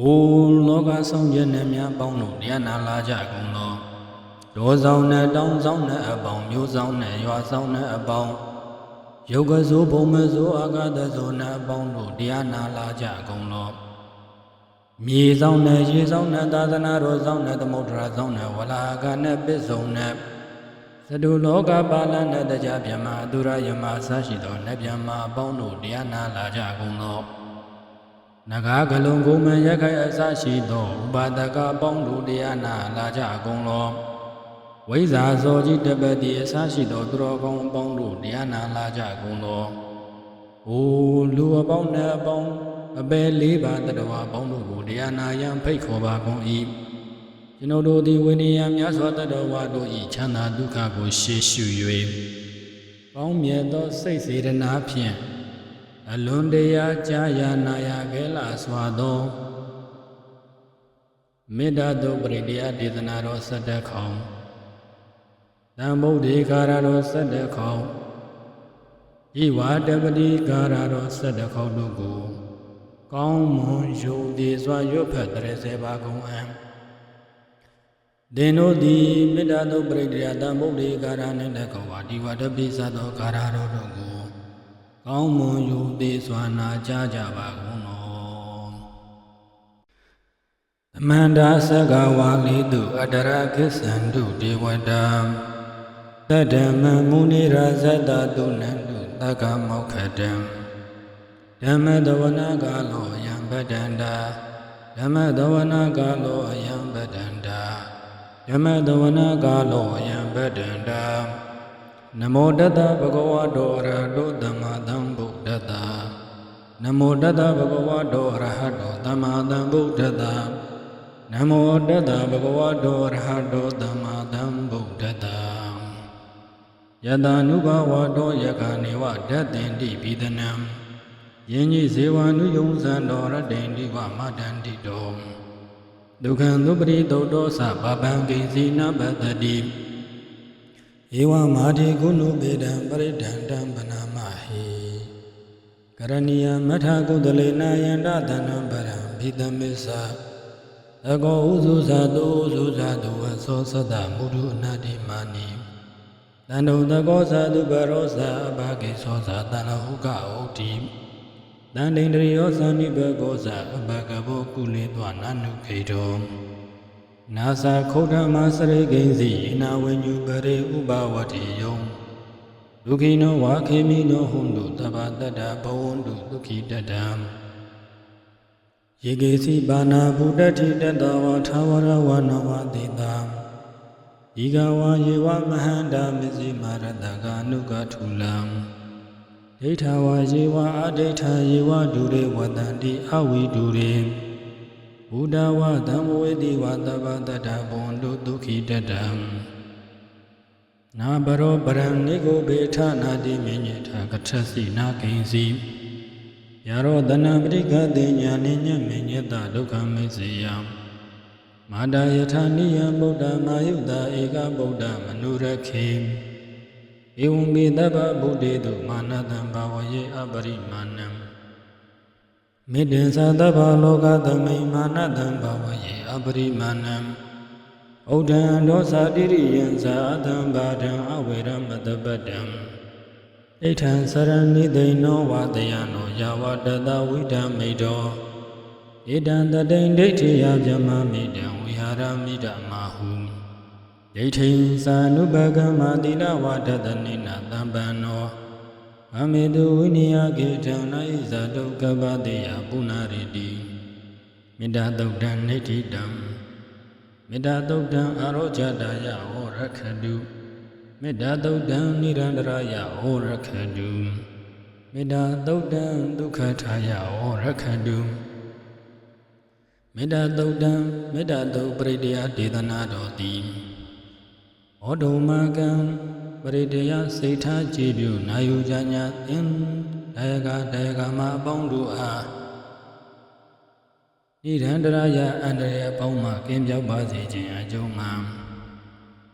အိုလောကဆောင်ရနှင့်များပေါင်းတို့တရားနာလာကြကုန်သောဒေါဆောင်နဲ့တောင်းဆောင်နဲ့အပေါင်းမျိုးဆောင်နဲ့ရွာဆောင်နဲ့အပေါင်းယုတ်ကစိုးဘုံမစိုးအာဂတစိုးနဲ့အပေါင်းတို့တရားနာလာကြကုန်သောမြေဆောင်နဲ့ရေဆောင်နဲ့သာသနာတော်ဆောင်နဲ့သမုဒ္ဒရာဆောင်နဲ့ဝလာကနဲ့ပစ္စုံနဲ့သတုလောကပါဠနဲ့တရားပြမအတုရယမအစရှိသောနတ်ပြမအပေါင်းတို့တရားနာလာကြကုန်သောနဂါကလုံးကိုမန်ရက်ခိုင်အစရှိသောဥပါဒကအပေါင်းတို့တရားနာလာကြကုန်သောဝိဇာဇောကြီးတပတိအစရှိသောသူတော်ကောင်းအပေါင်းတို့တရားနာလာကြကုန်သောအိုလူအပေါင်းနဲ့အပေါင်းအပေလေးပါတတဝအပေါင်းတို့ကိုတရားနာရန်ဖိတ်ခေါ်ပါကုန်၏ကျွန်ုပ်တို့သည်ဝိနည်းများစွာတတဝတို့၏ချမ်းသာဒုက္ခကိုရှေ့ရှု၍ကောင်းမြတ်သောစိတ်စေတနာဖြင့်အလွန်တရာကြာရနာရခဲလာစွာသောမေတ္တာတို့ပရိတရားဒေသနာတော်7ခေါင်တံဗုဒ္ဓေကာရတော်7ခေါင်ဤဝါတပတိကာရတော်7ခေါင်တို့ကိုကောင်းမွန်ယုံကြည်စွာရွတ်ဖတ်30ပါကုန်အံ့သင်တို့သည်မေတ္တာတို့ပရိတရားတံဗုဒ္ဓေကာရနှင့်လည်းကောဝါဒီဝါတပိစသောကာရတော်တို့ကိုကောင်းမွန်ယုံသေးစွာနာကြားကြပါကုန်သောသမန္တာသက္ကဝါလိတုအတရခိသန္တုဒေဝတာသတ္တမမုနိရာဇတတုနန္တုသက္ကမောက္ခတံဓမ္မတဝနာကာလောယံပတန္တာဓမ္မတဝနာကာလောယံပတန္တာဓမ္မတဝနာကာလောယံပတန္တာနမောတတဗုဒ္ဓဝါဒောအရဟတောသမ္မာသမ္ဗုဒ္ဓတ္တနမောတတဗုဒ္ဓဝါဒောအရဟတောသမ္မာသမ္ဗုဒ္ဓတ္တနမောတတဗုဒ္ဓဝါဒောအရဟတောသမ္မာသမ္ဗုဒ္ဓတ္တယတ ानु ဘဝတောယခာနေဝဓတ္တင်တိပိဒနံယင်းကြီးဇေဝ ानु ယုံဇံတော်ရတ္တိတိဝမတန္တိတောဒုက္ခံသုပရိသုတ်တောသဗဗံကိဉ္စီနပတ္တိဧဝမာတိကုဏုပေတံပရိဒန္တံပနာမဟိကရဏီယမထကုသလေနာယန္တသနံပရံဘိသမစ္ဆသကောဥစုဇာတုဥစုဇာတုဝသောသတ္တမုဒုအနာတိမာနိတန္တုသကောဇာတုပရောဇာအဘဂေသောဇာတန္လဟုကဩတိတန္တိန္ဒရိယောဇာနိဘဂောဇာအဘဂဘောကုလေသောနနုခေတောနာသခုဒ္ဓမစရိကိဉ္စီအနာဝိညုပရိဥပဝတိယံဒုက္ခိနောဝါခေမိနောဟွန်တုသဗ္ဗတတ္တဘဝန္တုဒုက္ခိတတံယေကေစီပါဏာဘုဒ္ဓတိတတဝါထာဝရဝနဝတိတာဤကဝါယေဝမဟန္တာမစ္စည်းမာရတကာနုကထုလံဒိဋ္ဌဝါယေဝအဒိဋ္ဌယေဝဒုရေဝတန္တိအဝိဒုရေဘုဒ္ဓဝါဓမ္မဝေတိဝသဗ္ဗတတ္တဘဝန္တုဒုက္ခိတတံနာဘရောပရံနိဂုဘေထနာတိမေညေထကထစီနာကိဉ္စီယရောတနပရိကတိညာနိညမေညတဒုက္ခမေစေယမာတာယထာနိယဗုဒ္ဓမာယုတာဧကဗုဒ္ဓမနုရခေဧဝံမေတ္တဗဗုဒ္ဓေတုမာနတံဘာဝယေအပရိမာဏံမေတ္တံသတ္တဗလောကသမိမာနတံဘာဝယေအပရိမာဏံဩဒံဒောသတိရိယံဇာတံဘာဒံအဝေရမတပတ္တံဣဋ္ဌံစရဏိသိဏောဝတယနောယာဝတတဝိဓမိတောဣဒံတတိန်ဒိဋ္ဌိယဗြဟ္မာမိတံဝိဟာရမိဓမ္မာဟုဒိဋ္ဌိသာနုပကမ္မာတိလဝတတနိနာတံပန္နောအမေတုဝိနိယကေထံနာဣဇာတုကပ္ပတိယပုဏ္ဏရိတိမေတ္တာသုတ်တံနိဋ္ဌိတံမေတ္တာသုတ်တံအာရောဇတာယဟောရခတုမေတ္တာသုတ်တံနိရန္တရာယဟောရခတုမေတ္တာသုတ်တံဒုက္ခထာယဟောရခတုမေတ္တာသုတ်တံမေတ္တာသုတ်ပရိတရားဒေသနာတော်သည်ဩဒုမကံပရိတရားစိတ်ထားကြည်ပြုနာယူကြညာသင်ဒါယကမအပေါင်းတို့အားနိရန္တရာယအန္တရာယ်အပေါင်းမှကင်းပြောက်ပါစေခြင်းအကျိုးမှာ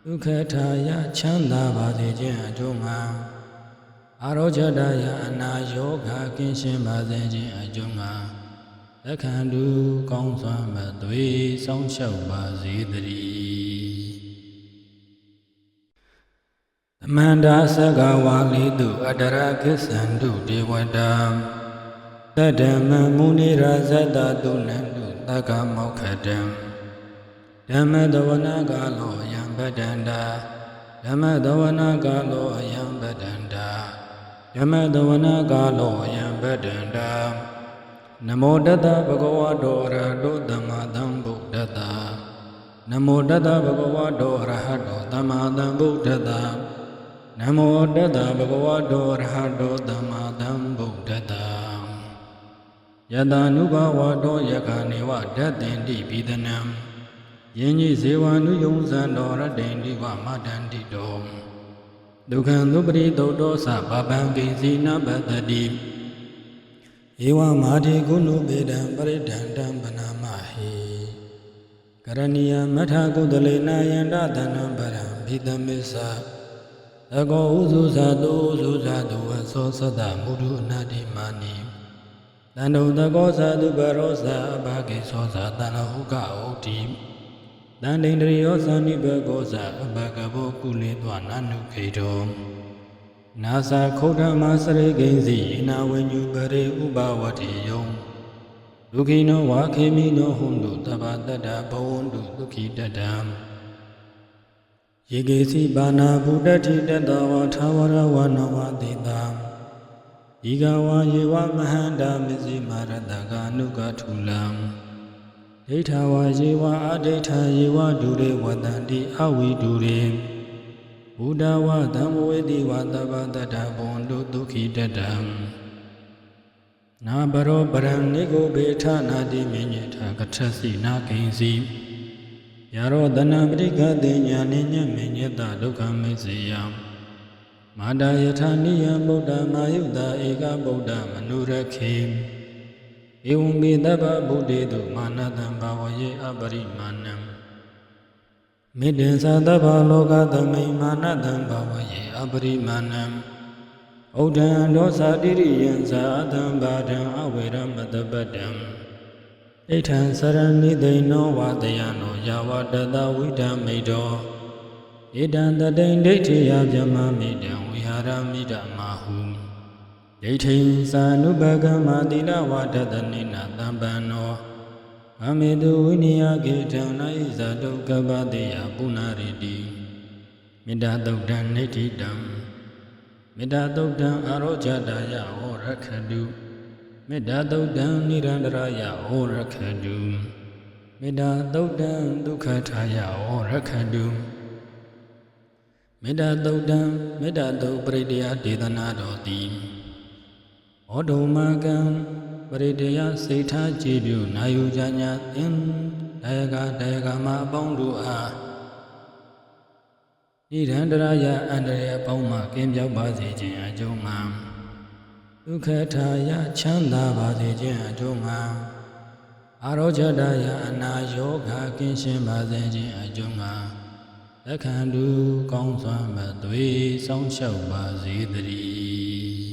ဒုက္ခထာယချမ်းသာပါစေခြင်းအကျိုးမှာအာရောဇတာယအနာယောဂကင်းရှင်းပါစေခြင်းအကျိုးမှာသ အခန္ဓုကောင်းစွာမသွေစောင်းလျှောက်ပါစေတည်းသမန္တာသက္ကဝါလိတုအတရခိသန္တုဒေဝတာတတ္တမမုနိရာဇတတုနန္တုသက္ကမောက္ခတံဓမ္မတဝနာကာလောယံပတန္တာဓမ္မတဝနာကာလောယံပတန္တာဓမ္မတဝနာကာလောယံပတန္တာနမောတတဗုဒ္ဓဝါဒောရဟတောသမ္မာသမ္ဗုဒ္ဓတ္တနမောတတဗုဒ္ဓဝါဒောရဟတောသမ္မာသမ္ဗုဒ္ဓတ္တနမောတတဗုဒ္ဓဝါဒောရဟတောသမ္မာသမ္ဗုဒ္ဓတ္တယတာနုဘဝတောယခာနေဝဓတ္တင်တိပိဒနံယင်းကြီးဇေဝနုယုံဇံတော်ရတ္တိတိဝမတန္တိတောဒုက္ခံသုပရိသုတ်တောသဗဗံကိစီနပတ္တိဧဝမာတိကုဏုပေတံပရိဒန္တံပနာမဟိကရဏီယမထာကုသလေနာယန္တသနံပရံဘိတမစ္ဆသကောဥစုဇာတုဥစုဇာတုဝသောသတ္တမုဒုအနာတိမာနိတန္တုသကောဇာတုပရောဇာအဘဂိသောဇာတန္လဟုကဩတိတန္တိန္ဒရိယောဇာနိဘဂောဇာအဘဂဘောကုလေत्वနနုခေတောနာသခုဒ္ဓမစရိကိဉ္စီဣနာဝိညုပရိဥပဝတိယံဒုခိနောဝါခေမိနောဟွန္တုတဗ္ဗတတ္တဘဝန္တုဒုခိတတံယေကေစီဘာနာဗုဒ္ဓတိတတဝါထာဝရဝနဝတိတံဤကဝါယေဝမဟန္တာမစ္စည်းမာရတကာနုကထုလံဒိဋ္ဌဝါယေဝအဒိဋ္ဌယေဝဒုရေဝတန္တိအဝိဒုရေဘုဒ္ဓဝါဓမ္မဝေတိဝါတဗ္ဗတတ္တဘဝန္တုဒုခိတတံနာဘရောပရံနိဂုဘေထနာတိမြညထကထစီနာကိဉ္စီယာရောတနပရိကတိညာနိညမေညတဒုက္ခမိစေယံမာတာယထာနိယံဗုဒ္ဓမာယုတာဧကဗုဒ္ဓမနုရခေဧဝံမေတ္တဗဗုဒ္ဓေတုမာနတံဘာဝယေအပရိမာဏံမေတ္တံသတ္တဗလောကသမိမာနတံဘာဝယေအပရိမာဏံဩဒံဒောသတိရိယံဇာအတံဘာဒံအဝေရမတပတ္တံဣဋ္ဌံစရဏိသိနောဝတယနောယာဝတတဝိဓမိတောဣဒံတတိန်ဒိဋ္ဌိယဗြဟ္မမိတံဝိဟာရမိဓမ္မာဟုဒိဋ္ဌိသာနုပကမ္မတိလဝတတနိနာတံပန္နောအမေတုဝိနိယကေထံနာဣဇာတုကပ္ပတိယပုဏ္ဏရိတိမေတ္တာသုတ်တံနိဋ္ဌိတံမေတ္တာသုတ်တံအာရောဇတာယဟောရခတုမေတ္တာသုတ်တံနိရန္တရာယဟောရခတုမေတ္တာသုတ်တံဒုက္ခထာယဟောရခတုမေတ္တာသုတ်တံမေတ္တာသုတ်ပရိတ္တယဒေသနာတော်တိဩဒုမကံပရိတ္တယစိတ်ထားကြည်ပြုနာယူကြညာသင်ဒါယကမအပေါင်းတို့အားနိရန္တရာယအန္တရာယ်အပေါင်းမှကင်းပြောက်ပါစေခြင်းအကျိုးမှာဒုက္ခထာယချမ်းသာပါစေခြင်းအကျိုးမှာအာရောဇတာယအနာယောဂကင်းရှင်းပါစေခြင်းအကျိုးမှာအခန္ဓုကောင်းစွာမသွေစောင်းလျှောက်ပါစေတည်း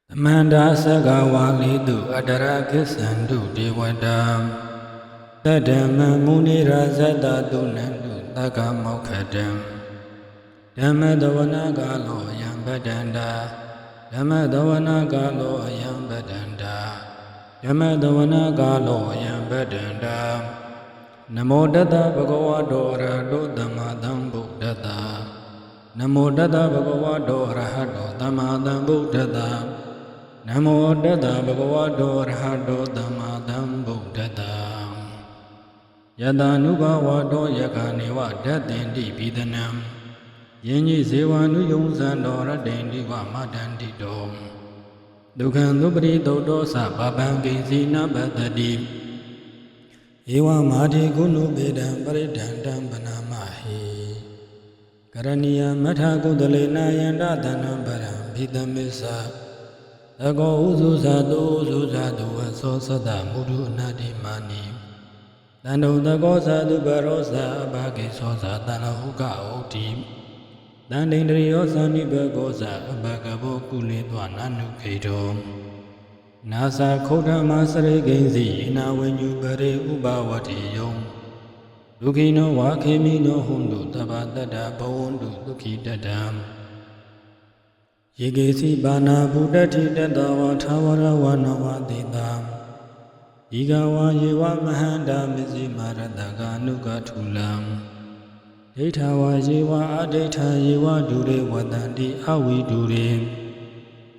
သမန္တာသက္ကဝါလိတုအတရခိသန္တုဒေဝတာတတ္တမမုနိရာဇတတုနန္တုသက္ကမောက္ခတံဓမ္မတဝနာကာလောယံပတန္တာဓမ္မတဝနာကာလောယံပတန္တာဓမ္မတဝနာကာလောယံပတန္တာနမောတတဗုဒ္ဓဝါဒောရဟတောသမ္မာသမ္ဗုဒ္ဓတ္တနမောတတဗုဒ္ဓဝါဒောရဟတောသမ္မာသမ္ဗုဒ္ဓတ္တနမောတတဗုဒ္ဓဝါဒောရဟတောသမ္မာသမ္ဗုဒ္ဓတ္တယတာနုဘဝတောယခာနေဝဓတ္တင်တိပိဒနံယင်းကြီးဇေဝနုယုံဇံတော်ရတ္တိတိဝမတန္တိတောဒုက္ခံသုပရိသုတ်တောသဗဗံကိစီနပတ္တိဧဝမာတိကုဏုပေတံပရိဒန္တံပနာမဟိကရဏီယမထာကုသလေနာယန္တသနံပရံဘိတမစ္ဆသကောဥစုဇာတုဥစုဇာတုဝသောသတ္တမုဒုအနာတိမာနိတန္တုသကောဇာတုပရောဇာအဘဂိသောဇာတန္လဟုကဩတိတန္တိန္ဒရိယောဇာနိဘဂောဇာအဘဂဘောကုလေत्वနနုခေတော နာစာခုဒမစရိကိဉ္စီယေနာဝိညုပရေဥပဝတိယံဒုခိနောဝါခေမိနောဟွန်တုတဗ္ဗတတ္တဘဝန္တုဒုခိတတံယေကေစီဘာနာဗုဒ္ဓတိတတဝါထာဝရဝနဝတိတံဤကဝါယေဝမဟန္တာမစ္စည်းမာရတကာနုကထုလံဒိဋ္ဌဝါယေဝအဒိဋ္ဌယေဝဒုရေဝတန္တိအဝိဒုရေ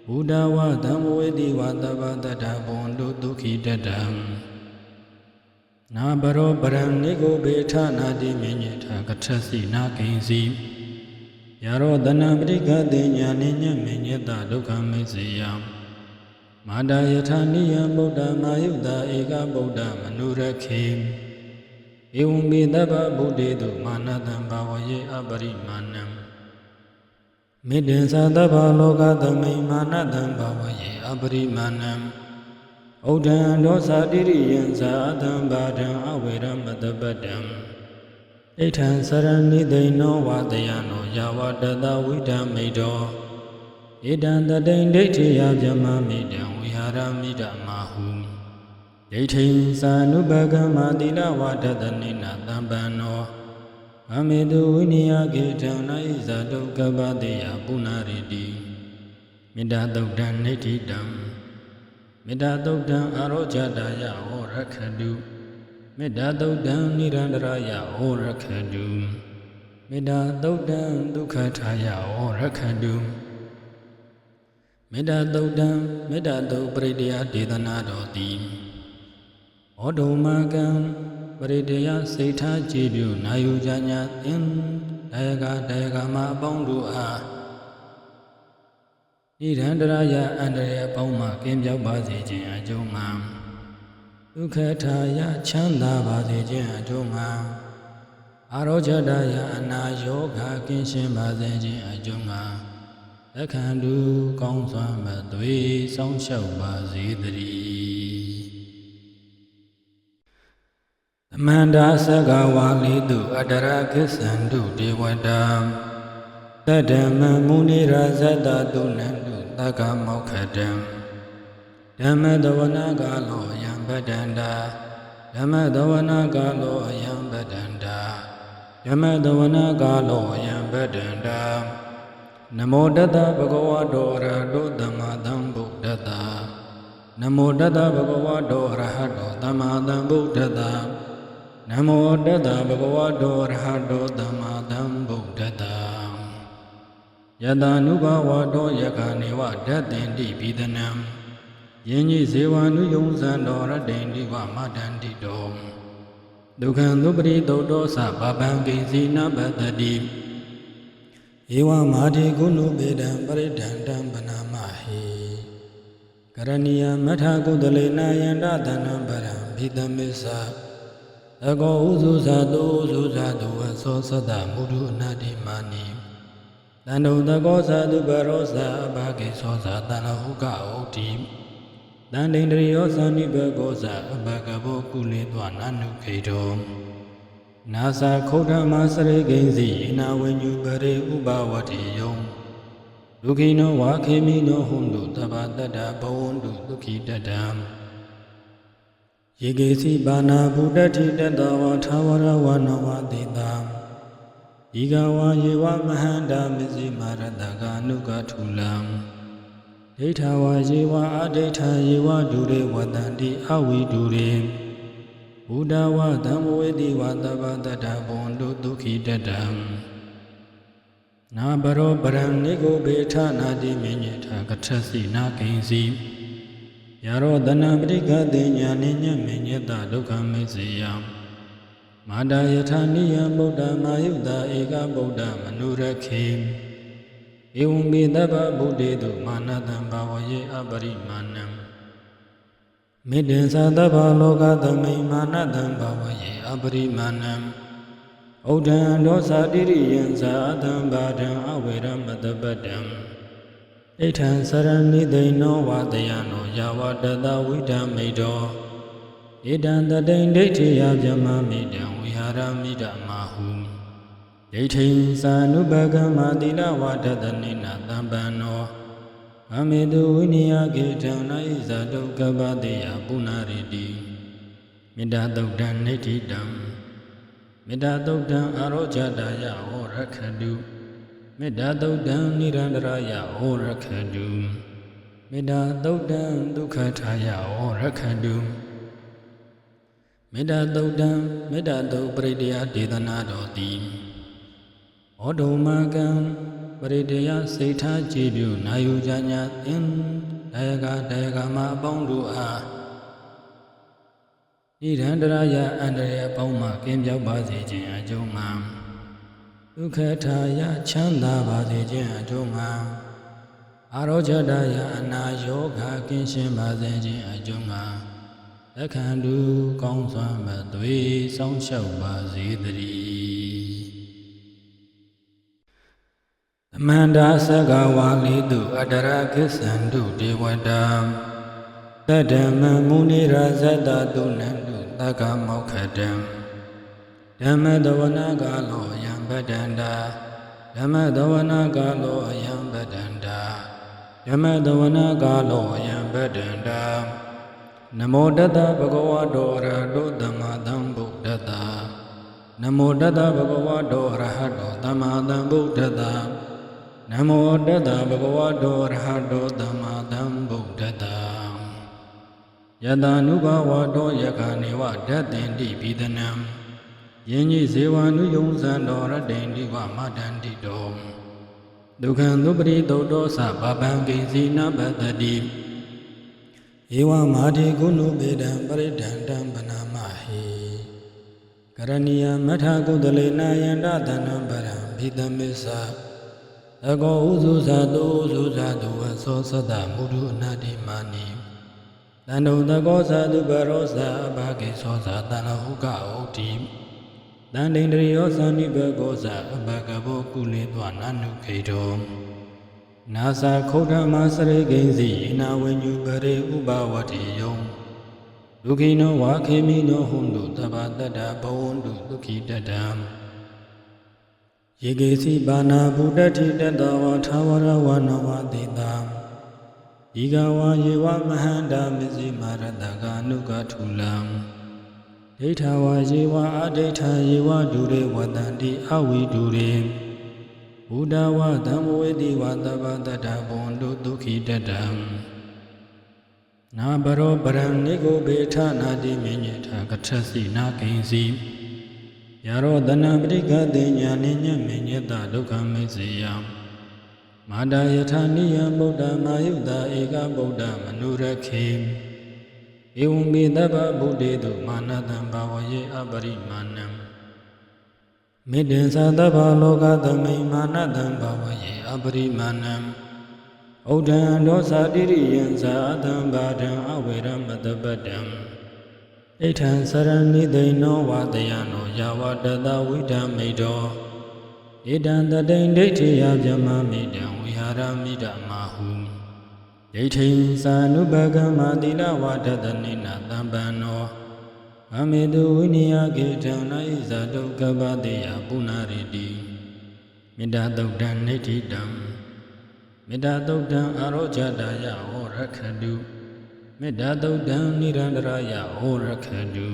ဘုဒ္ဓဝါဓမ္မဝေတိဝါတဗ္ဗတတ္တဘဝန္တုဒုခိတတံနာဘရောပရံနိဂုဘေထနာတိမြညေထကထစီနာကိဉ္စီယရောတနပရိကတိညာနိညမေညတဒုက္ခမေစေယမာတာယထာနိယဗုဒ္ဓမာယုတာဧကဗုဒ္ဓမနုရခေဧဝံပိတဗ္ဗဗုဒ္ဓေတုမာနတံဘာဝယေအပရိမာဏံမေတ္တံသတ္တဗ္ဗလောကသမိမာနတံဘာဝယေအပရိမာဏံဩဒံဒောသတိရိယံသာအတံဘာဒံအဝေရမတပတ္တံဣဋ္ဌံစရဏိသိနောဝတယနောယာဝတတဝိဒံမိတောဣဒံတတိန်ဒိဋ္ဌိယဗျမမိတံဝိဟာရမိတမဟုဒိဋ္ဌိသာနုပကမ္မတိလဝတတနိနာတံပန္နောအမေတုဝိနိယကေတံနာဣဇာတုကပ္ပတိယပုဏ္ဏရိတိမေတ္တာသုတ်တံနိဋ္ဌိတံမေတ္တာသုတ်တံအာရောဇတာယဟောရခတုမေတ္တာသုတ်တံနိရန္တရာယဟောရခတုမေတ္တာသုတ်တံဒုက္ခထာယဟောရခတုမေတ္တာသုတ်တံမေတ္တာသုတ်ပရိဒေယဒေသနာတော်တိဩဒုမကံပရိဒေယစိတ်ထားကြည်ပြုနာယူကြညာသင်ဒါယကမအပေါင်းတို့အားနိရန္တရာယအန္တရာယ်အပေါင်းမှကင်းပြောက်ပါစေခြင်းအကျိုးမှာဒုက္ခထာယချမ်းသာပါစေခြင်းအကျိုးမှာအာရောဇတာယအနာယောဂကင်းရှင်းပါစေခြင်းအကျိုးမှာအခန္တုကောင်းစွာမသွေစောင့်ရှောက်ပါစေတည်းသမန္တာသက္ကဝါလိတုအတရကိစ္ဆန္တုဒေဝတာတတ္တမမုနိရာဇတတုနန္တုသက္ကမောက္ခတံဓမ္မတဝနာကာလောယံပတ္တန္တာဓမ္မတဝနာကာလောယံပတ္တန္တာဓမ္မတဝနာကာလောယံပတ္တန္တာနမောတတဗုဒ္ဓဝါတောအရဟတောသမ္မာသမ္ဗုဒ္ဓတ္တနမောတတဗုဒ္ဓဝါတောအရဟတောသမ္မာသမ္ဗုဒ္ဓတ္တနမောတတဗုဒ္ဓဝါတောအရဟတောသမ္မာသမ္ဗုဒ္ဓတ္တယတာနုဘဝတောယခာနေဝဓတ္တင်တိပိဒနံယင်ကြီးဇေဝနုယုံဇံတော်ရတ္တိန်တိဝမတန္တိတောဒုက္ခံသုပရိသုတောသဗဗံကိဉ္စီနပတ္တိဧဝမာတိကုဏုပေတံပရိဒန္တံပနာမဟိကရဏီယမထာကုသလေနာယန္တသနံပရံဘိတမေသသကောဥစုဇာတုဥစုဇာတုဝသောသတ္တမုဒုအနာတိမာနိတန္တုသကောဇာတုပရောဇာအဘဂေသောဇာတဏဟုကဩတိတန္တိန္ဒရိယောသနိဘကောဇာအဘဂဘောကုလေသောနာနုခေတောနာစာခုဒမစရိကိဉ္စီယေနာဝိညုပရေဥပဝတိယံဒုခိနောဝါခေမိနောဟွန်တုတဗ္ဗတတ္တဘဝန္တုဒုခိတတံယေကေစီဘာနာဗုဒ္ဓတိတတဝါထာဝရဝနဝတိတံဤကဝါယေဝမဟန္တာမစ္စည်းမာရတကာနုကထုလံဒိဋ္ဌဝါယေဝအဒိဋ္ဌယေဝဒုရေဝတန္တိအဝိဒုရေဘုဒ္ဓဝါဓမ္မဝေတိဝါတဗ္ဗတတ္တဘဝန္တုဒုခိတတံနာဘရောပရံနိဂုဘေထနာတိမြညေထကထစီနာကိဉ္စီယရောတနပရိကတိညာနိညမေညတဒုက္ခမေစေယမာတာယထာနိယဗုဒ္ဓမာယုတာဧကဗုဒ္ဓမနုရခေဧဝံပိတဗ္ဗဗုဒ္ဓေတုမာနတံဘာဝယေအပရိမာဏံမေတ္တံသတ္တဗ္ဗလောကသမိမာနတံဘာဝယေအပရိမာဏံဩဒံဒောသတိရိယံသာအတံဘာဒံအဝေရမတပတ္တံဣဋ္ဌံစရဏိသိနောဝတယနောယာဝတတဝိဒံမိတောဣဒံတတိန်ဒိဋ္ဌိယဗျမမိတံဝိဟာရမိတမဟုဒိဋ္ဌိသာနုပကမ္မတိလဝတတနိနာတံပန္နော အမေတုဝိနိယကေတံနာဣဇာတုကပ္ပတိယပုဏ္ဏရိတိမေတ္တာသုတ်တံနိဋ္ဌိတံမေတ္တာသုတ်တံအာရောဇတာယဟောရခတုမေတ္တာသုတ်တံနိရန္တရာယဟောရခတုမေတ္တာသုတ်တံဒုက္ခထာယဟောရခတုမေတ္တာသုတ်တံမေတ္တာသုတ်ပရိတ္တယဒေသနာတော်တိဩဒုမကံပရိတ္တယစိတ်ထားကြည်ပြုနာယူကြညာသင်ဒါယကမအပေါင်းတို့အားနိရန္တရာယအန္တရာယ်အပေါင်းမှကင်းပြောက်ပါစေခြင်းအကျိုးမှာဒုက္ခထာယချမ်းသာပါစေခြင်းအကျိုးမှာအာရောဇတာယအနာယောဂကင်းရှင်းပါစေခြင်းအကျိုးမှာလက်ခံတူကောင်းစွာမသွေစောင့်ရှောက်ပါစေတည်းသမန္တာသက္ကဝါလိတုအတရကိစ္ဆန္တုဒေဝတာသတ္တမမုနိရာဇတတုနန္တုသက္ကမောက္ခတံဓမ္မတဝနာကာလောယံပတ္တန္တာဓမ္မတဝနာကာလောယံပတ္တန္တာဓမ္မတဝနာကာလောယံပတ္တန္တာနမောတတဗုဒ္ဓဝါတောအရဟတောသမ္မာသမ္ဗုဒ္ဓတ္တနမောတတဗုဒ္ဓဝါတောအရဟတောသမ္မာသမ္ဗုဒ္ဓတ္တနမောတတဗုဒ္ဓဝါတောအရဟတောသမ္မာသမ္ဗုဒ္ဓတ္တယတနုဘဝတောယခနေဝဓတ္တင်တိပိဒနံယင်ကြီးဇေဝနုယုံဇံတော်ရတ္တိန်တိဝမတ္တန္တိတောဒုက္ခံသုပရိသုတ်တောသဗဗံကိစီနပတ္တိဧဝမာတိကုဏုပေတံပရိဒန္တံပနာမဟိကရဏီယမထာကုသလေနာယန္တသနံပရံဘိတမစ္ဆာသကောဥစုဇာတုဥစုဇာတုဝသောသတ္တမုဒုအနာတိမာနိတန္တုသကောဇာတုပရောဇာအဘဂေသောဇာတဏဟုကဩတိတန္တိန္ဒရိယောဇာနိဘကောဇာအဘဂဘောကုလေသောနာနုခေတောနာသခုဒ္ဓမစရိကိဉ္စီယေနဝိညုပရိဥပဝတိယံဒုက္ခိနောဝါခေမိနောဟွန်တုသဗ္ဗတတ္တဘဝန္တုဒုက္ခိတတံယေကေစီပါဏာဗုဒ္ဓတိတတဝါထာဝရဝနဝတိတာဤကဝါယေဝမဟန္တာမစ္စည်းမာရတကာနုကထုလံဒိဋ္ဌဝါယေဝအဒိဋ္ဌယေဝဒုရေဝတန္တိအဝိဒုရေဘုဒ္ဓဝါဓမ္မဝေတိဝါသဗ္ဗတတ္တဘဝန္တုဒုက္ခိတတံနာဘရောပရံနိကိုဘေထနာတိမေညေထကထစီနာကိဉ္စီယရောတနပရိကတိညာနိညမေညတဒုက္ခမေစေယမာတာယထာနိယံဗုဒ္ဓမာယုတာဧကဗုဒ္ဓမနုရခေဧဝံမေတ္တဗဗုဒ္ဓေတုမာနတံဘာဝယေအပရိမာဏံမေတ္တံသတ္တဗလောကသမိမာနတံဘာဝယေအပရိမာဏံဩဒံဒောသတိရိယံသာအတံဘာဒံအဝေရမတပတံဣဋ္ဌံစရဏိသိနောဝတယနောယာဝတတဝိဓမိတောဣဒံတတိန်ဒိဋ္ဌိယဗျမမိတံဝိဟာရမိဓမဟုဒိဋ္ဌိသာနုပကမတိလဝတတနိနာတံပန္နောအမေတုဝိနိယကေတံနာဣဇာတုကပ္ပတိယပုဏ္ဏရိတိမေတ္တာသုတ်တံနိဋ္ဌိတံမေတ္တာသုတ်တံအာရောဇတာယဟောရခတုမေတ္တာသုတ်တံနိရန္တရာယဟောရခတု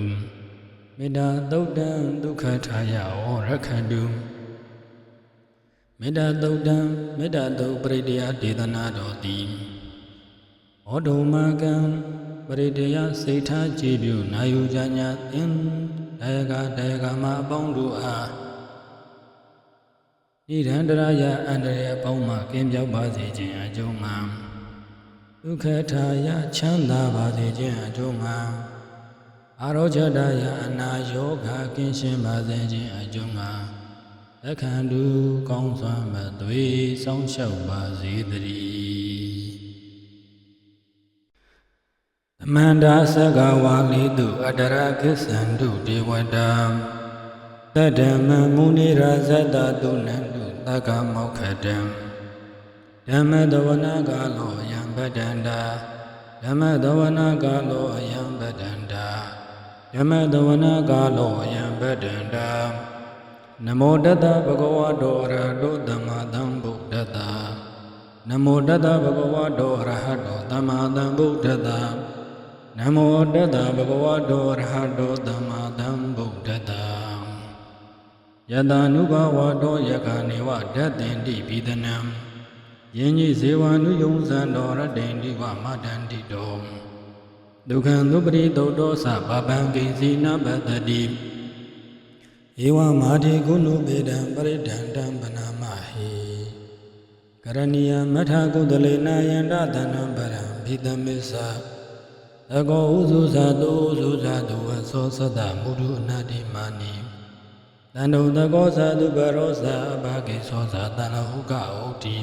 မေတ္တာသုတ်တံဒုက္ခထာယဟောရခတုမေတ္တာသုတ်တံမေတ္တာသုတ်ပရိတ္တယဒေသနာတော်တိဩဒုမကံပရိတ္တယစိတ်ထားကြည်ပြုနာယူကြညာသင်ဒါယကမအပေါင်းတို့အားနိရန္တရာယအန္တရာယ်အပေါင်းမှကင်းပြောက်ပါစေခြင်းအကျိုးမှာဒုက္ခထာယချမ်းသာပါစေခြင်းအကျိုးမှာအာရောဇတာယအနာယောဂကင်းရှင်းပါစေခြင်းအကျိုးမှာလက်ခံတူကောင်းစွာမသွေစောင့်ရှောက်ပါစေတည်းသမန္တာသက္ကဝါလိတုအတရကိစ္ဆန္တုဒေဝတာသတ္တမမုနိရာဇတတုနန္တုသက္ကမောက္ခတံဓမ္မတဝနာကာလောယံပတ္တန္တာဓမ္မတဝနာကာလောယံပတ္တန္တာဓမ္မတဝနာကာလောယံပတ္တန္တာနမောတတဗုဒ္ဓဝါတောအရဟတောသမ္မာသမ္ဗုဒ္ဓတ္တန နမောတတဗုဒ္ဓဝါဒောရဟတောသမ္မာသမ္ဗုဒ္ဓတ္တနမောတတဗုဒ္ဓဝါဒောရဟတောသမ္မာသမ္ဗုဒ္ဓတ္တယတနုဘဝတောယခနေဝဓတ္တင်တိပိဒနံယင်းကြီးဇေဝနုယုံဇံတော်ရတိန်တိဝမတန္တိတောဒုက္ခံသုပရိသုတ်တောသဗဗံကိစီနပတ္တိဧဝမာတိကုဏုပေတံပရိဒန္တံပနာမဟိကရဏီယမထကုတလေနာယန္တသနံပရံဘိသမစ္ဆသကောဥစုဇာတုဥစုဇာတုဝသောသတ္တမုဒုအနာတိမာနိတန္တုသကောဇာတုပရောဇာအဘဂေသောဇာတဏဟုကဩတိ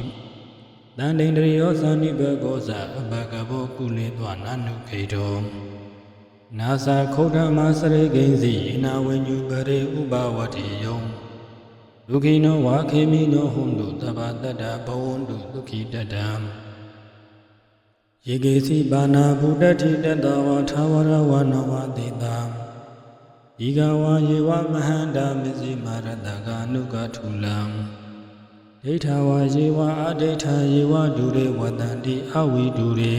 တန္တိန္ဒရိယောသံနိဘကောဇာအဘဂဘောကုလေသွနာနုခေတောနာသခုဒ္ဓမစရိကိဉ္စီအနာဝိညုပရိဥပဝတိယံဒုက္ခိနောဝါခေမိနောဟွန်တုသဗ္ဗတတ္တဘဝန္တုဒုက္ခိတတံယေကေစီဘာနာဗုဒ္ဓတိတတဝါထာဝရဝနဝတိတာဤကဝါယေဝမဟန္တာမစ္စည်းမာရတကာနုကထုလံဒိဋ္ဌဝါယေဝအဒိဋ္ဌယေဝဒုရေဝတန္တိအဝိဒုရေ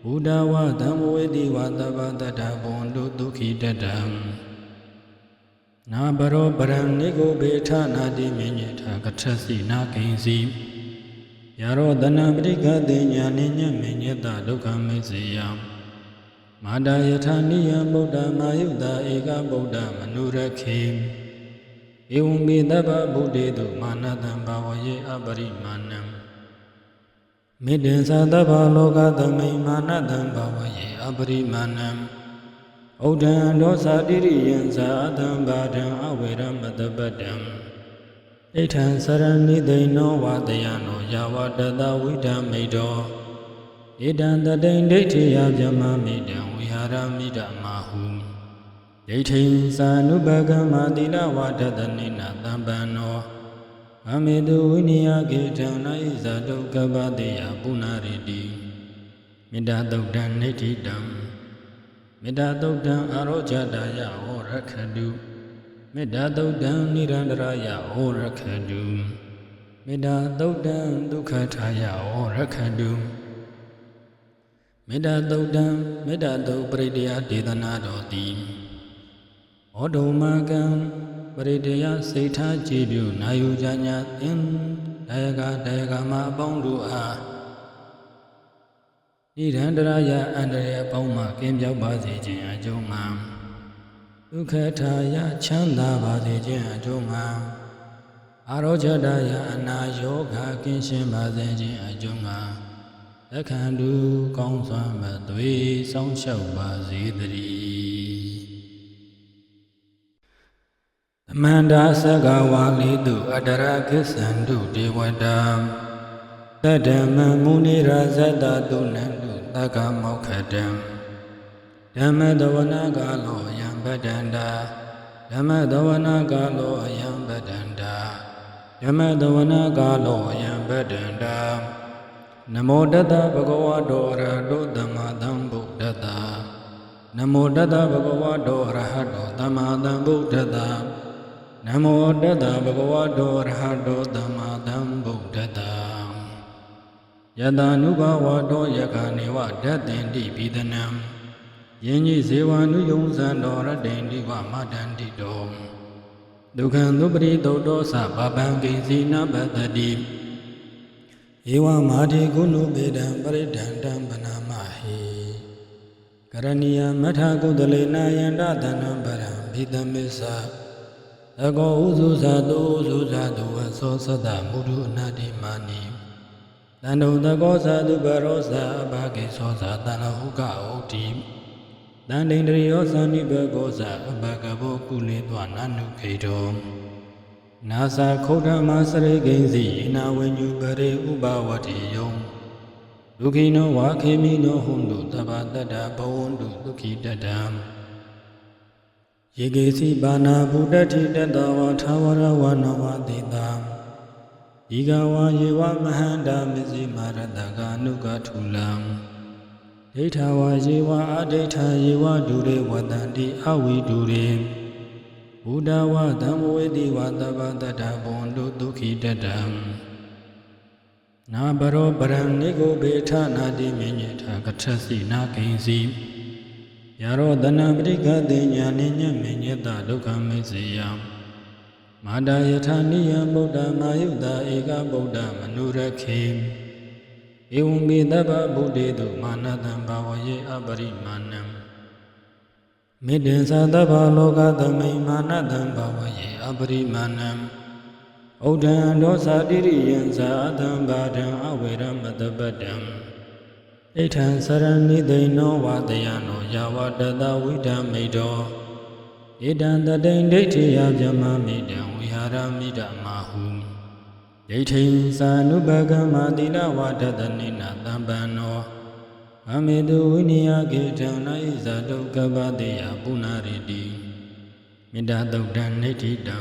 ဘုဒ္ဓဝါဓမ္မဝေတိဝါသဗ္ဗတတ္တဘဝန္တုဒုက္ခိတတံနာဘရောပရံနိကိုဘေထနာတိမြညေထကထစီနာကိဉ္စီယရောတနပရိကတိညာနိညမေညတဒုက္ခမေစေယမာတာယထာနိယံဗုဒ္ဓမာယုတာဧကဗုဒ္ဓမနုရခေဧဝံပိသဗ္ဗဗုဒ္ဓေတုမာနတံဘာဝယေအပရိမာဏံမေတ္တံသတ္တဗ္ဗလောကသမိမာနတံဘာဝယေအပရိမာဏံဩဒံဒောသတိရိယံသာသံဘာဒံအဝေရမတပတံဣဋ္ဌံစရဏိသိနောဝတယနောယာဝတတဝိဓမိတောဣဒံတတိန်ဒိဋ္ဌိယဗျမမိတံဝိဟာရမိဓမဟုဒိဋ္ဌိသာနုပကမတိလဝတတနိနာတံပန္နောအမေတုဝိနိယကေတံနာဣဇာတုကပ္ပတိယပုဏ္ဏရိတိမေတ္တာသုတ်တံနိဋ္ဌိတံမေတ္တာသုတ်တံအာရောဇတာယဟောရခတုမေတ္တာသုတ်တံနိရန္တရာယဟောရခတုမေတ္တာသုတ်တံဒုက္ခထာယဟောရခတုမေတ္တာသုတ်တံမေတ္တာသုတ်ပရိတ္တယဒေသနာတော်တိဩဒုမကံပရိတ္တယစိတ်ထားကြည်ပြုနာယူကြညာသင်တရားကမအပေါင်းတို့အားဣရန္တရာယအန္တရာယ်အပေါင်းမှကင်းပြောက်ပါစေခြင်းအကျိုးငှာဒုက္ခထာယချမ်းသာပါစေခြင်းအကျိုးငှာအာရောဇတာယအနာယောဂကင်းရှင်းပါစေခြင်းအကျိုးငှာလက်ခံတူကောင်းစွာမသွေစောင့်ရှောက်ပါစေတည်းသမန္တာသက္ကဝါလိတုအတရကိသန္တုဒေဝတာသတ္တမမုနိရာဇတတုနန္တုသက္ကမောက္ခတံဓမ္မတဝနာကာလောယံပတ္တန္တာဓမ္မတဝနာကာလောယံပတ္တန္တာဓမ္မတဝနာကာလောယံပတ္တန္တာနမောတတဗုဒ္ဓဝါဒောရဟတောသမ္မာသမ္ဗုဒ္ဓတ္တနမောတတဗုဒ္ဓဝါဒောရဟတောသမ္မာသမ္ဗုဒ္ဓတ္တနမောတတဗုဒ္ဓဝါဒောရဟတောသမ္မာသမ္ဗုဒ္ဓတ္တယတနုဘဝတောယခနေဝဓတ္တင်တိပိဒနံယင်းကြီးဇေဝနုယုံဇံတော်ရတိန်တိဝမတန္တိတောဒုက္ခံသုပရိသုတ်တောသဗဗံကိစီနပတ္တိဧဝမာတိကုဏုပေတံပရိဒန္တံပနာမဟိကရဏီယမထကုတလေနာယန္တသနံပရံဘိသမစ္ဆသကောဥစုဇာတုဥစုဇာတုဝသောသတ္တမုဒုအနာတိမာနိတန္တုသကောဇာတုပရောဇာအဘဂေသောဇာတဏဟုကဩတိတန္တိန္ဒရိယောသံနိဘကောဇာအဘဂဘောကုလေသွနာနုခေတောနာသခုဒ္ဓမစရိကိဉ္စီအနာဝိညုပရိဥပဝတိယံဒုက္ခိနောဝါခေမိနောဟွန်တုသဗ္ဗတတ္တဘဝန္တုဒုက္ခိတတံယေကေစီဘာနာဗုဒ္ဓတိတတဝါထာဝရဝနဝတိတာဤကဝါယေဝမဟန္တာမစ္စည်းမာရတကာနုကထုလံဒိဋ္ဌဝါယေဝအဒိဋ္ဌယေဝဒုရေဝတန္တိအဝိဒုရေဘုဒ္ဓဝါဓမ္မဝေတိဝါသဗ္ဗတတ္တဘဝန္တုဒုက္ခိတတံ နာဘရောပရံနိကိုဘေထနာတိမြညထာကထစီနာကိဉ္စီယာရောတနာပရိကတိညာနိညမေညတဒုက္ခမေစေယမာတာယထာနိယဗုဒ္ဓမာယုတာဧကဗုဒ္ဓမနုရခေဧဝံမေတ္တဗဗုဒ္ဓေတုမာနတံဘာဝယေအပရိမာဏံမေတ္တံသတ္တဗလောကသမိမာနတံဘာဝယေအပရိမာဏံဩဒံဒောသတိရိယံဇာတံဘာဒံအဝေရမတပတံဣဋ္ဌံစရဏိသိနောဝတယနောယာဝတတဝိဒံမိတောဣဒံတတိန်ဒိဋ္ဌိယဗြဟ္မာမိတံဝိဟာရမိတမဟုဒိဋ္ဌိသာနုပကမတိလဝတတနိနာတံပန္နောအမေတုဝိနိယကေထံနာဣဇာတုကပ္ပတေယပုဏ္ဏရိတိမေတ္တာသုတ်တံနိဋ္ဌိတံ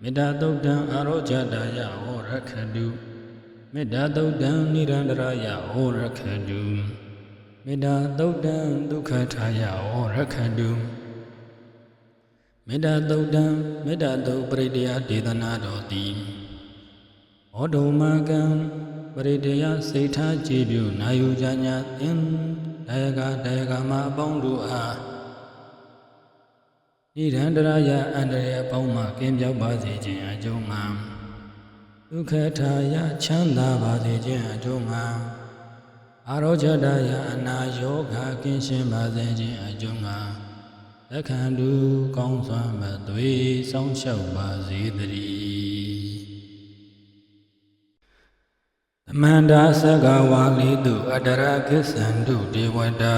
မေတ္တာသုတ်တံအာရောဇတာယဟောရခတုမေတ္တာသုတ်တံနိရန္တရာယဟောရခတုမေတ္တာသုတ်တံဒုက္ခထာယဟောရခတုမေတ္တာသုတ်တံမေတ္တာသုတ်ပရိတယဒေသနာတော်တိဩဒုမကံပရိတယစိတ်ထားကြည်ပြုနာယူကြညာသင်တယကမအပေါင်းတို့အားဣရန္တရာယအန္တရာယ်အပေါင်းမှကင်းပြောက်ပါစေခြင်းအကျိုးငှာဒုက္ခထာယချမ်းသာပါစေခြင်းအကျိုးငှာအာရောဇတာယအနာယောဂကင်းရှင်းပါစေခြင်းအကျိုးငှာလက်ခံသူကောင်းစွာမသွေစောင့်ရှောက်ပါစေတည်းသမန္တာသက္ကဝါလိတုအတရကိစ္ဆန္တုဒေဝတာ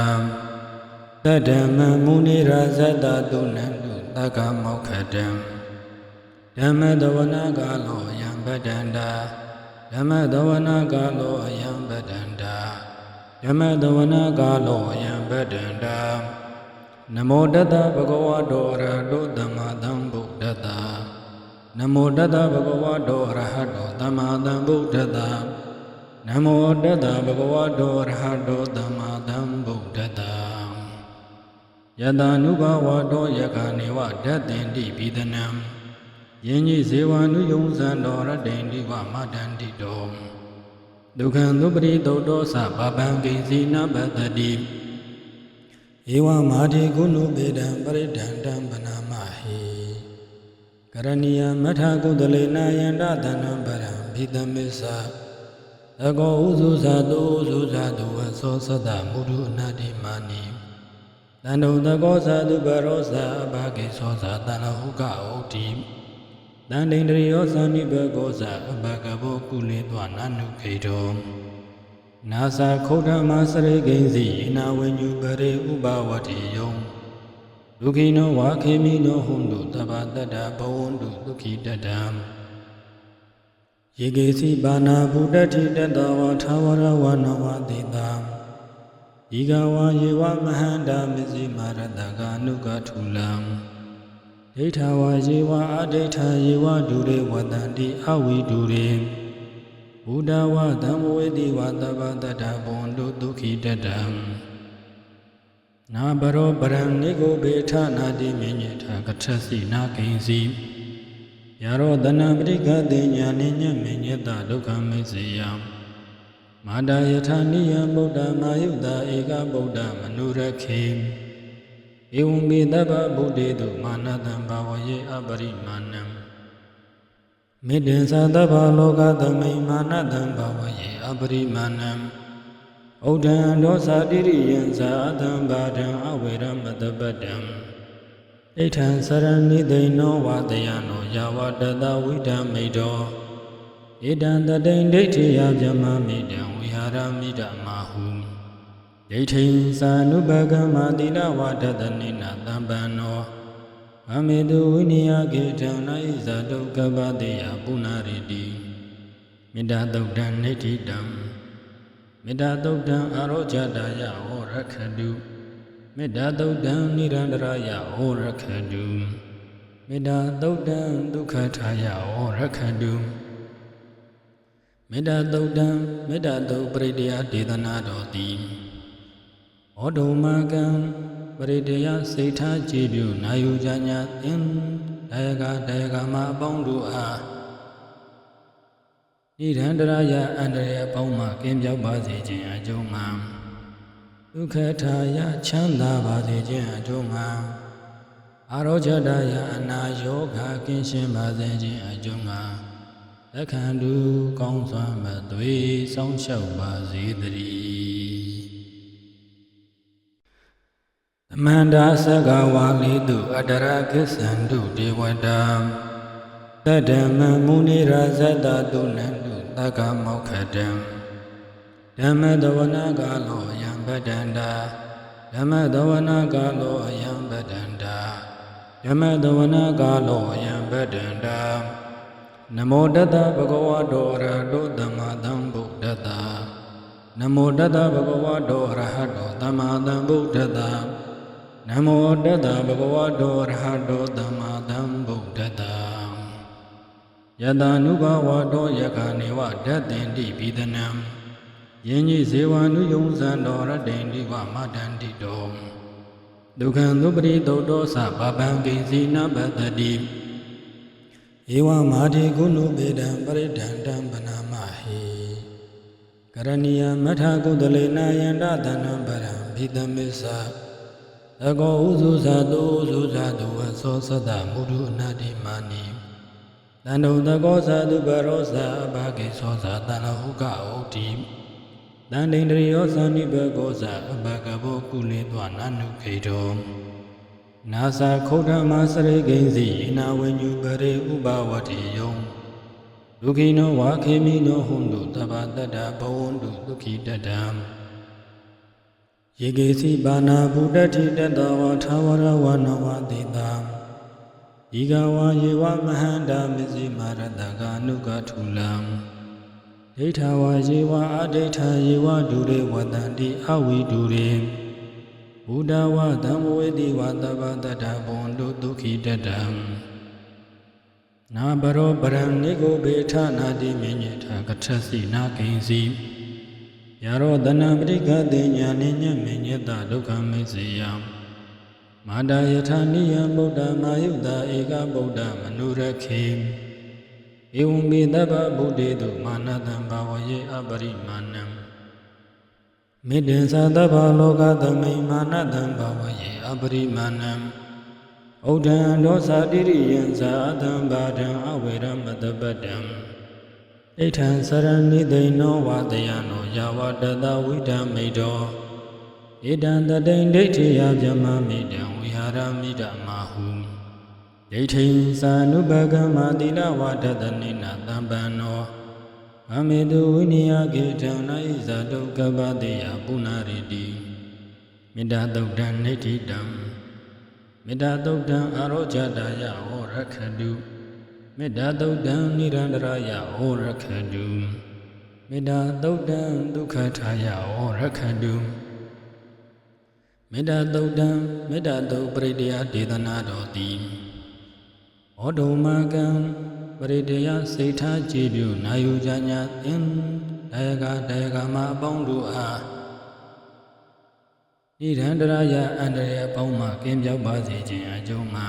သတ္တမမုနိရာဇတတုနန္တုသက္ကမောက္ခတံဓမ္မတဝနာကာလောယံပတ္တန္တာဓမ္မတဝနာကာလောယံပတ္တန္တာဓမ္မတဝနာကာလောယံပတ္တန္တာနမောတတဗဂဝတောအရဟတောသမ္မာသမ္ဗုဒ္ဓတ္တနမောတတဗဂဝတောအရဟတောသမ္မာသမ္ဗုဒ္ဓတ္တနမောတတဗဂဝတောအရဟတောသမ္မာသမ္ဗုဒ္ဓတ္တယတ ानु ဘဝတောယခာနေဝဓတ္တင်တိပိဒနံယင်ကြီးဇေဝ ानु ယုံဇံတော်ရတ္တိတိဝမတန္တိတောဒုက္ခံသုပရိသုတ်တောသဗဗံကိဉ္စီနပတ္တိဧဝမာတိကုဏုပေတံပရိဒန္တံပနာမဟိကရဏီယမထကုတလေနာယန္တသနံပရံဘိသမစ္ဆသကောဥစုဇာတုဥစုဇာတုဝသောသတ္တမုဒုအနာတိမာနိတန္တုသကောဇာတုပရောဇာအဘဂေသောဇာတန္လဟုကဩတိတန္တိန္ဒရိယောဇာနိဘကောဇာအဘဂဘောကုလေသွာနာနုခေတောနာသခုဒ္ဓမစရိကိဉ္စီဣနာဝိညုပရိဥပဝတိယံဒုက္ခိနောဝါခေမိနောဟွန်တုသဗ္ဗတတ္တဘဝန္တုဒုက္ခိတတ္တယေကေစီပါဏာဗုဒ္ဓတိတတဝါထာဝရဝနဝတိတာဤကဝါယေဝမဟန္တာမစ္စည်းမာရတကာနုကထုလံဒိဋ္ဌဝါယေဝအဒိဋ္ဌယေဝဒုရေဝတန္တိအဝိဒုရေဘုဒ္ဓဝသံဝေတိဝသဗ္ဗတတ္တဘဝန္တုဒုက္ခိတတ္တံနာဘရောပရံနိကိုဘေထနာတိမြညထာကထစီနာကိဉ္စီယာရောတနာပရိကတိညာနိညမေညတဒုက္ခမေစေယမာတာယထာနိယဗုဒ္ဓမာယုတာဧကဗုဒ္ဓမနုရခေဧဝံမေတ္တဗဗုဒ္ဓေတုမာနတံဘာဝယေအပရိမာဏံမေတ္တံသတ္တဗလောကသမိမာနတံဘာဝယေအပရိမာဏံဩဒံဒောသတိရိယံဇာတံဘာဒံအဝေရမတပတံဣဋ္ဌံစရဏိသိနောဝတယနောယာဝတတဝိဒံမိတောဣဒံတတိန်ဒိဋ္ဌိယဗြဟ္မာမိတံဝိဟာရမိတမဟုဒိဋ္ဌိသာနုပကမတိလဝတတနိနာတံပန္နောအမေတုဝိနိယကေထံနာဣဇာတုကပ္ပတေယပုဏ္ဏရိတိမေတ္တာသုတ်တံနိဋ္ဌိတံမေတ္တာသုတ်တံအာရောဇတာယဟောရခတုမေတ္တာသုတ်တံနိရန္တရာယဟောရခတုမေတ္တာသုတ်တံဒုက္ခထာယဟောရခတုမေတ္တာသုတ်တံမေတ္တာသုတ်ပရိတယဒေသနာတော်တိဩဒုမကံပရိတယစိတ်ထားကြည်ပြုနာယူကြညာသင်တယကမအပေါင်းတို့အားဣ ဣရန္တရာယအန္တရာယ်အပေါင်းမှကင်းပြောက်ပါစေခြင်းအကျိုးငှာဒုက္ခထာယချမ်းသာပါစေခြင်းအကျိုးငှာအာရောဂတယအနာယောဂကင်းရှင်းပါစေခြင်းအကျိုးငှာလက်ခံတူကောင်းစွာမသွေစောင့်ရှောက်ပါစေတည်းသမန္တာသက္ကဝါလိတုအတရကိစ္ဆန္တုဒေဝတာတတ္တမမုနိရာဇတတုနန္တုသက္ကမောက္ခတံဓမ္မတဝနာကာလောယံပတန္တာဓမ္မတဝနာကာလောယံပတန္တာဓမ္မတဝနာကာလောယံပတန္တာနမောတတဗုဒ္ဓဝါဒောရဟတောသမ္မာသမ္ဗုဒ္ဓတနမောတတဗုဒ္ဓဝါဒောရဟတောသမ္မာသမ္ဗုဒ္ဓတနမောတတဗုဒ္ဓဝါဒောရဟတောသမ္မာသမ္ဗုဒ္ဓတယတ ानु ဘဝတောယခနေဝဓတ္တင်တိပိဒနံယင်းကြီးဇေဝ ानु ယုံဇံတော်ရတ္တိတိဝမတန္တိတောဒုက္ခံသုပရိသုတ်တောသဗဗံကိစီနပတ္တိဧဝမာတိကုဏုပေတံပရိဒန္တံပနာမဟိကရဏီယမထကုတလေနာယန္တသနံပရံဘိသမစ္ဆသကောဥစုဇာတုဥစုဇာတုဝသောသတ္တမုဒုအနာတိမာနိတန္တုသကောဇာတုပရောဇာအဘဂေသောဇာတန္လဟုကဩတိတန္တိန္ဒရိယောဇာနိဘဂောဇာအဘဂဘောကုလေသောနာနုခေတောနာသခုဒ္ဓမစရိကိဉ္စီဣနာဝိညုပရိဥပဝတိယံဒုက္ခိနောဝါခေမိနောဟွန်တုတဗ္ဗတတ္တဘဝန္တုဒုက္ခိတတ္တံယေကေစီပါဏာဗုဒ္ဓတိတတဝါထာဝရဝနဝတိတာဤကဝါယေဝမဟန္တာမစ္စည်းမာရတကာနုကထုလံဒိဋ္ဌဝါယေဝအဒိဋ္ဌယေဝဒုရေဝတန္တိအဝိဒုရေဘုဒ္ဓဝါသံဝေတိဝတဗ္ဗတတ္တဘဝန္တုဒုက္ခိတတ္တံနာဘရောပရံနိဂုဘေထနာတိမေညေထကထစီနာကိဉ္စီယရောတနပရိကတိညာနိညမေညတဒုက္ခမေစေယမာတာယထာနိယဗုဒ္ဓမာယုတာဧကဗုဒ္ဓမနုရခေဧဝံမေတ္တဗဗုဒ္ဓေတုမာနတံဘာဝယေအပရိမာဏံမေတ္တံသတ္တဗလောကသမိမာနတံဘာဝယေအပရိမာဏံဩဒံဒောသတိရိယံဇာတံဘာဒံအဝေရမတပတ္တံဣဋ္ဌံစရဏိသိဏောဝတယနောယာဝတတဝိဓမိတောဣဒံတတိန်ဒိဋ္ဌိယဗြဟ္မာမိတံဝိဟာရမိဓမ္မာဟုဒိဋ္ဌိသာနုပကမ္မာတိလဝတတနိနာတံပန္နောအမေတုဝိနိယကေထံနာဣဇာတုကပ္ပတိယပုဏ္ဏရိတိမေတ္တာသုတ်တံနိဋ္ဌိတံမေတ္တာသုတ်တံအာရောဂတယဟောရခတုမေတ္တာသုတ်တံနိရန္တရာယဟောရခတုမေတ္တာသုတ်တံဒုက္ခထာယဟောရခတုမေတ္တာသုတ်တံမေတ္တာသုတ်ပရိတ္တယဒေသနာတော်တိဩဒုမကံပရိတ္တယစိတ်ထားကြည်ပြုနာယူကြညာသင်တယကမအပေါင်းတို့အားဣရန္တရာယအန္တရာယ်အပေါင်းမှကင်းပြောက်ပါစေခြင်းအကျိုးငှာ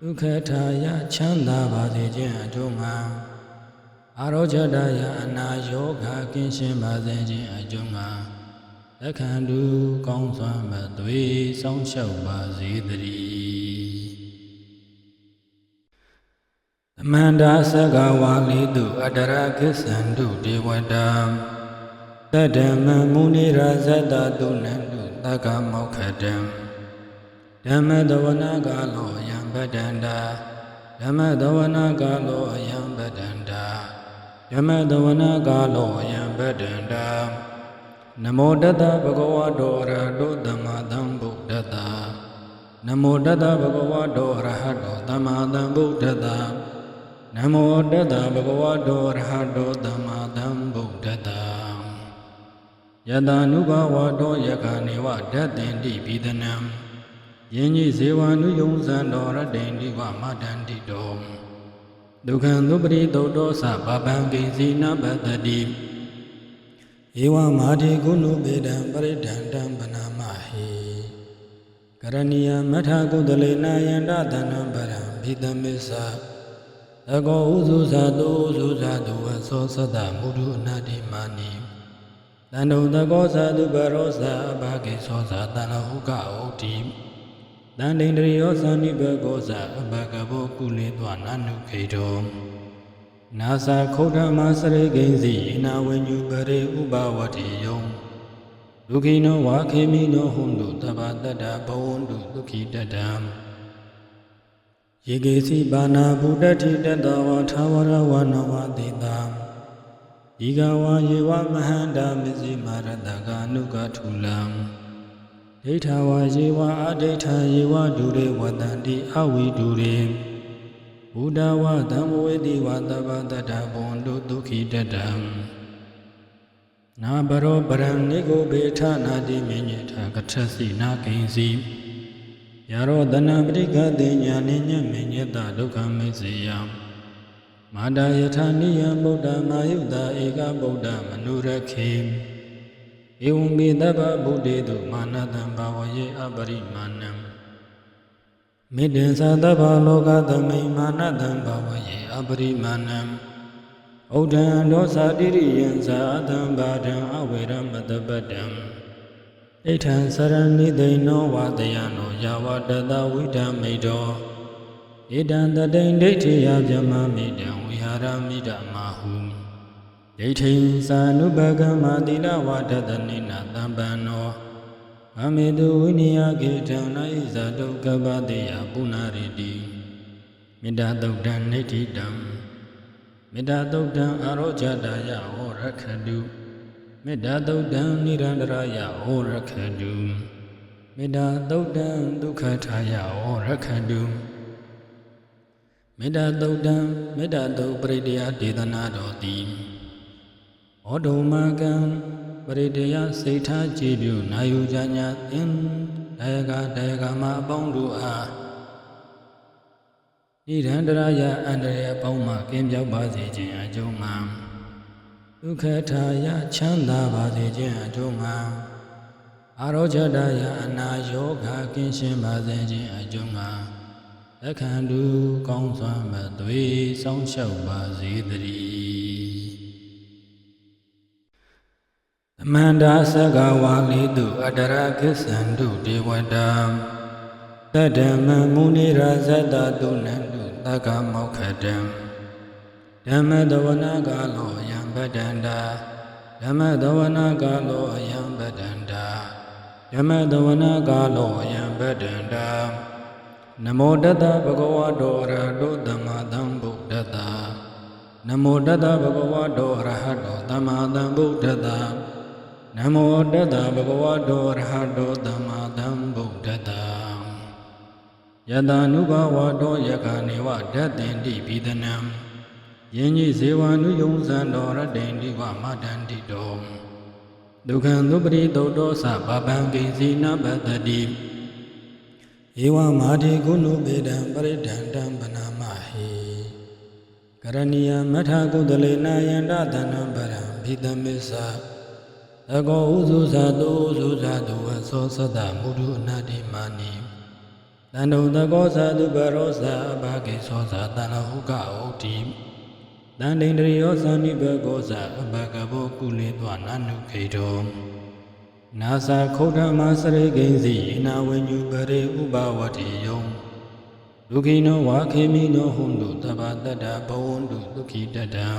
ဒုက္ခထာယချမ်းသာပါစေခြင်းအကျိုးငှာအာရောဂတယအနာယောဂကင်းရှင်းပါစေခြင်းအကျိုးငှာလက်ခံတူကောင်းစွာမသွေစောင့်ရှောက်ပါစေတည်းသမန္တာသက္ကဝါလိတုအတရကိစ္ဆန္တုဒေဝတာတတ္တမမုနိရာဇတတုနန္တုသက္ကမောက္ခတံဓမ္မတဝနာကာလောယံပတန္တာဓမ္မတဝနာကာလောယံပတန္တာဓမ္မတဝနာကာလောယံပတန္တာနမောတတဗုဒ္ဓဝါဒောရဟတောသမ္မာသမ္ဗုဒ္ဓတနမောတတဗုဒ္ဓဝါဒောရဟတောသမ္မာသမ္ဗုဒ္ဓတနမောတတဗုဒ္ဓဝါဒောရဟတောသမ္မာသမ္ဗုဒ္ဓတယတ ानु ဘဝတောယခနေဝဓတ္တင်တိပိဒနံယင်းကြီးဇေဝ ानु ယုံဇံတော်ရတ္တိတိဝမတန္တိတောဒုက္ခံသုပရိသုတ်တောသဗဗံကိစီနပတ္တိဧဝမာတိကုဏုပေတံပရိဒန္တံပနာမဟိကရဏီယမထကုတလေနာယန္တသနံပရံဘိသမစ္ဆ ကောဥစုဇာတုဥစုဇာတုဝသောသတ္တမုဒုအနတ္တိမာနိတန္တုတကောဇာတုပရောဇာအဘဂေသောဇာတန္လဟုကဩတိတန္တိန္ဒရိယောဇာနိဘဂောဇာအဘဂဘောကုလေသွာနနုခေတောနာသခုဒ္ဓမစရိဂိဉ္စီဣနာဝိညုပရိဥပဝတိယောဒုခိနောဝါခေမိနောဟွန္တုတဗ္ဗတတ္တဘဝန္တုဒုခိတတံယေကေစီပါဏာဗုဒ္ဓတိတတဝါထာဝရဝနဝတိတာဤကဝါယေဝမဟန္တာမစ္စည်းမာရတကာနုကထုလံဒိဋ္ဌဝါယေဝအဒိဋ္ဌယေဝဒုရေဝတန္တိအဝိဒုရေဘုဒ္ဓဝါဓမ္မဝေတိဝတဗ္ဗတတ္တဘဝန္တုဒုခိတတံနာဘရောပရံနိဂုဘေထနာတိမေညေထကထစီနာကိဉ္စီယာရောတနပရိကတိညာနိညမေညတဒုက္ခမေစေယမာတာယထာနိယဗုဒ္ဓမာယုတာဧကဗုဒ္ဓမနုရခေဧဝံမေတ္တဗဗုဒ္ဓေတုမာနတံဘာဝယေအပရိမာဏံမေတ္တံသတ္တဗလောကသမိမာနတံဘာဝယေအပရိမာဏံဩဒံဒောသတိရိယံသာသံဘာဒံအဝေရမတပတ္တံဣဋ္ဌံစရဏိသိဏောဝတယနောယာဝတတဝိဓမိတောဣဒံတတိန်ဒိဋ္ဌိယဗြဟ္မာမိတံဝိဟာရမိဓမ္မာဟုဒိဋ္ဌိသာနုပကမ္မာတိလဝတတနိနာတံပန္နောအမေတုဝိနိယကေထံနာဣဇာတုကပ္ပတိယပုဏ္ဏရိတိမေတ္တာသုတ်တံနိဋ္ဌိတံမေတ္တာသုတ်တံအာရောဇတာယဟောရခတုမေတ္တာသုတ်တံနိရန္တရာယဟောရခတုမေတ္တာသုတ်တံဒုက္ခထာယဟောရခတုမေတ္တာသုတ်တံမေတ္တာသုတ်ပရိတယဒေသနာတော်တိဩဒုမကံပရိတယစိတ်ထားကြည်ပြုနာယူကြညာသင်တယကမအပေါင်းတို့အားနိရန္တရာယအန္တရာယ်အပေါင်းမှကင်းပြောက်ပါစေခြင်းအကျိုးမှာဒုက္ခထာယချမ်းသာပါစေခြင်းအကျိုးမှာအာရောဇတာယအနာယောဂကင်းရှင်းပါစေခြင်းအကျိုးမှာအခန္ဓုကောင်းစွာမသွေစောင့်ရှောက်ပါစေတည်းသမန္တာသက္ကဝါလိတုအတရကိစ္ဆန္တုဒေဝတာတတ္တမမုနိရာဇတတုနန္တုသက္ကမောက္ခတံဓမ္မတဝနာကာလောယံပတန္တာဓမ္မတဝနာကာလောယံပတန္တာဓမ္မတဝနာကာလောယံပတန္တာနမောတတဗုဒ္ဓဝါဒောရဟတောသမ္မာသမ္ဗုဒ္ဓတ္တနမောတတဗုဒ္ဓဝါဒောရဟတောသမ္မာသမ္ဗုဒ္ဓတ္တနမောတတဗုဒ္ဓဝါဒောရဟတောသမ္မာသမ္ဗုဒ္ဓတ္တယတာနုဘဝတောယခာနေဝဓတ္တင်တိပိဒနံယင်ကြီးဇေဝနုယုံဇံတော်ရတ္တိတိဝမတန္တိတောဒုက္ခံသုပရိသုတ်တောသဗဗံကိစီနပတ္တိဧဝမာတိကုဏုပေတံပရိဒန္တံပနာမဟိကရဏီယမထာကုသလေနာယန္တသနံပရံဘိသမစ္ဆသကောဥစုဇာတုဥစုဇာတုဝသောသတ္တမုဒုအနတ္တိမာနိတန္တုတကောဇာတုပရောဇာအဘဂေသောဇာတန္လဟုကဩတိတန္တိန္ဒရိယောဇာနိဘဂောဇာအဘဂဘောကုလေသွာနနုခေတောနာသခုဒ္ဓမစရိဂိဉ္စီဣနာဝိညုပရိဥပဝတိယောဒုခိနောဝါခေမိနောဟွန္တုတဗ္ဗတတ္တဘဝန္တုဒုခိတတံ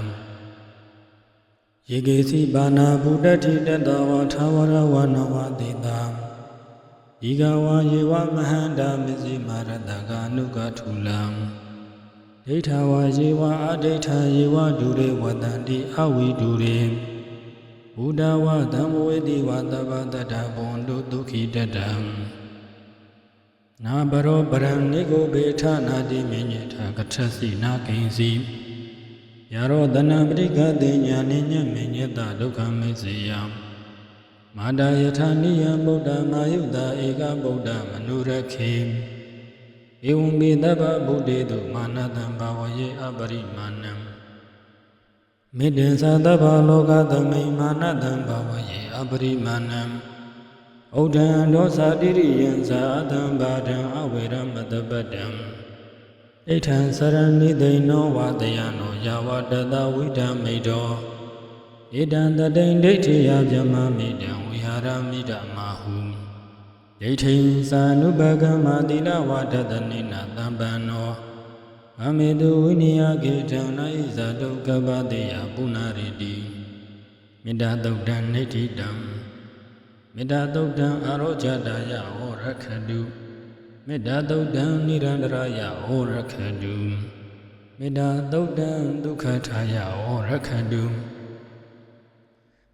ယေကေစီပါဏာဗုဒ္ဓတိတတဝါထာဝရဝနဝတိတာဤကဝါယေဝမဟန္တာမစ္စည်းမာရတကာနုကထုလံဒိဋ္ဌဝါယေဝအဒိဋ္ဌယေဝဒုရေဝတန္တိအဝိဒုရေဘုဒ္ဓဝါဓမ္မဝေတိဝတဗ္ဗတတ္တဘဝန္တုဒုခိတတံနာဘရောပရံနိဂုဘေထနာတိမေညေထကထစီနာကိဉ္စီယာရောတနပရိကတိညာနိညမေညတဒုက္ခမေစေယမာတာယထာနိယဗုဒ္ဓမာယုတာဧကဗုဒ္ဓမနုရခေဧဝံမေတ္တဗဗုဒ္ဓေတုမာနတံဘာဝယေအပရိမာဏံမေတ္တံသတ္တဗလောကသမိမာနတံဘာဝယေအပရိမာဏံဩဒံဒောသတိရိယံသာသံဘာဒံအဝေရမတပတ္တံ ဣဋ္ဌံစရဏိသိနောဝတယနောယာဝတတဝိဓမိတောဣဒံတတိန်ဒိဋ္ဌိယဗြဟ္မမိတံဝိဟာရမိဓမ္မာဟုဒိဋ္ဌိသာနုပကမ္မသီလဝတတနိနာတံပန္နောမမေတုဝိနိယကေတံနာဣဇာတုကပ္ပတိယပုဏ္ဏရိတိမေတ္တာသုတ်တံနိဋ္ဌိတံမေတ္တာသုတ်တံအာရောဇတာယဟောရခတုမေတ္တာသုတ်တံနိရန္တရာယဟောရခတုမေတ္တာသုတ်တံဒုက္ခထာယဟောရခတု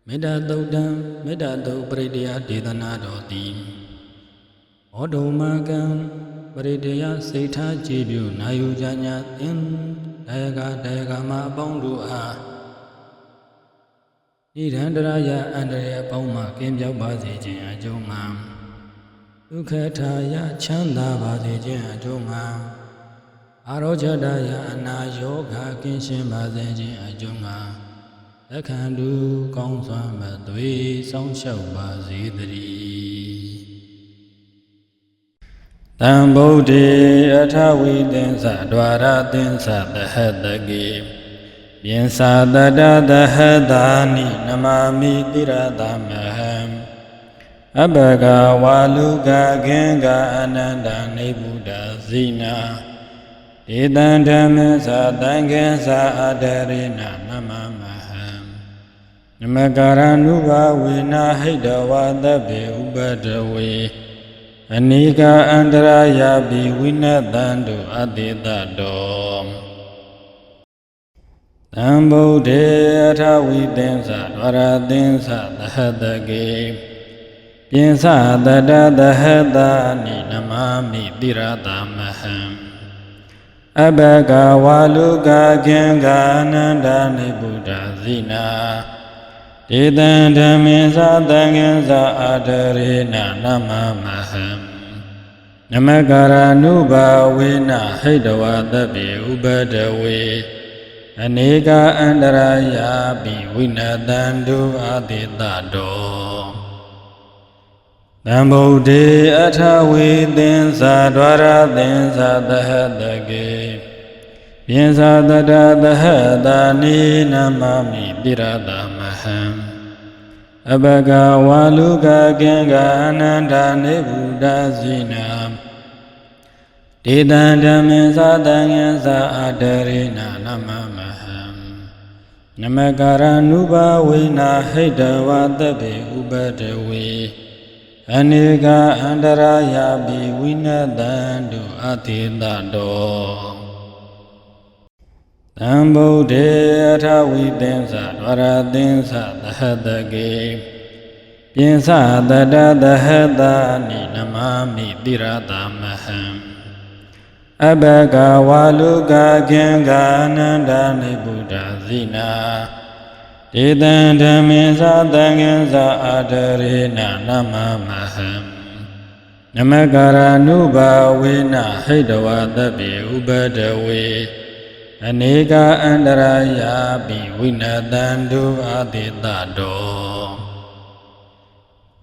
မေတ္တာသုတ်တံမေတ္တာသုတ်ပရိတ္တယဒေသနာတော်တိဩဒုမကံပရိတ္တယစိတ်ထားကြည်ပြုနာယူကြညာသင်တရားကမအပေါင်းတို့အားနိရန္တရာယအန္တရာယ်အပေါင်းမှကင်းပြောက်ပါစေခြင်းအကျိုးမှာဒုက္ခထာယချမ်းသာပါစေခြင်းအကျိုးမှာအာရောဇတာယအနာယောဂကင်းရှင်းပါစေခြင်းအကျိုးမှာအခန္တုကောင်းစွာမသွေစောင့်ရှောက်ပါစေတည်းတံဗုဒ္ဓေအထဝိသင်္သဒွါရသင်္သသဟတကေပြင်စာတတသဟတာနိနမမိတိရသမဟံအဘဂဝါလူကခေင်္ဂအနန္တနိဗ္ဗုဒ္ဓဇိနာဧတံဓမ္မသတံခေသအတရေနနမမဟံနမကာရဏုဘဝေနဟိတဝါသဗ္ဗေဥပတဝေအနိကအန္တရာယပိဝိနတံတုအတေတတောတံဗုဒ္ဓေအထဝိသင်္သဒွါရသင်္သသဟတကေပြင်စတတသဟတာနိနမမိတိရသမဟံအဘဂဝါလူကခေင်္ဂအနန္တနိဗ္ဗုဒ္ဓဇိနာဧတံဓမ္မေသတံခေသအတရေနနမမဟံနမကာရဏုဘဝေနဟိတဝါသဗ္ဗေဥပတဝေအနိကအန္တရာယပိဝိနတံတုအတေတတောတံဗုဒ္ဓေအထဝိသင်္သဒွါရသင်္သသဟတကေပြင်စာတတသဟတာနိနမမိတိရသမဟံအဘဂဝါလူကခေင်္ဂအနန္တနိဗ္ဗုဒ္ဓဇိနာဒေတံဓမ္မေသတံခေသအတရေနနမမဟံနမကာရဏုဘဝေနဟိတဝါသဗ္ဗေဥပတဝေအနိကအန္တရာယပိဝိနတံတုအတေတတောတံဗုဒ္ဓေအထဝိသင်္သဒွါရသင်္သသဟတကေပြင်စတတသဟတာနိနမမိတိရသမဟံအဘဂဝါလူကခေင်္ဂအနန္တနိဗ္ဗုဒ္ဓဇိနာဧတံဓမ္မေသတံခေသအတရေနနမမဟံနမကာရဏုဘဝေနဟိတဝါသဗ္ဗေဥပတဝေအနိကအန္တရာယပိဝိနတံတုအတေတတော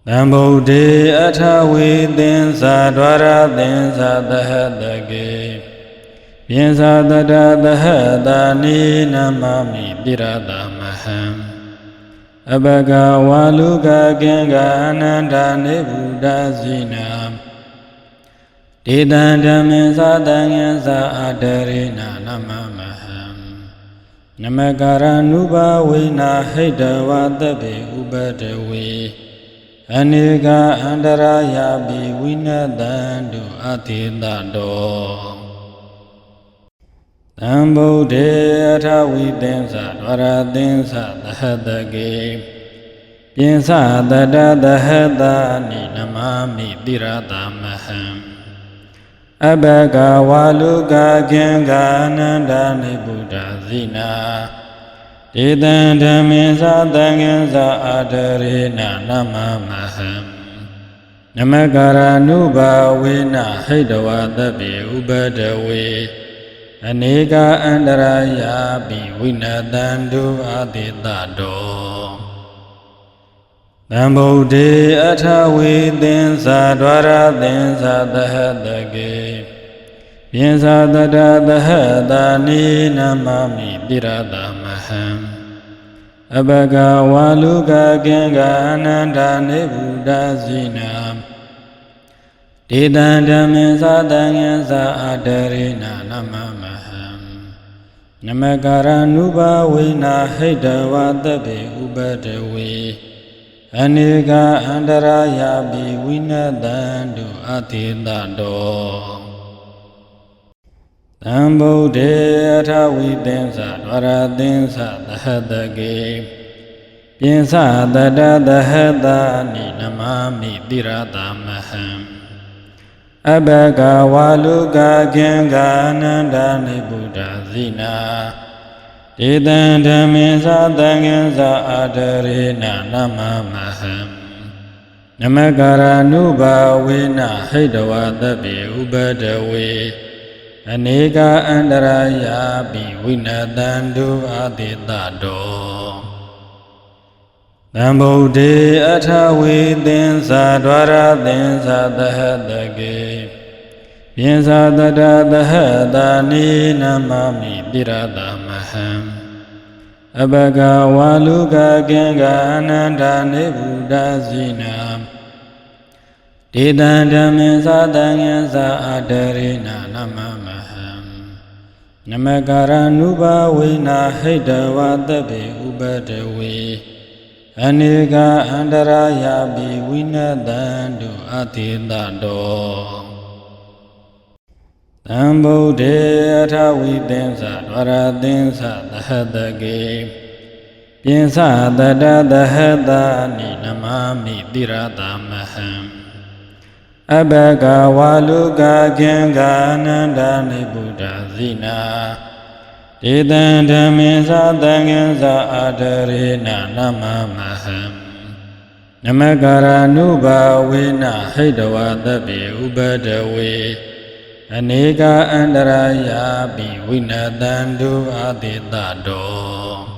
တံဗုဒ္ဓေအထဝိသင်္သဒွါရသင်္သသဟတကေပြင်စာတတသဟတာနိနမမိတိရသမဟံအဘဂဝါလူကခေင်္ဂအနန္တနိဗ္ဗုဒ္ဓဇိနာဒေတံဓမ္မေသတံခေသအတရေနနမမဟံနမကာရဏုဘဝေနဟိတဝါသဗ္ဗေဥပတဝေအနိကအန္တရာယပိဝိနတံတုအတေတတောတံဗုဒ္ဓေအထဝိသင်္သဒွါရသင်္သသဟတကေပြင်စတတသဟတာနိနမမိတိရသမဟံအဘဂဝါလူကခေင်္ဂအနန္တနိဗ္ဗုဒ္ဓဇိနာဧတံဓမ္မေသတံခေသအတရေနနမမဟံနမကာရဏုဘဝေနဟိတဝါသဗ္ဗေဥပတဝေအနိကအန္တရာယပိဝိနတံတုအတေတတောတံဗုဒ္ဓေအထဝိသင်္သဒွါရသင်္သသဟတကေပ ပြင်စာတတသဟတာနိနမမိပိရတမဟံအဘဂဝါလူကကင်္ဂအနန္တနေဗုဒ္ဓဇိနာဒေတံဓမ္မေသာတံယံသာအတရေနာနမမဟံနမကာရနုဘဝိနာဟိတဝတဗ္ဗေဥပတဝေအနေကအန္တရာယပိဝိနတံတုအတိတတောသံဗုဒ္ဓေအထဝိသင်္သဒဝရသင်္သသဟတကေပြင်စတတသဟတာနိနမမိတိရတမဟံအဘဂဝါလူကကင်္ဂအနန္တနိဗ္ဗုဒ္ဓဇိနာဒေတံဓမ္မေသာတံယံသာအတရေနာနမမဟံနမကာရနုဘဝေနဟိတဝတဗ္ဗေဥပတဝေအနေကအန္တရာယပိဝိနတံတုအတိတတောသံဗုဒ္ဓေအထဝေသင်္သာဒွါရသင်္သာသဟတကေပြင်သာတတသဟတာနိနမမိပိရတမဟံအဘဂဝါလူကကင်္ဂအနန္တနေဗုဒ္ဓဇိနာဒေတံဓမ္မေသာတံယံသာအတရေနာနမမဟံနမကာရနုဘဝိနာဟိတဝတဗ္ဗေဥပတဝေအနေကအန္တရာယပိဝိနတံတုအတိတတောသံဗုဒ္ဓေအထဝိသင်္သဒဝရသင်္သသဟတကေပြင်စတတသဟတာနိနမမိတိရတမဟံအဘဂဝါလူကကင်္ဂအနန္တနိဗ္ဗုဒ္ဓဇိနာဒေတံဓမ္မေသာတံယံသာအတရေနာနမမဟံနမကာရနုဘဝေနဟိတဝတဗ္ဗေဥပတဝေအနေကအန္တရာယပိဝိနတံတုအတိတတော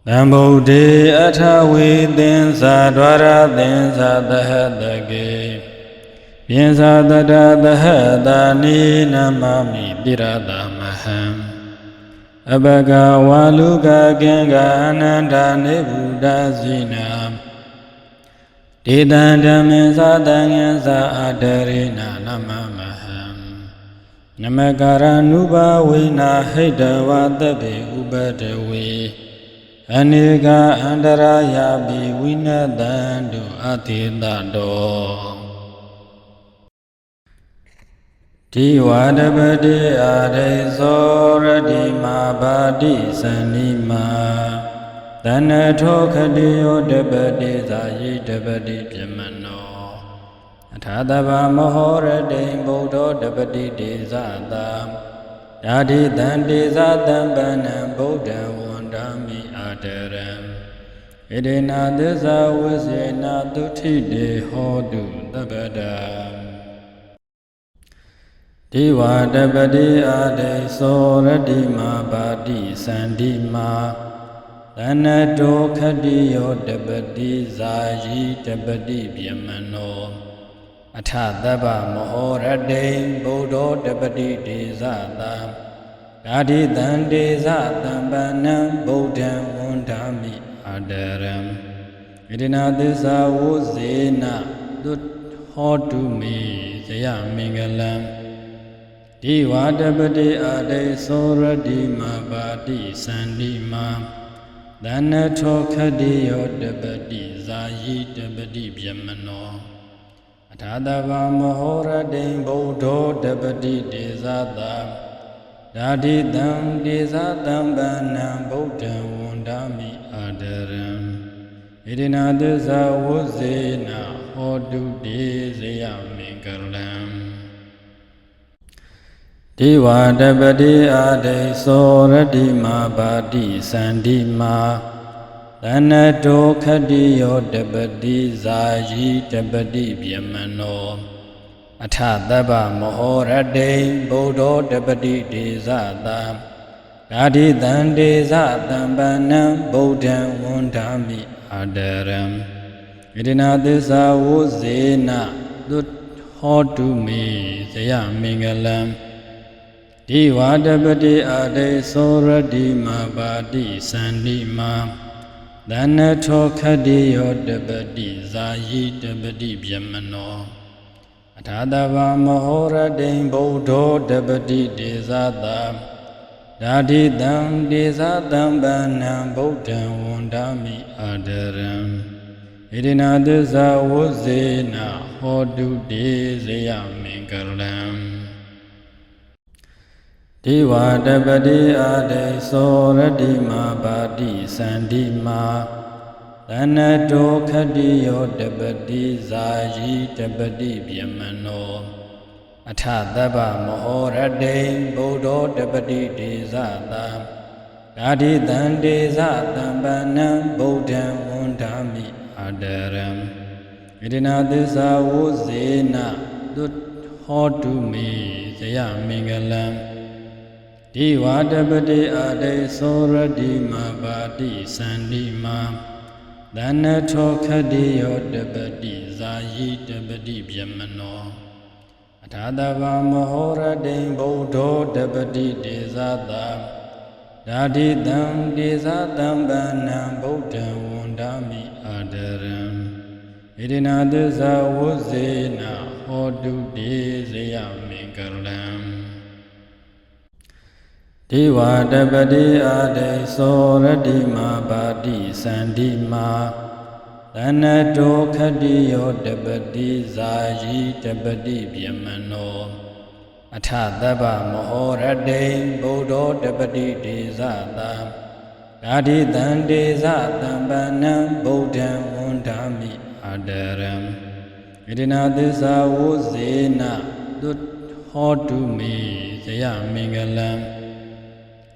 သံဗုဒ္ဓေအထဝေသင်္သာဒွါရသင်္သာသဟတကေပြင်သာတတသဟတာနိနမမိပိရတမဟံအဘဂဝါလူကကင်္ဂအနန္တနေဗုဒ္ဓဇိနာဒေတံဓမ္မေသာတံယံသာအတရေနာနမမဟံနမကာရနုဘဝေနာဟိတဝတဗ္ဗေဥပတဝေအနေကအန္တရာယပိဝိနတံတုအတိတတောဒီဝါဒပတိအာရိသောရတိမာဘာတိသန္နိမာတဏ္ဍထောခတိယောတပတိသာယိတပတိပြမနောအထာတဗမဟောရတိဗုဒ္ဓောတပတိတေဇတာဓာတိတံတေဇတံပဏံဗုဒ္ဓံဝန္တာမိအာတရံဣဒေနာသစ္စာဝိစေနာတုထိတေဟောတုတပ္ပဒံဒီဝါတပတိအာဒေသောရတိမာပါတိသန္တိမာတဏ္ဍတောခတိယောတပတိဇာယိတပတိပြမနောအထသဗ္ဗမဟောရတိဗုဒ္ဓောတပတိတေဇတာဓာတိတံတေဇတံပဏံဗုဒ္ဓံဝန္ဓာမိအာတရံဣတိနာသစ္စာဝုဇေနသုဟောတုမေဇယမင်္ဂလံဒီဝါတပတိအာဒေသောရတိမာပါတိသန္တိမာတဏ္ဍထောခတိယောတပတိဇာယိတပတိပြမနောအထာတဗမဟောရတိဗုဒ္ဓောတပတိတေဇတာဓာတိတံတေဇတံပဏံဗုဒ္ဓံဝန္ဓာမိအာတရံဣတိနာသစ္စာဝုဇေနဟောတုတေဇယမင်္ဂလံဒီဝါတပတိအာဒေသောရတိမာပါတိသန္တိမာတဏ္ဍတောခတိယောတပတိဇာယိတပတိပြမနောအထသဗ္ဗမဟောရတိဗုဒ္ဓောတပတိတေဇတာဓာတိတံတေဇတံပဏံဗုဒ္ဓံဝန္ဓာမိအာတရံဣတိနာသစ္စာဝုဇေနသုဟ ဟောတုမေဇယမင်္ဂလံဒီဝါတပတိအာတေသောရတိမာပါတိသန္တိမာသနထောခတ္တိယောတပတိဇာယိတပတိဗျမနောအထာတဗာမဟောရတိံဗုဒ္ဓောတပတိဒေဇာတာဓာတိတံဒေဇာတံဗန္နံဗုဒ္ဓံဝန္ဒာမိအာဒရံဣရိနာသစ္စာဝုဇေနဟောတုတေဇယမင်္ဂလံဒီဝါတပတိအာတေသောရတိမာပါတိသန္တိမာသနတောခတ္တိယောတပတိဇာယိတပတိဗျမနောအထသဗ္ဗမဟောရတိံဗုဒ္ဓောတပတိဒေဇာတာဓာတိတံဒေဇာတံပနံဗုဒ္ဓံဝန္ဒာမိအာဒရံဣရိနာသစ္စာဝုဇေနသုဟောတုမေဇယမင်္ဂလံဒီဝါတပတိအာတေသောရတိမာပါတိသန္တိမာသနထောခတ္တိယောတပတိဇာယိတပတိဗျမနောအထာတဗာမဟောရတိံဗုဒ္ဓောတပတိဒေဇာတာဓာတိတံဒေဇာတံဗန္နံဗုဒ္ဓံဝန္ဒာမိအာဒရံဣရိနာသစ္စာဝုဇေနဟောတုတေဇယမင်္ဂလံဒီဝါတပတိအာတေသောရတိမာပါတိသန္တိမာသနတောခတ္တိယောတပတိဇာယိတပတိဗျမနောအထသဗ္ဗမဟောရတိံဗုဒ္ဓောတပတိဒေဇာတာဓာတိတံဒေဇာတံပနံဗုဒ္ဓံဝန္ဒာမိအာဒရံဣရိနာသစ္စာဝုဇေနသုဟောတုမေဇယမင်္ဂလံ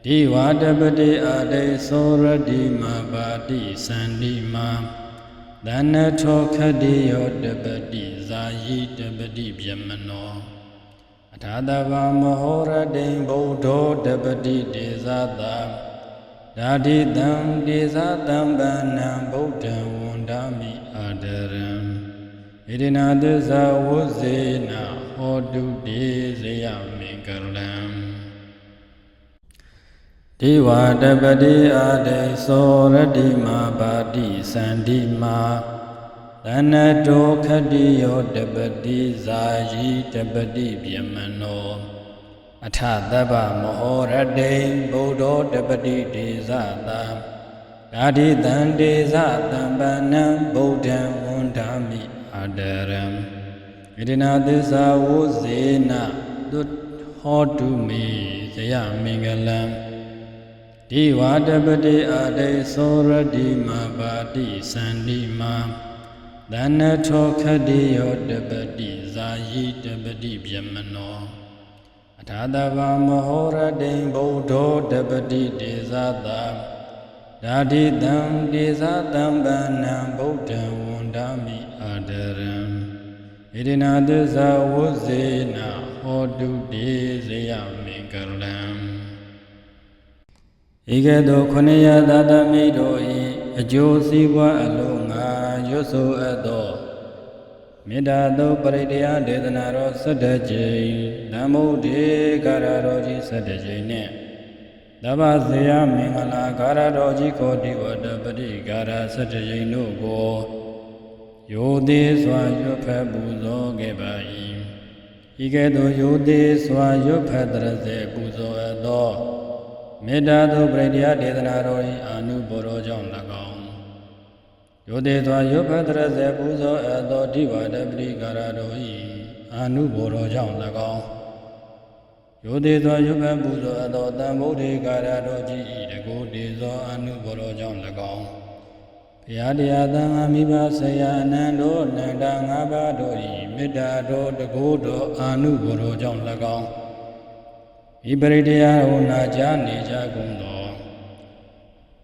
ဒီဝါတပတိအာတေသောရတိမာပါတိသန္တိမာသနထောခတ္တိယောတပတိဇာယိတပတိဗျမနောအထာတဗာမဟောရတိံဗုဒ္ဓောတပတိဒေဇာတာဓာတိတံဒေဇာတံဗန္နံဗုဒ္ဓံဝန္ဒာမိအာဒရံဣရိနာသစ္စာဝုဇေနဟောတုတေဇယမင်္ဂလံဒီဝါတပတိအာတေသောရတိမာပါတိသန္တိမာသနတောခတ္တိယောတပတိဇာယိတပတိဗျမနောအထသဗ္ဗမဟောရတိံဗုဒ္ဓောတပတိဒေဇာတာဓာတိတံဒေဇာတံပနံဗုဒ္ဓံဝန္ဒာမိအာဒရံဣရိနာသစ္စာဝုဇေနသုဟောတုမေဇယမင်္ဂလံဒီဝါတပတိအာတေသောရတိမာပါတိသန္တိမာသနထောခတ္တိယောတပတိဇာယိတပတိဗျမနောအထာတဗာမဟောရတိံဗုဒ္ဓောတပတိဒေဇာတာဓာတိတံဒေဇာတံဗန္နံဗုဒ္ဓံဝန္ဒာမိအာဒရံဣရိနာသစ္စာဝုဇေနဟောတုတေဇယမင်္ဂလံဧကတောခொနယသာသမိတို့၏အကျိုးစီးပွားအလုံးငါရွတ်ဆိုအပ်သောမေတ္တာသောပရိတရားဒေသနာတော်17ကြိမ်နမုဒေကာရတော်ကြီး17ကြိမ်နှင့်သဗ္ဗဇေယမင်္ဂလာကာရတော်ကြီးကိုတိဝတ္တပတိကာရ17ကြိမ်တို့ကိုယောသေးစွာရွတ်ဖတ်ပူဇော်ခဲ့ပါ၏ဤကဲ့သို့ယောသေးစွာရွတ်ဖတ်တရစေပူဇော်အပ်သောမေတ္တာသောပရိတရားဒေသနာတော်၏အာနုဘောရောကြောင့်၎င်းယောသေးစွာရွတ်ဖတ်တရစေပူဇော်အပ်သောတိဝတ္တပတိကာရတော်၏အာနုဘောရောကြောင့်၎င်းယောသေးစွာရွတ်ဖတ်ပူဇော်အပ်သောတံဗုဒ္ဓေကာရတော်ကြီး၏တကုတေဇောအာနုဘောရောကြောင့်၎င်းဘုရားတရားသံဃာမိဘဆရာအနန္တောနန္ဒ၅ပါးတို့၏မေတ္တာတော်တကုတော်အာနုဘောရောကြောင့်၎င်းဤပရိတရားကိုနာကြားနေကြကုန်သော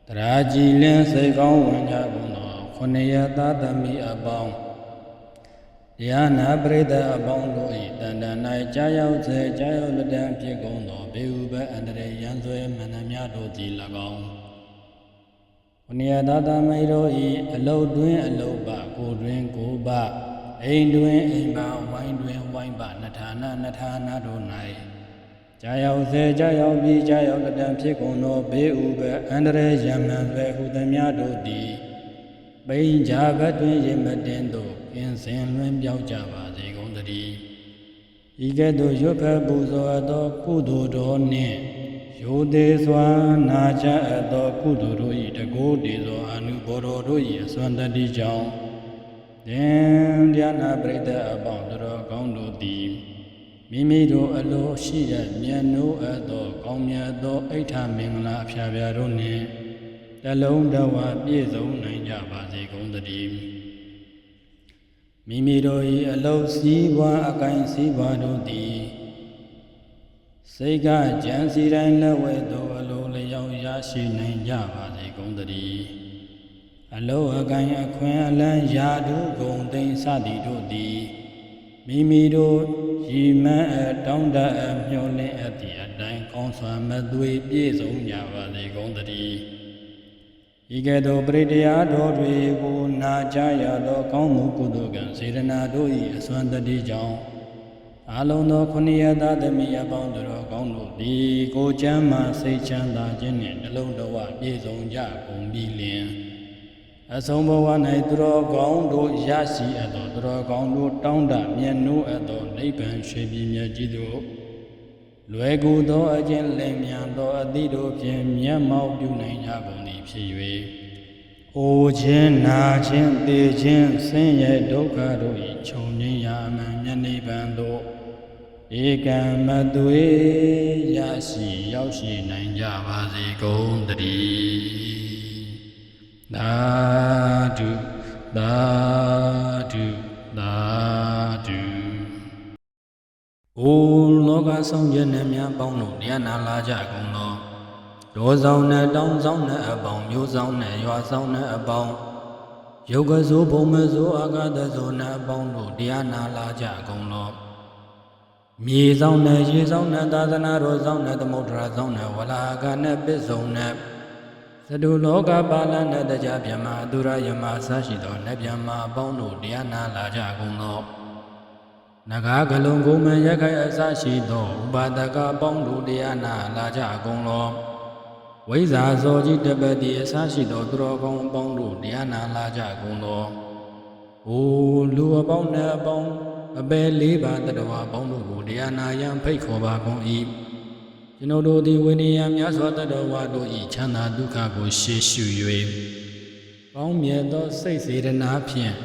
တရားကြည်လင်းစိတ်ကောင်းဝင်ကြကုန်သောခொနည်းသာသမီအပေါင်းတရားနာပရိသတ်အပေါင်းတို့၏တန်တန်၌ကြားရောက်စေကြားရောက်လက်တံဖြစ်ကုန်သောဘေဟုဘအန္တရာယ်ရန်ဆွဲမန္တများတို့သည်၎င်းခொနည်းသာသမီတို့၏အလုတ်တွင်အလုတ်ပကိုတွင်ကိုပ အိမ်တွင်အိမ်ပါဝိုင်းတွင်ဝိုင်းပါနထာနာတို့၌ကြာရောက်စေကြာရောက်ပြီးကြာရောက်တံဖြစ်ကုန်သောဘေးဥပအန္တရာယ်ရမှန်ဆွဲဟုသမျှတို့သည်ပိန်ကြဘတ်တွင်ရေမတင်သို့ကင်းစင်လွင်ပြောက်ကြပါစေကုန်သတည်းဤကဲ့သို့ရွတ်ဖက်ပူဇော်သောကုသိုလ်တော်နှင့်ရိုသေစွာနာကြအပ်သောကုသိုလ်တို့၏တကိုးတည်သောအနုဘောတော်တို့၏အစွမ်းတတ္တိကြောင့်သင်တရားနာပရိသတ်အပေါင်းတို့ကောင်းတို့သည်မိမိတို့အလိုရှိရမြတ်နိုးအပ်သောကောင်းမြတ်သောအိဋ္ဌမင်္ဂလာအဖျားဖျားတို့နှင့်တလုံးတဝပြည့်စုံနိုင်ကြပါစေကုန်သတည်းမိမိတို့၏အလိုစီးပွားအကိုင်းစီးပွားတို့သည်စိတ်ကကြံစီတိုင်းလက်ဝဲသို့အလိုလျောက်ရရှိနိုင်ကြပါစေကုန်သတည်းအလိုအကိုင်းအခွင့်အလန်းယာတုဂုံသိမ်းစသည်တို့သည်မိမိတို့ရည်မှန်းအတောင်းတအမျှော်လင့်အပ်သည့်အတိုင်းကောင်းစွာမသွေပြည့်စုံကြပါစေကုန်သတည်းဤကဲ့သို့ပရိတရားတော်တွေကိုနာကြားရသောကောင်းမှုကုသိုလ်ကံစေတနာတို့၏အစွမ်းတတ္တိကြောင့်အလုံးသောခொနည်းရသားသမီးအပေါင်းတို့ကောင်းတို့သည်ကိုယ်ချမ်းမှစိတ်ချမ်းသာခြင်းနှင့်နှလုံးတော်ဝပြည့်စုံကြကုန်ပြီလျှင်အဆုံးဘဝ၌သူတော်ကောင်းတို့ရရှိအပ်သောသူတော်ကောင်းတို့တောင်းတမြတ်နိုးအပ်သောနိဗ္ဗာန်ရွှေပြည်မြတ်ကြီးတို့လွယ်ကူသောအကျင့်လင်မြန်သောအသည့်တို့ဖြင့်မျက်မှောက်ပြုနိုင်ကြကုန်သည်ဖြစ်၍အိုခြင်းနာခြင်းသေခြင်းဆင်းရဲဒုက္ခတို့၏ခြုံငိမ့်ရာအမှန်မြတ်နိဗ္ဗာန်သို့ဧကံမသွေရရှိရောက်ရှိနိုင်ကြပါစေကုန်သတည်းသာဓုသာဓုသာဓုအိုလောကဆောင်ကျက်နှင့်များပေါင်းတို့တရားနာလာကြကုန်သောဒေါဆောင်နှင့်တောင်းဆောင်နှင့်အပေါင်းမျိုးဆောင်နှင့်ရွာဆောင်နှင့်အပေါင်းယုတ်ကဆိုးဘုံမဆိုးအာဂတဆိုးနှင့်အပေါင်းတို့တရားနာလာကြကုန်သောမြေဆောင်နှင့်ရေဆောင်နှင့်သာသနာတော်ဆောင်နှင့်သမုဒ္ဒရာဆောင်နှင့်ဝလာကနှင့်ပစ္စုံနှင့်သတုလောကပါဠနှင့်တရားပြမအတုရယမအစရှိသောနတ်ပြမအပေါင်းတို့တရားနာလာကြကုန်သောနဂါကလုံးကုမရခိုင်အစရှိသောဥပါဒကအပေါင်းတို့တရားနာလာကြကုန်သောဝိဇ္ဇာဇောကြီးတပတိအစရှိသောသူတော်ကောင်းအပေါင်းတို့တရားနာလာကြကုန်သောအိုလူအပေါင်းနဲ့အပေါင်းအပယ်လေးပါတတဝအပေါင်းတို့ကိုတရားနာရန်ဖိတ်ခေါ်ပါကုန်၏ကျွန်ုပ်တို့သည်ဝိနည်းများစွာတတဝတို့၏ချမ်းသာဒုက္ခကိုရှေ့ရှု၍ကောင်းမြတ်သောစိတ်စေတနာဖြင့်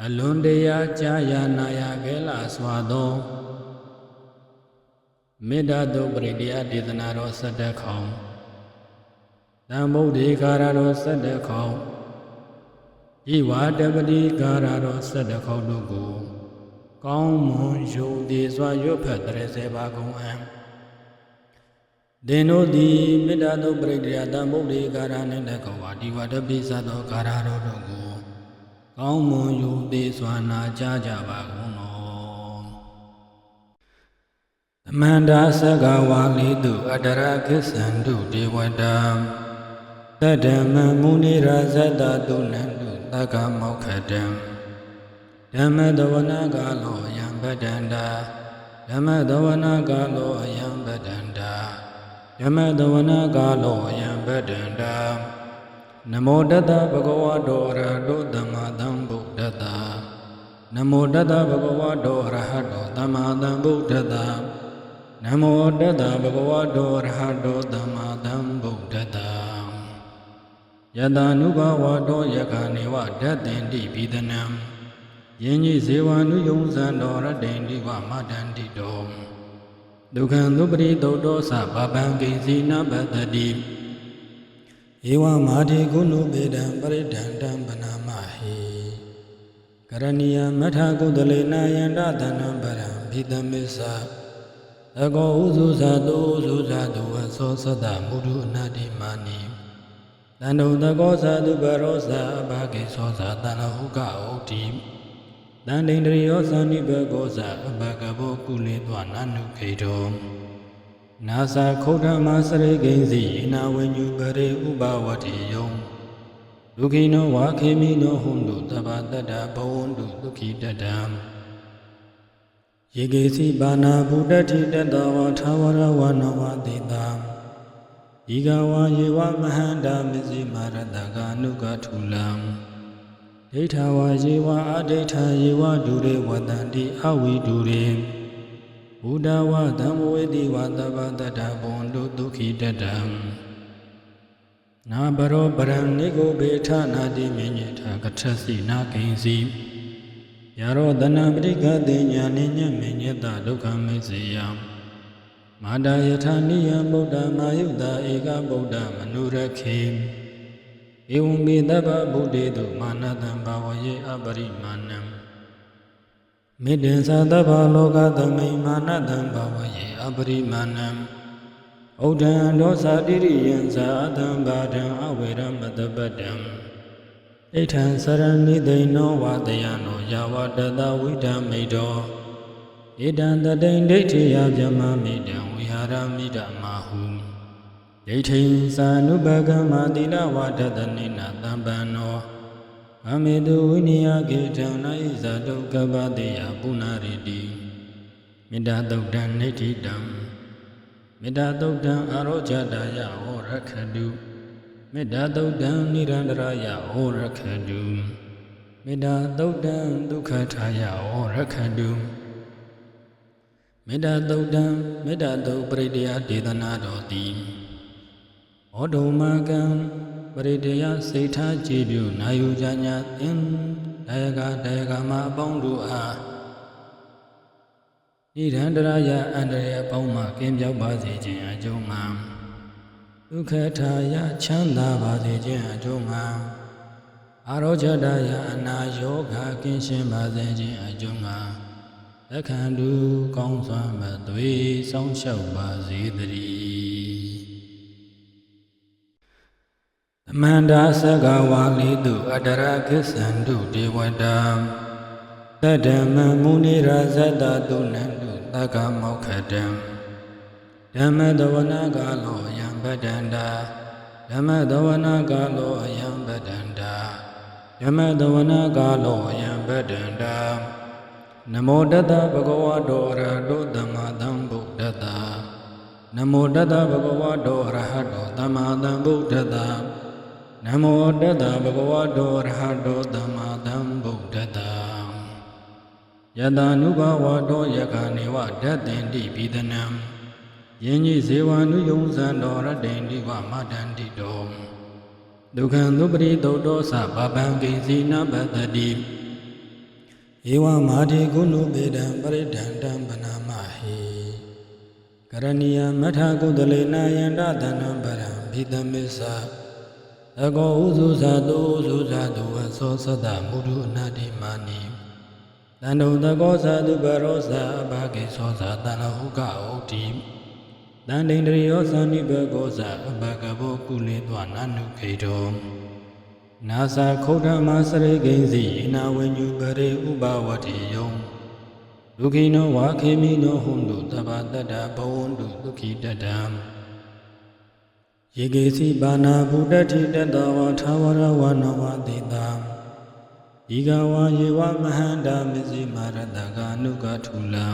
အလွန်တရာကြာယာနာယခဲလာစွာသောမေတ္တာတုပရိတရားဒေသနာတော်17ခေါင်တံဗုဒ္ဓေကာရတော်17ခေါင်ဤဝါတပတိကာရတော်17ခေါင်တို့ကိုကောင်းမွန်ယုံသေးစွာရွတ်ဖတ်30ပါကုန်အံ့သင်တို့သည်မေတ္တာတုပရိတရားတံဗုဒ္ဓေကာရနှင့်တကောဝါဒီဝါတပိစသောကာရတော်တို့ကိုကောင်းမွန်ယုံသေးစွာနာကြားကြပါကုန်သောသမန္တာသက္ကဝါလိတုအတရခိသန္တုဒေဝတံသတ္တမမုနိရာဇတတုနန္တုသက္ကမောက္ခတံဓမ္မတဝနာကာလောယံပတ္တန္တာဓမ္မတဝနာကာလောယံပတ္တန္တာဓမ္မတဝနာကာလောယံပတ္တန္တာနမောတတဗုဒ္ဓဝါဒောရဟတောသမ္မာသမ္ဗုဒ္ဓတ္တနမောတတဗုဒ္ဓဝါဒောရဟတောသမ္မာသမ္ဗုဒ္ဓတ္တနမောတတဗုဒ္ဓဝါဒောရဟတောသမ္မာသမ္ဗုဒ္ဓတ္တယတနုဘဝတောယခနေဝဓတ္တင်တိပိဒနံယင်ကြီးဇေဝနုယုံဇံတော်ရတ္တိတိဝမတ္တန္တိတောဒုက္ခံသုပရိသုတ်တောသဗဗံကိစီနပတ္တိဧဝမာတိကုဏုပေတံပရိဒန္တံပနာမဟိကရဏီယမထကုသလေနာယန္တသနံပရံဘိတမစ္ဆာသကောဥစုဇာတုဥစုဇာတုဝသောသတ္တမုဒုအနာတိမာနိတန္တုသကောဇာတုပရောဇာအဘဂေသောဇာတဏဟုကဩတိတန္တိန္ဒရိယောဇာနိဘကောဇာအဘဂဘောကုလေသောနာနုခေတောနာသခုဋ္ဌမစရိကိဉ္စီနာဝိညုပရေဥပဝတိယံဒ ဒုက္ခိနောဝါခေမိနောဟွန်တုသဗ္ဗတတ္တဘဝန္တုဒုက္ခိတတံယေကေစီပါဏာဗုဒ္ဓတိတတဝါထာဝရဝနဝတိတံဤကဝါယေဝမဟန္တာမဇိမာရတကာနုကထုလံဒိဋ္ဌာဝါယေဝအဒိဋ္ဌာယေဝဒုရေဝတန္တိအဝိဒုရေဘုဒ္ဓဝါဓမ္မဝေတိဝါသဗ္ဗတတ္တဘဝန္တုဒုက္ခိတတံနာဘရောပရံနိကိုဘေထနာတိမေညေထာကထစီနာကိဉ္စီယရောတနာပရိကတိညာနိညမေညတဒုက္ခမေစေယမာတာယထာနိယဗုဒ္ဓမာယုတာဧကဗုဒ္ဓမနုရခေဧဝံမေတ္တဗဗုဒ္ဓေတုမာနတံဘာဝယေအပရိမာဏံမေတ္တံသတ္တဗလောကသမိမာနတံဘာဝယေအပရိမာဏံဩဒံဒောသတိရိယံသာအတံဘာဒံအဝေရမတပတံဣဋ္ဌံစရဏိသိနောဝတယနောယာဝတတဝိဒံမိတောဣဒံတတိန်ဒိဋ္ဌိယဗျမမိတံဝိဟာရမိတမဟုဒိဋ္ဌိသာနုပကမတိလဝတတနိနာတံပန္နောအမေတုဝိနိယကေတံနာဣဇာတုကပတိယပုဏ္ဏရိတိမေတ္တာသုတ်တံနိဋ္ဌိတံမေတ္တာသုတ်တံအာရောဇတာယဟောရခတုမေတ္တာသုတ်တံနိရန္တရာယဟောရခတုမေတ္တာသုတ်တံဒုက္ခထာယဟောရခတုမေတ္တာသုတ်တံမေတ္တာသုတ်ပရိတယဒေသနာတော်တိဩဒုမကံပရိတယစိတ်ထားကြည်ပြုနာယူကြညာသင်ဒါယကမအပေါင်းတို့အားဣရန္တရာယအန္တရာယ်ပေါင်းမှကင်းပြောက်ပါစေခြင်းအကျိုးမှာဒုက္ခထာယချမ်းသာပါစေခြင်းအကျိုးမှာအာရောဇတာယအနာယောဂကင်းရှင်းပါစေခြင်းအကျိုးမှာလက်ခံတူကောင်းစွာမသွေစောင့်ရှောက်ပါစေတည်းသမန္တာသက္ကဝါလိတုအတရကိသန္တုဒေဝတာသတ္တမမုနိရာဇတတုနန္တုသက္ကမောက္ခတံဓမ္မတဝနာကာလောယံပတ္တန္တာဓမ္မတဝနာကာလောယံပတ္တန္တာဓမ္မတဝနာကာလောယံပတ္တန္တာနမောတတဗုဒ္ဓဝါဒောရဟတောသမ္မာသမ္ဗုဒ္ဓတ္တနမောတတဗုဒ္ဓဝါဒောရဟတောသမ္မာသမ္ဗုဒ္ဓတ္တနမောတတဗုဒ္ဓဝါဒောရဟတောသမ္မာသမ္ဗုဒ္ဓတ္တယတနုဘဝတောယခာနေဝဓတ္တင်တိပိဒနံယင်ကြီးဇေဝနုယုံဇံတော်ရတ္တိတိဝမတန္တိတောဒုက္ခံသုပရိသုတ်တောသဗဗံကိဉ္စီနပတ္တိဧဝမာတိကုဏုပေတံပရိဒန္တံပနာမဟိကရဏီယမထကုတလေနာယန္တသနံပရံဘိသမစ္ဆသကောဥစုဇာတုဥစုဇာတုဝသောသတ္တမုဒုအနာတိမာနိတန္တုသကောဇာတုပရောဇာအဘဂေသောဇာတဏဟုကဩတိတန္တိန္ဒရိယောသံနိဘကောဇာအဘဂဘောကုလေတွာနာနုခေတောနာသခုဒ္ဓမစရိကိဉ္စီအနာဝိညုပရိဥပဝတိယောဒုက္ခိနောဝါခေမိနောဟွန်တုသဗ္ဗတတ္တဘဝန္တုဒုက္ခိတတံယေကေစီပါဏာဗုဒ္ဓတိတတဝါထာဝရဝနဝတိတံဤကဝါယေဝမဟန္တာမဇိမာရတကာနုကထုလံ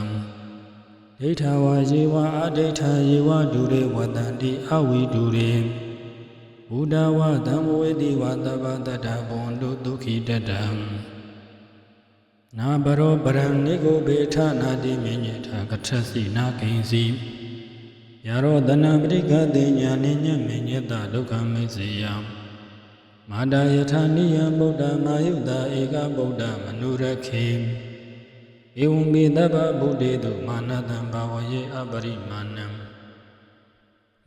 ဒိဋ္ဌာဝါယေဝအဒိဋ္ဌာယေဝဒုရေဝတန္တိအဝိဒုရေဘုဒ္ဓဝါဓမ္မဝေတိဝါသဗ္ဗတတ္တဘဝန္တုဒုက္ခိတတံနာဘရောပရံနိကိုဘေထနာတိမေညေထာကထစီနာကိဉ္စီယရောတနာပရိကတိညာနိညမေညတဒုက္ခမေစေယမာတာယထာနိယဗုဒ္ဓမာယုတာဧကဗုဒ္ဓမနုရခေဧဝံမေတ္တဗဗုဒ္ဓေတုမာနတံဘာဝယေအပရိမာဏံ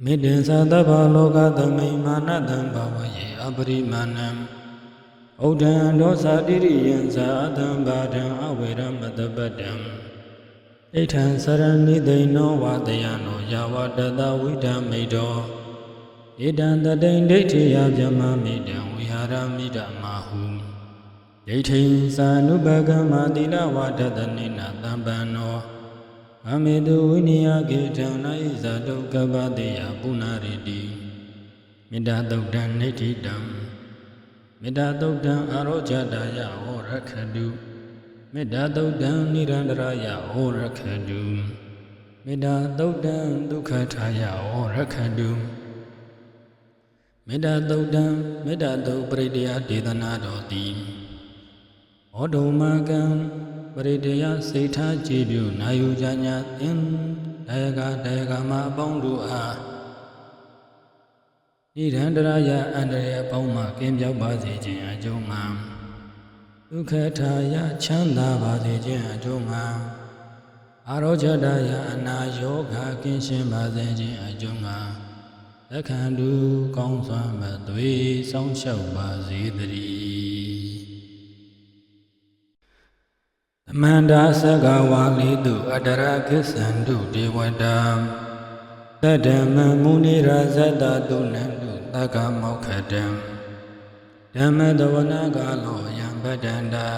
မေတ္တံသတ္တဗလောကသမိမာနတံဘာဝယေအပရိမာဏံဩဒံဒောသတိရိယံသာအတံဘာဒံအဝေရမတပတံဣဋ္ဌံစရဏိသိနောဝတယနောယာဝတတဝိဒံမိတောဣဒံတတိန်ဒိဋ္ဌိယဗျမမိတံဝိဟာရမိတမဟုဒိဋ္ဌိသာနုပကမတိလဝတတနိနာတံပန္နောအမေတုဝိနိယကေတံနာဣဇာတုကပတိယပုဏ္ဏရိတိမေတ္တာသုတ်တံနိဋ္ဌိတံ မေတ္တာသုတ်တံအာရောဇတာယဟောရခတုမေတ္တာသုတ်တံနိရန္တရာယဟောရခတုမေတ္တာသုတ်တံဒုက္ခထာယဟောရခတုမေတ္တာသုတ်တံမေတ္တာသုတ်ပရိတယဒေသနာတော်သည်ဩဒုမကံပရိတယစိတ်ထားကြည်ပြုနာယူကြညာသင်တရားကမအပေါင်းတို့အားဣရန္တရာယအန္တရာယ်အပေါင်းမှကင်းပြောက်ပါစေခြင်းအကျိုးငှာဒုက္ခထာယချမ်းသာပါစေခြင်းအကျိုးငှာအာရောဇတာယအနာယောဂကင်းရှင်းပါစေခြင်းအကျိုးငှာလက်ခံတူကောင်းစွာမသွေစောင့်ရှောက်ပါစေတည်းသမန္တာသက္ကဝါလိတုအတရကိသန္တုဒေဝတာသတ္တမမုနိရာဇတတုနန္တုသက္ကမောက္ခတံဓမ္မတဝနာကာလောယံပတ္တန္တာ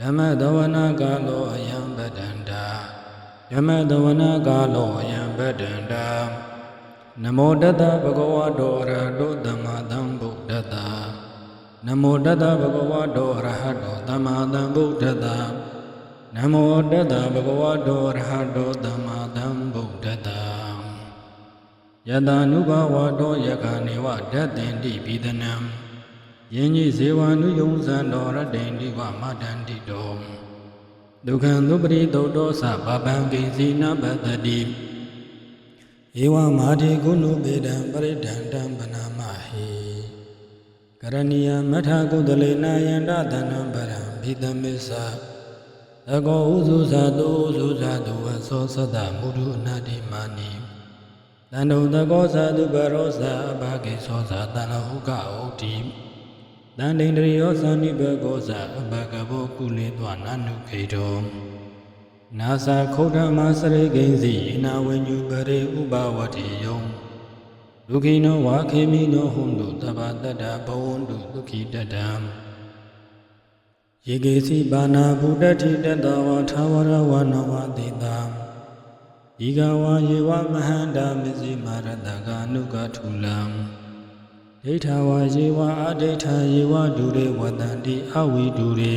ဓမ္မတဝနာကာလောယံပတ္တန္တာဓမ္မတဝနာကာလောယံပတ္တန္တာနမောတတဗုဒ္ဓဝါဒောရဟတောသမ္မာသမ္ဗုဒ္ဓတ္တနမောတတဗုဒ္ဓဝါဒောရဟတောသမ္မာသမ္ဗုဒ္ဓတ္တနမောတတဗုဒ္ဓဝါဒောရဟတောသမ္မာသမ္ဗုဒ္ဓတ္တယတ ानु ဘဝတောယခာနေဝဓတ္တင်တိပိဒနံယင်းကြီးဇေဝ ानु ယုံဇံတော်ရတ္တိတိဝမတန္တိတောဒုက္ခံသုပရိသုတ်တောသဗဗံကိစီနပတ္တိဧဝမာတိကုဏုပေတံပရိဒန္တံပနာမဟိကရဏီယမထကုတလေနာယန္တသနံပရံဘိသမစ္ဆသကောဥစုဇာတုဥစုဇာတုဝသောသတ္တမုဒုအနာတိမာနိတန္တုသကောဇာတုပရောဇာအဘဂေသောဇာတန္လဟုကဩတိတန္တိန္ဒရိယောဇာနိဘကောဇာအဘဂဘောကုလေသောနာနုခေတောနာသခုဒ္ဓမစရိကိဉ္စီဣနာဝိညုပရိဥပဝတိယံဒုက္ခိနောဝါခေမိနောဟွန်တုတဗ္ဗတတ္တဘဝန္တုဒုက္ခိတတ္တံယေကေစီပါဏာဗုဒ္ဓတိတတဝါထာဝရဝနဝတိတံဤကဝါယေဝမဟန္တာမစ္စည်းမာရတကာနုကထုလံဒိဋ္ဌဝါယေဝအဒိဋ္ဌယေဝဒုရေဝတန္တိအဝိဒုရေ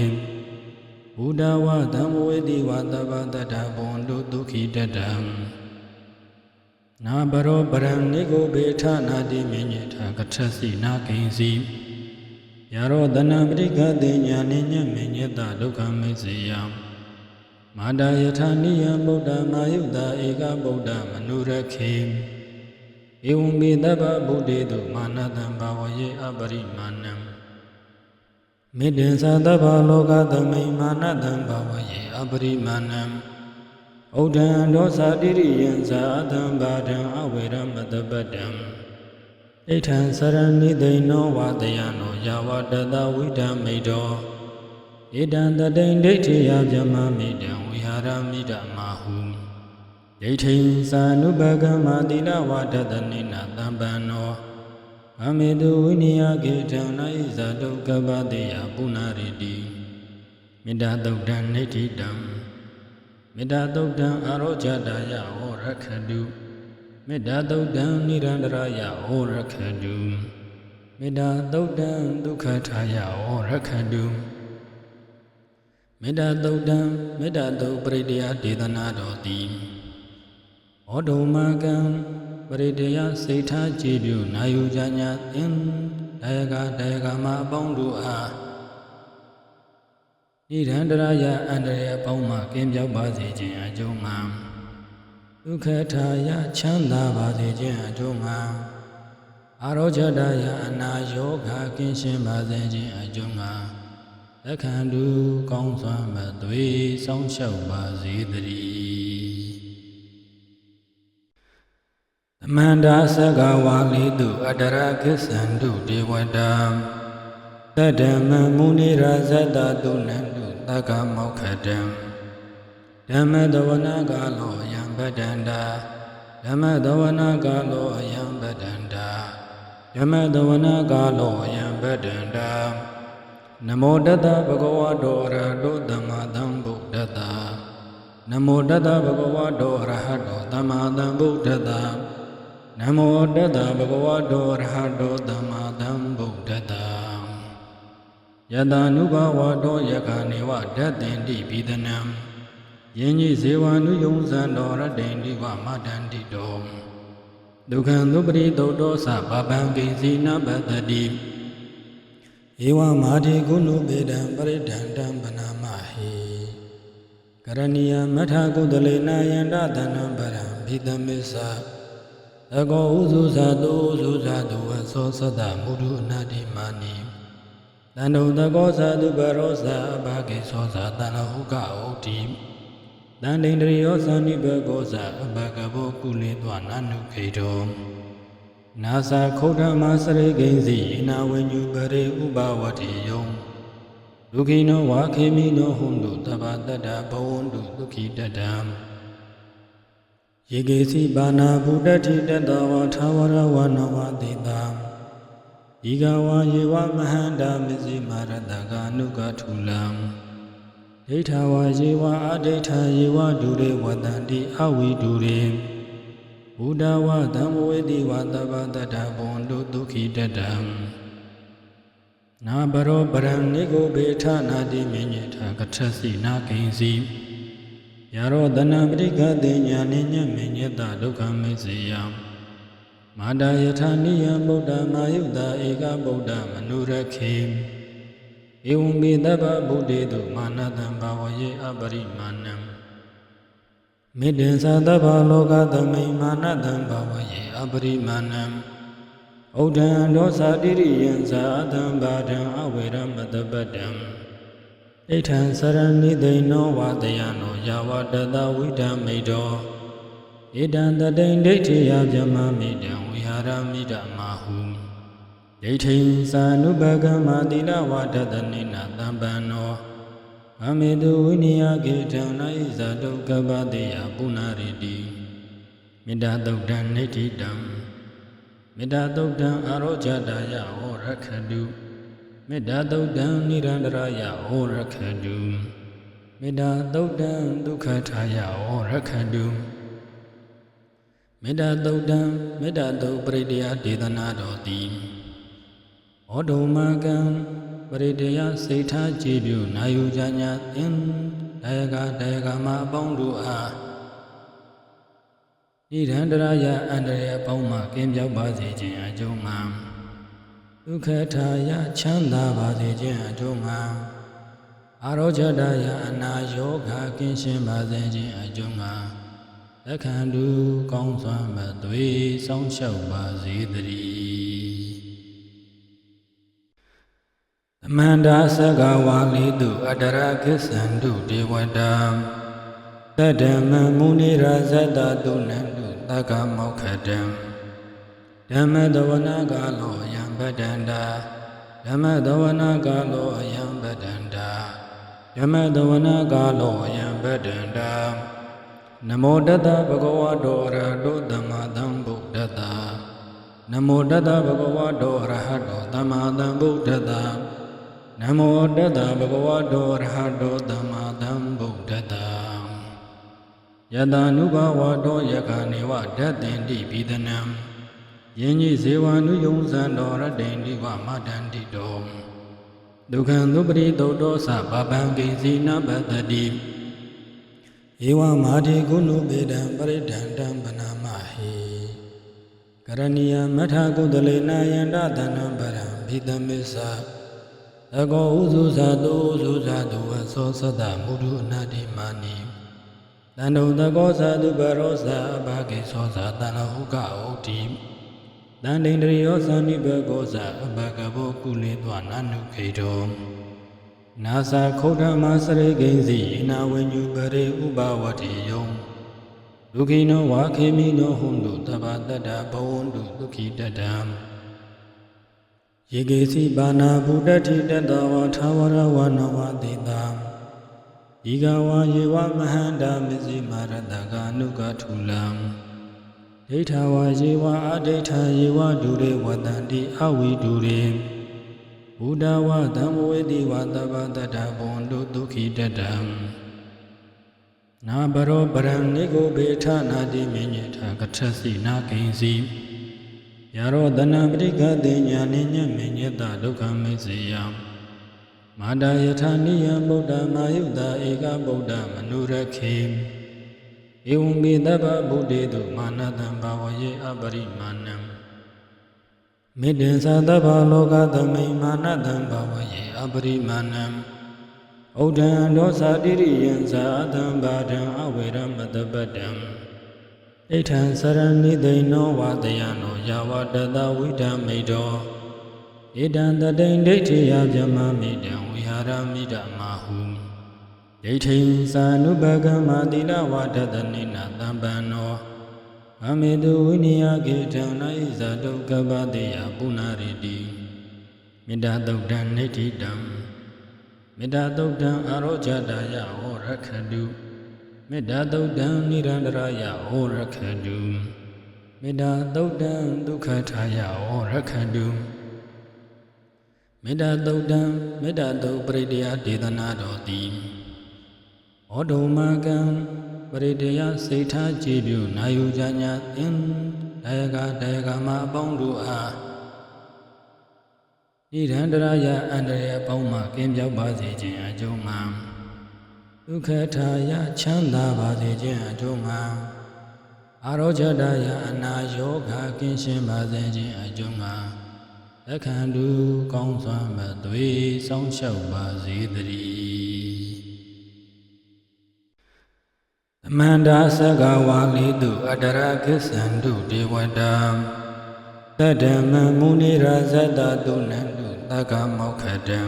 ဘုဒ္ဓဝဓမ္မဝေတိဝသဗ္ဗတတ္တဘဝန္တုဒုက္ခိတတ္တံနာဘရောပရံနိဂုဘေထနာတိမေညထကထစီနာကိဉ္စီယရောတနပရိကတိညာနိညမေညတဒုက္ခမေစေယမာတာယထာနိယဗုဒ္ဓမာယုတာဧကဗုဒ္ဓမနုရခေဧဝံမေတ္တဗဗုဒ္ဓေတုမာနတံဘာဝယေအပရိမာဏံမေတ္တံသတ္တဗလောကသမိမာနတံဘာဝယေအပရိမာဏံဩဒံဒောသတိရိယံဇာတံဘာဒံအဝေရမတပတ္တံဣဋ္ဌံစရဏိသိနောဝတယနောယာဝတတဝိဓမိတောဣဒံတတိန်ဒိဋ္ဌိယဗြဟ္မာမိတံဝိဟာရမိတမဟုဒိဋ္ဌိသာနုပကမတိလဝတတနိနာတံပန္နောအမေတုဝိနိယကေထံနာဣဇာတုကပ္ပတိယပုဏ္ဏရိတိမေတ္တာသုတ်တံနိဋ္ဌိတံမေတ္တာသုတ်တံအာရောဇတာယဟောရခတုမေတ္တာသုတ်တံနိရန္တရာယဟောရခတုမေတ္တာသုတ်တံဒုက္ခထာယဟောရခတုမေတ္တာသုတ်တံမေတ္တာသုတ်ပရိတယဒေသနာတော်သည်ဩဒုမကံပရိတယစိတ်ထားကြည်ပြုနာယူကြညာသင်တရားကမအပေါင်းတို့အားဣရန္တရာယအန္တရာယ်အပေါင်းမှကင်းပြောက်ပါစေခြင်းအကျိုးငှာဒုက္ခထာယချမ်းသာပါစေခြင်းအကျိုးငှာအာရောဇတာယအနာယောဂကင်းရှင်းပါစေခြင်းအကျိုးငှာလက်ခံတူကောင်းစွာမသွေစောင့်ရှောက်ပါစေတည်းသမန္တာသက္ကဝါလိတုအတရကိသန္တုဒေဝတာသတ္တမမုနိရာဇတတုနန္တုသက္ကမောက္ခတံဓမ္မတဝနာကာလောယံပတ္တန္တာဓမ္မတဝနာကာလောယံပတ္တန္တာဓမ္မတဝနာကာလောယံပတ္တန္တာနမောတတဗုဒ္ဓဝါဒောရဟတောသမ္မာသမ္ဗုဒ္ဓတ္တနမောတတဗုဒ္ဓဝါဒောရဟတောသမ္မာသမ္ဗုဒ္ဓတ္တနမောတတဗုဒ္ဓဝါဒောရဟတောသမ္မာသမ္ဗုဒ္ဓတ္တ ယတနုဘဝတောယခာနေဝဓတ္တင်တိဘိဒနံယင်းကြီးဇေဝနုယုံဇံတော်ရတ္တိတိဝမတန္တိတောဒုက္ခံသုပရိသုတ်တောသဗဗံကိစီနပတ္တိဧဝမာတိကုဏုပေတံပရိဒန္တံပနာမဟိကရဏီယမထကုတလေနာယန္တသနံပရံဘိသမစ္ဆသကောဥစုဇာတုဥစုဇာတုဝသောသတ္တမုဒုအနာတိမာနိတန္တုသကောဇာတုပရောဇာအဘဂေသောဇာတန္လဟုကဩတိတန္တိန္ဒရိယောဇာနိဘကောဇာအဘဂဘောကုလေသွာနာနုခေတောနာသခုဋ္ဌမစရိကိဉ္စီဣနာဝိညုပရိဥပဝတိယံဒုက္ခိနောဝါခေမိနောဟွန်တုတဗ္ဗတတ္တဘဝန္တုဒုက္ခိတတ္တံယေကေစီပါဏာဗုဒ္ဓတိတတဝါထာဝရဝနဝတိတာဤကဝါယေဝမဟန္တာမစ္စည်းမာရတကာနုကထုလံဒိဋ္ဌဝါယေဝအဒိဋ္ဌယေဝဒုရေဝတန္တိအဝိဒုရေဘုဒ္ဓဝသံဝေတိဝတဗ္ဗတတ္တဘဝန္တုဒုက္ခိတတ္တံနာဘရောပရံနိဂုဘေထနာတိမေညေထကထစီနာကိဉ္စီယရောတနပရိကတိညာနိညမေညတဒုက္ခမေစေယမာတာယထာနိယဗုဒ္ဓမာယုတာဧကဗုဒ္ဓမနုရခေဧဝံပိတဗ္ဗဗုဒ္ဓေတုမာနတံဘာဝယေအပရိမာဏံမေတ္တံသဗ္ဗလောကသမိမာနတံဘာဝယေအပရိမာဏံဩဒံဒောသတိရိယံဇာအတံဘာဒံအဝေရမတပတ္တံဣဋ္ဌံစရဏိသိဏောဝတယနောယာဝတတဝိဓမိတောဣဒံတတိန်ဒိဋ္ဌိယဗြဟ္မာမိတံဝိဟာရမိဓမ္မာဟုဒိဋ္ဌိသာနုပကမ္မာတိလဝတတနိနာတံပန္နောအမေတုဝိနိယကေထံနာဣဇာတုကပ္ပတိယပုဏ္ဏရိတိမေတ္တာသုတ်တံနိဋ္ဌိတံမေတ္တာသုတ်တံအာရောဇတာယဟောရခတုမေတ္တာသုတ်တံနိရန္တရာယဟောရခတုမေတ္တာသုတ်တံဒုက္ခထာယဟောရခတုမေတ္တာသုတ်တံမေတ္တာသုတ်ပရိတယဒေသနာတော်တိဩဒုမကံပရိတယစိတ်ထားကြည်ပြုနာယူကြညာသင်တယကမအပေါင်းတို့အားဣရန္တရာယအန္တရာယ်အပေါင်းမှကင်းပြောက်ပါစေခြင်းအကျိုးမှာဒုက္ခထာယချမ်းသာပါစေခြင်းအကျိုးမှာအာရောဇတာယအနာယောဂကင်းရှင်းပါစေခြင်းအကျိုးမှာလက်ခံတူကောင်းစွာမသွေစောင့်ရှောက်ပါစေတည်းသမန္တာသက္ကဝါလိတုအတရကိစ္ဆန္တုဒေဝတာတတ္တမမုနိရာဇတတုနန္တုသက္ကမောက္ခတံဓမ္မတဝနာကာလောယံပတန္တာဓမ္မတဝနာကာလောယံပတန္တာဓမ္မတဝနာကာလောယံပတန္တာနမောတတဗဂဝတောအရဟတောသမ္မာသမ္ဗုဒ္ဓတ္တနမောတတဗဂဝတောအရဟတောသမ္မာသမ္ဗုဒ္ဓတ္တနမောတတဗဂဝတောအရဟတောသမ္မာသမ္ဗုဒ္ဓတ္တယတနုဘဝတောယခာနေဝဓတ္တင်တိဘိဒနံယင်းကြီးဇေဝနုယုံဇံတော်ရတ္တိတိဝမတန္တိတောဒုက္ခံသုပရိသုတ်တောသဗဗံကိစီနပတ္တိဧဝမာတိကုဏုပေတံပရိဒန္တံပနာမဟိကရဏီယမထကုတလေနာယန္တသနံပရံဘိသမစ္ဆသကောဥစုဇာတုဥစုဇာတုဝသောသတ္တမုဒုအနာတိမာနိတန္တုသကောဇာတုပရောဇာအဘဂေသောဇာတန္လဟုကဩတိတန္တိန္ဒရိယောဇာနိဘကောဇာအဘဂဘောကုလေသွာနာနုခေတောနာသခုဋ္ဌမစရိကိဉ္စီဣနာဝိညုပရိဥပဝတိယံဒုက္ခိနောဝါခေမိနောဟွန်တုတဗ္ဗတတ္တဘဝန္တုဒုက္ခိတတ္တံယေကေစီပါဏာဗုဒ္ဓတိတတဝါထာဝရဝနဝတိတာဤကဝါယေဝမဟန္တာမစ္စည်းမာရတကာနုကထုလံဒိဋ္ဌဝါယေဝအဒိဋ္ဌယေဝဒုရေဝတန္တိအဝိဒုရေဘုဒ္ဓဝသံဝေတိဝသဗ္ဗတတ္တဘဝန္တုဒုက္ခိတတ္တံနာဘရောပရံနိဂုဘေထနာတိမေညေထကထစီနာကိဉ္စီယရောတနပရိကတိညာနိညမေညတဒုက္ခမေစေယ မာတာယထာနိယံဗုဒ္ဓမာယုတာဧကဗုဒ္ဓမနုရခေဧဝံပိတဗ္ဗဗုဒ္ဓေတုမာနတံဘာဝယေအပရိမာဏံမေတ္တံသတ္တဗလောကသမိမာနတံဘာဝယေအပရိမာဏံဩဒံဒောသတိရိယံဇာတံဘာဒံအဝေရမတပတံဣထံစရဏိသိဏောဝတယနောယာဝတတဝိဓမိတောဣဒံတတိန်ဒိဋ္ဌိယဗြဟ္မာမိတံဝိဟာရမိဓမ္မာဟုဒိဋ္ဌိသာနုပကမ္မာတိလဝတတနိနာတံပန္နောအမေတုဝိနိယကေထံနာဣဇာတုကပ္ပတိယပုဏ္ဏရိတိမေတ္တာသုတ်တံနိဋ္ဌိတံမေတ္တာသုတ်တံအာရောဇတာယဟောရခတုမေတ္တာသုတ်တံနိရန္တရာယဟောရခတုမေတ္တာသုတ်တံဒုက္ခထာယဟောရခတုမေတ္တာသုတ်တံမေတ္တာသုတ်ပရိတ္တယဒေသနာတော်သည်ဩဒုမကံပရိတ္တယစိတ်ထားကြည်ပြုနာယူကြညာသင်တယကမအပေါင်းတို့အားဣရန္တရာယအန္တရာယ်ပေါင်းမှကင်းပြောက်ပါစေခြင်းအကျိုးမှာဒုက္ခထာယချမ်းသာပါစေခြင်းအကျိုးမှာအာရောဇတာယအနာယောဂကင်းရှင်းပါစေခြင်းအကျိုးမှာအခန္ဓုကောင်းစွာမသွေစောင့်ရှောက်ပါစေတည်းသမန္တာသက္ကဝါလိတုအတရကိစ္ဆန္တုဒေဝတာတတ္တမမုနိရာဇတတုနန္တုသက္ကမောက္ခတံ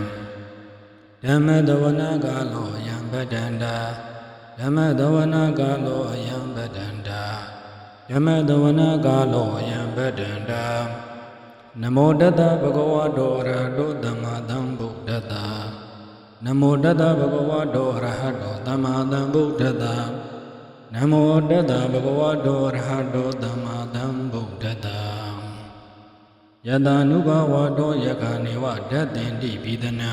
ဓမ္မတဝနာကာလောယံပတန္တာဓမ္မတဝနာကာလောယံပတန္တာဓမ္မတဝနာကာလောယံပတန္တာနမောတတဗုဒ္ဓဝါဒောရဟတောသမ္မာသမ္ဗုဒ္ဓတ္တနမောတတဗုဒ္ဓဝါဒောရဟတောသမ္မာသမ္ဗုဒ္ဓတ္တနမောတတဗုဒ္ဓဝါဒောရဟတောသမ္မာသမ္ဗုဒ္ဓတ္တယတာနုဘဝတောယခာနေဝဓတ္တင်တိပိဒနံ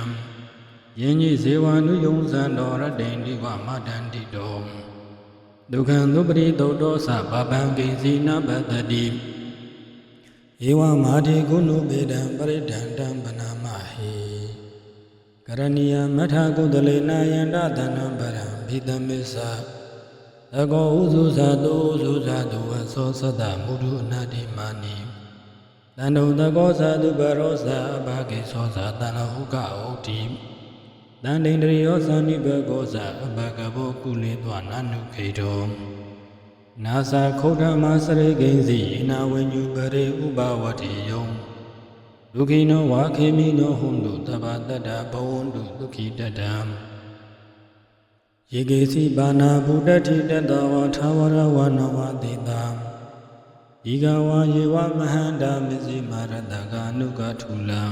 ယင်းကြီးဇေဝနုယုံဇံတော်ရတ္တိတိဝမတန္တိတောဒုက္ခံသုပရိသုတ်တောသဗဗံကိစီနပတ္တိဧဝမာတိကုဏုပေတံပရိဒန္တံပနာမဟိကရဏီယမထာကုတလေနာယန္တသနံပရံဘိသမစ္ဆာသကောဥစုဇာတုဥစုဇာတုဝသောသတ္တမုဒုအနာတိမာနိတန္တုသကောဇာတုပရောဇာအဘာဂေသောဇာတန္လဟုကဩတိတန္တိန္ဒရိယောဇာနိဘဂောဇာအဘဂဘောကုလေသောနာနုခေတောနာသခုဒ္ဓမစရိကိဉ္စီအနာဝိညုပရိဥပဝတိယံဒုခိနောဝါခေမိနောဟွန်တုတဗ္ဗတတ္တဘဝန္တုဒုခိတတံယေကေစီဘာနာဗုဒ္ဓတိတတဝါထာဝရဝနဝတိတာဤကဝါယေဝမဟန္တာမစ္စည်းမာရတကာနုကထုလံ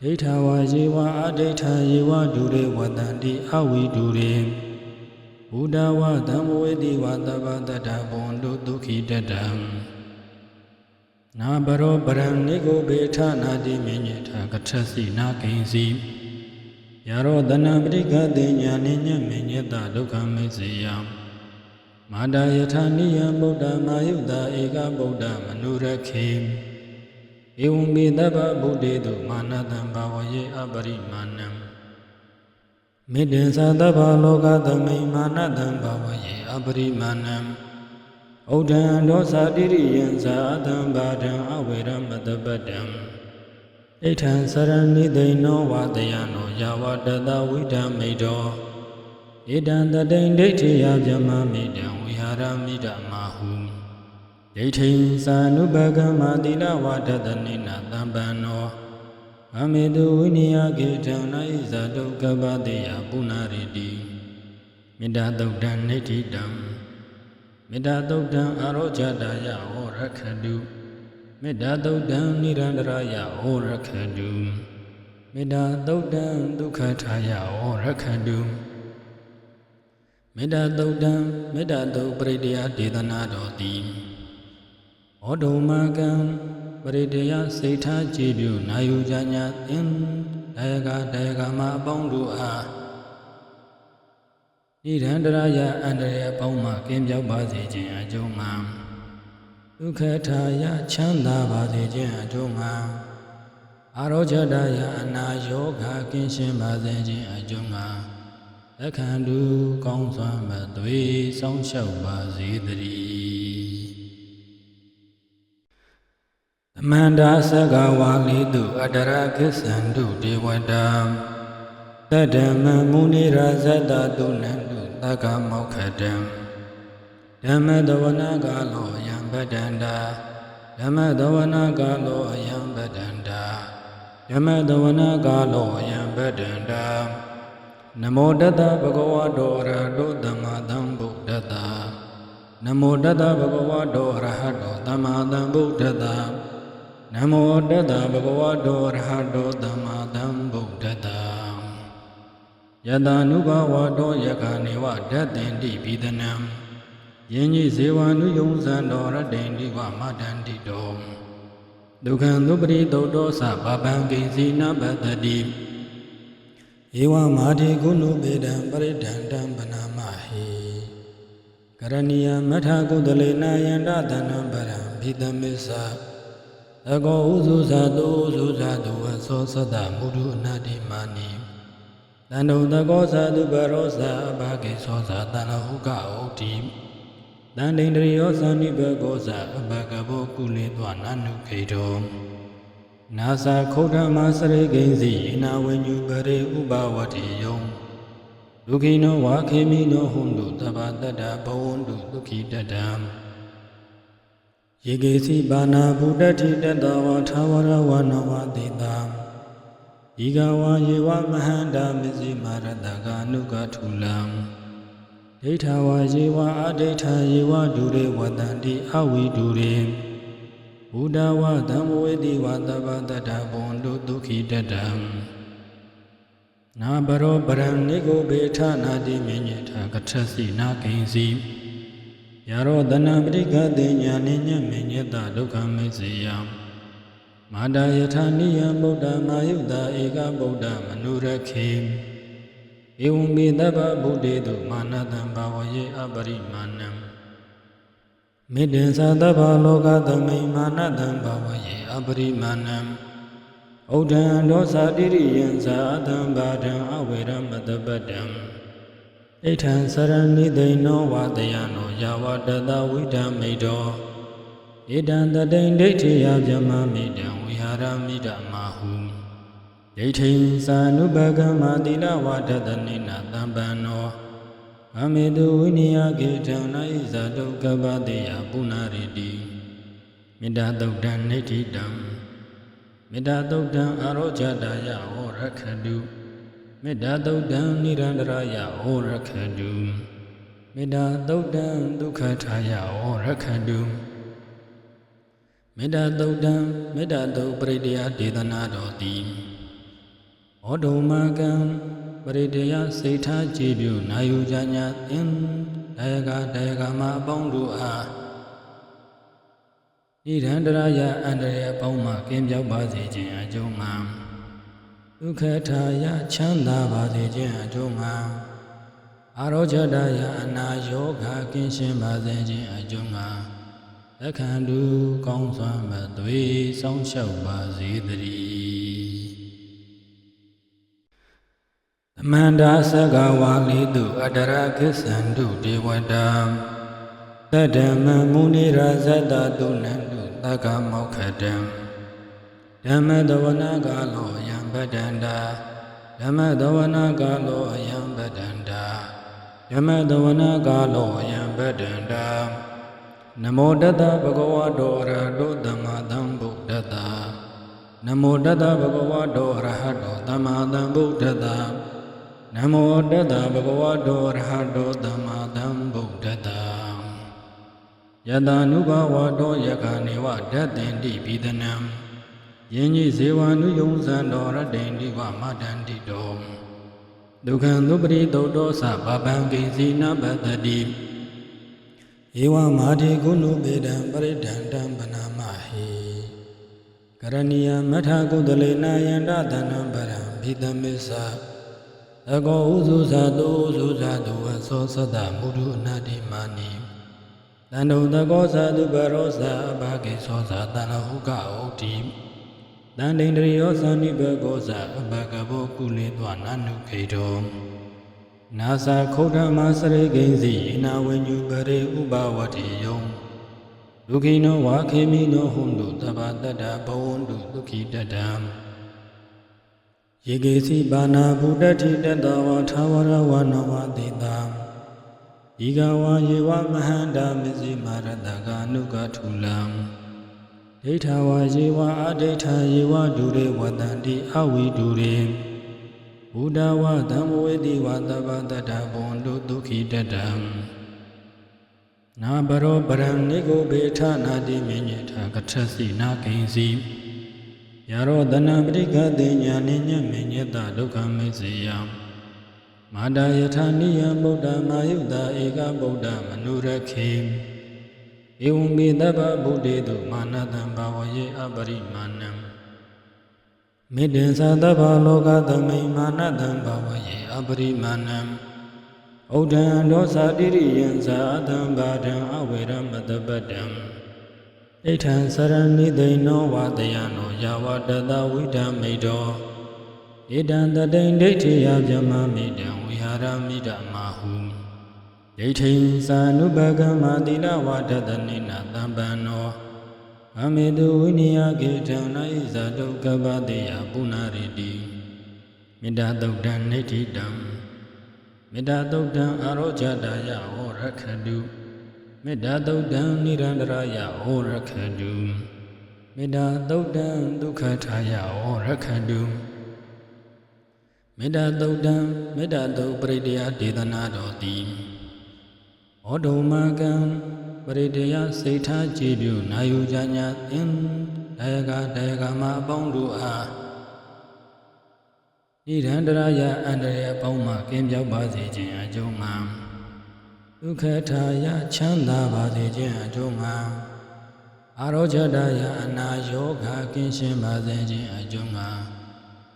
ဒိဋ္ဌဝါယေဝအဒိဋ္ဌယေဝဒုရေဝတန္တိအဝိဒုရေဘုဒ္ဓဝါဓမ္မဝေတိဝသဗ္ဗတတ္တဘဝန္တုဒုခိတတံနာဘရောပရံနိဂုဘေထနာတိမေညထကထစီနာကိဉ္စီယရောတနပရိကတိညာနိညမေညတဒုက္ခမေစေယမာတာယထာနိယံဗုဒ္ဓမာယုတာဧကဗုဒ္ဓမနုရခေဧဝံပိတဗ္ဗဗုဒ္ဓေတုမာနတံဘာဝယေအပရိမာဏံမေတ္တံသတ္တဗလောကသမိမာနတံဘာဝယေအပရိမာဏံဩဒံဒောသတိရိယံဇာတံဘာဒံအဝေရမတပတံဣထံစရဏိသိဏောဝတယနောယာဝတတဝိဓမိတောဣဒံတတိန်ဒိဋ္ဌိယဗြဟ္မာမိတံဝိဟာရမိဓမ္မာဟုဒိဋ္ဌိသာနုပကမ္မာတိလဝတတနိနာတံပန္နောအမေတုဝိနိယကေထံနာဣဇာတုကပ္ပတိယပုဏ္ဏရိတိမေတ္တာသုတ်တံနိဋ္ဌိတံမေတ္တာသုတ်တံအာရောဇတာယဟောရခတုမေတ္တာသုတ်တံနိရန္တရာယဟောရခတုမေတ္တာသုတ်တံဒုက္ခထာယဟောရခတုမေတ္တာသုတ်တံမေတ္တာသုတ်ပရိတ္တယဒေသနာတော်သည်ဩဒုမကံပရိတ္တယစိတ်ထားကြည်ပြုနာယူကြညာသင်တယကမအပေါင်းတို့အားဣရန္တရာယအန္တရာယ်ပေါင်းမှကင်းပြောက်ပါစေခြင်းအကျိုးမှာဒုက္ခထာယချမ်းသာပါစေခြင်းအကျိုးမှာ အာရောချတယအနာယောဂကင်းရှင်းပါစေခြင်းအကျိုးငါအခန္ဓုကောင်းစွာမသွေစောင့်ရှောက်ပါစေတည်းသမန္တာသက္ကဝါလိတုအတရခိသန္တုဒေဝတာတတ္တမမုနိရာဇတတုနန္တုသက္ကမောက္ခတံဓမ္မတဝနာကာလောယံပတန္တာဓမ္မတဝနာကာလောယံပတန္တာဓမ္မတဝနာကာလောယံပတန္တာနမောတတဗုဒ္ဓဝါဒောရဟတောသမ္မာသမ္ဗုဒ္ဓတ္တနမောတတဗုဒ္ဓဝါဒောရဟတောသမ္မာသမ္ဗုဒ္ဓတ္တနမောတတဗုဒ္ဓဝါဒောရဟတောသမ္မာသမ္ဗုဒ္ဓတ္တယတနုဘဝတောယခာနေဝဓတ္တင်တိပိဒနံယင်ကြီးဇေဝနုယုံဇံတော်ရတ္တိတိဝမတန္တိတောဒုက္ခံသုပရိသုတ်တောသဗဗံကိစီနပတ္တိဧဝမာတိကုဏုပေတံပရိဒန္တံပနာမဟိကရဏီယမထကုသလေနာယန္တသနံပရံဘိသမစ္ဆသကောဥစုဇာတုဥစုဇာတုဝသောသတ္တမုဒုအနာတိမာနိတန္တုသကောဇာတုပရောဇာအဘဂေသောဇာတန္တဟုကဩတိတန္တိန္ဒရိယောသနိဘဂောဇာအဘဂဘောကုလေသောနနုခေတောနာသခုဒ္ဓမစရိကိဉ္စီဣနာဝိညုပရိဥပဝတိယံဒုခိနောဝါခေမိနောဟွန္တုတဗ္ဗတတ္တဘဝန္တုဒုခိတတံယေကေစီဘာနာဗုဒ္ဓတိတတဝါထာဝရဝနဝတိတာဤကဝါယေဝမဟန္တာမစ္စည်းမာရတကာနုကထုလံဒိဋ္ဌဝါယေဝအဒိဋ္ဌယေဝဒုရေဝတန္တိအဝိဒုရေဘုဒ္ဓဝါဓမ္မဝေတိဝါတဗ္ဗတတ္တဘဝန္တုဒုခိတတံနာဘရောပရံနိဂုဘေထနာတိမြညထကထစီနာကိဉ္စီယရောတနပရိကတိညာနိညမေညတဒုက္ခမေစေယမာတာယထာနိယံဗုဒ္ဓမာယုတာဧကဗုဒ္ဓမနုရခေဧဝံမေတ္တဗဗုဒ္ဓေတုမာနတံဘာဝယေအပရိမာဏံမေတ္တံသတ္တဗလောကသမိမာနတံဘာဝယေအပရိမာဏံဩဒံဒောသတိရိယံသာသံဘာဒံအဝေရမတပတ္တံဣဋ္ဌံစရဏိသိနောဝတယနောယဝတတဝိဓာမိတောဣဒံတတိန်ဒိဋ္ဌိယဗြဟ္မာမိတံဝိဟာရမိဓမ္မာဟုဒိဋ္ဌိသာနုပကမ္မတိလဝတတနိနာတံပန္နောအမေတုဝိနိယကေတံနာဣဇာတုကပ္ပတိယပုဏ္ဏရိတိမေတ္တာသုတ်တံနိဋ္ဌိတံမေတ္တာသုတ်တံအာရောဇတာယဟောရခတုမေတ္တာသုတ်တံနိရန္တရာယဟောရခတုမေတ္တာသုတ်တံဒုက္ခထာယဟောရခတုမေတ္တာသုတ်တံမေတ္တာသုတ်ပရိတ္တယဒေသနာတော်တိဩဒုမကံပရိတ္တယစိတ်ထားကြည်ပြုနာယူကြညာသင်တရားကမအပေါင်းတို့အားနိရန္တရာယအန္တရာယ်အပေါင်းမှကင်းပြောက်ပါစေခြင်းအကျိုးမှာဒုက္ခထာယချမ်းသာပါစေခြင်းအကျိုးမှာအာရောဇတယအနာယောဂကင်းရှင်းပါစေခြင်းအကျိုးမှာအခန္ဓုကောင်းစွာမသွေစောင့်ရှောက်ပါစေတည်းသမန္တာသက္ကဝါလိတုအတရခိသန္တုဒေဝတာတတ္တမမုနိရာဇတတုနန္တုသက္ကမောက္ခတံဓမ္မတဝနာကာလောယံပတန္တာဓမ္မတဝနာကာလောယံပတန္တာဓမ္မတဝနာကာလောယံပတန္တာနမောတတဗုဒ္ဓဝါဒောရဟတောသမ္မာသမ္ဗုဒ္ဓတ္တနမောတတဗုဒ္ဓဝါဒောရဟတောသမ္မာသမ္ဗုဒ္ဓတ္တနမောတတဗုဒ္ဓဝါဒောရဟတောသမ္မာသမ္ဗုဒ္ဓတ္တယတနုဘဝတောယခာနေဝဓတ္တင်တိပိဒနံယင်ကြီးဇေဝနုယုံဇံတော်ရတ္တိတိဝမတန္တိတောဒုက္ခံသုပရိသုတ်တောသဗဗံကိစီနပတ္တိဧဝမာတိကုဏုပေတံပရိဒန္တံပနာမဟိကရဏီယမထကုသလေနာယန္တသနံပရံဘိသမစ္ဆသကောဥစုဇာတုဥစုဇာတုဝသောသတ္တမုဒုအနာတိမာနိတန္တုသကောဇာတုပရောဇာအဘဂေသောဇာတန္တဟုကဩတိ တန်တိန်တရိယောသနိဘဂောဇအဘဂဘောကုလေသောနနုခေတောနာသာခုဒ္ဓမစရိကိဉ္စီယေနဝိညုပရေဥပဝတိယောဒုခိနောဝါခေမိနောဟွန်တုတဗ္ဗတတ္တဘဝန္တုဒုခိတတံယေကေစီဘာနာဗုဒ္ဓတိတတဝါထာဝရဝနဝတိတာဤကဝါယေဝမဟန္တာမစ္စည်းမာရတကာနုကထုလံဒိဋ္ဌဝါယေဝအဒိဋ္ဌယေဝဒုရေဝတန္တိအဝိဒုရေဘုဒ္ဓဝါဓမ္မဝေတိဝါတဗ္ဗတတ္တဘဝန္တုဒုခိတတံနာဘရောပရံနိဂုဘေထနာတိမြညေထကထစီနာကိဉ္စီယရောတနာပရိကတိညာနိညမေညတဒုက္ခမေစေယမာတာယထာနိယဗုဒ္ဓမာယုတာဧကဗုဒ္ဓမနုရခေဧဝံမေတ္တဗဗုဒ္ဓေတုမာနတံဘာဝယေအပရိမာဏံမေတ္တံသတ္တဗလောကသမိမာနတံဘာဝယေအပရိမာဏံဩဒံဒောသတိရိယံသာအတံဘာဒံအဝေရမတပတ္တံဣဋ္ဌံစရဏိသိနောဝတယနောယာဝတတဝိဒံမိတောဣဒံတတိန်ဒိဋ္ဌိယဗျမမိတံဝိဟာရမိတမဟုဒိဋ္ဌိသာနုပကမ္မတိလဝတတနိနာတံပန္နောအမေတုဝိနိယကေတံနာဣဇာတုကပ္ပတိယပုဏ္ဏရိတိမေတ္တာသုတ်တံနိဋ္ဌိတံမေတ္တာသုတ်တံအာရောဇတာယဟောရခတုမေတ္တာသုတ်တံနိရန္တရာယဟောရခတုမေတ္တာသုတ်တံဒုက္ခထာယဟောရခတုမေတ္တာသုတ်တံမေတ္တာသုတ်ပရိဒေယဒေသနာတော်တိဩဒုမကံပရိဒေယစိတ်ထားကြည်ပြုနာယူကြညာသင်ဒါယကမအပေါင်းတို့အားနိရန္တရာယအန္တရာယ်အပေါင်းမှကင်းပြောက်ပါစေခြင်းအကျိုးမှာဒုက္ခထာယချမ်းသာပါစေခြင်းအကျိုးမှာအာရောဇတာယအနာယောဂကင်းရှင်းပါစေခြင်းအကျိုးမှာ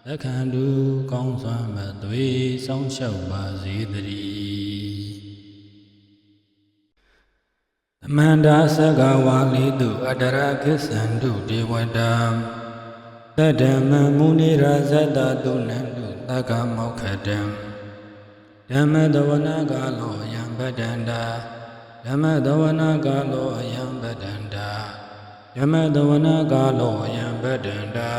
လက်ခံတူကောင်းစွာမသွေစောင့်ရှောက်ပါစေတည်းသမန္တာသက္ကဝါလိတုအတရကိစ္ဆန္တုဒေဝတာသတ္တမမုနိရာဇတတုနန္တုသက္ကမောက္ခတံဓမ္မတဝနာကာလောယံပတ္တန္တာဓမ္မတဝနာကာလောယံပတ္တန္တာဓမ္မတဝနာကာလောယံပတ္တန္တာ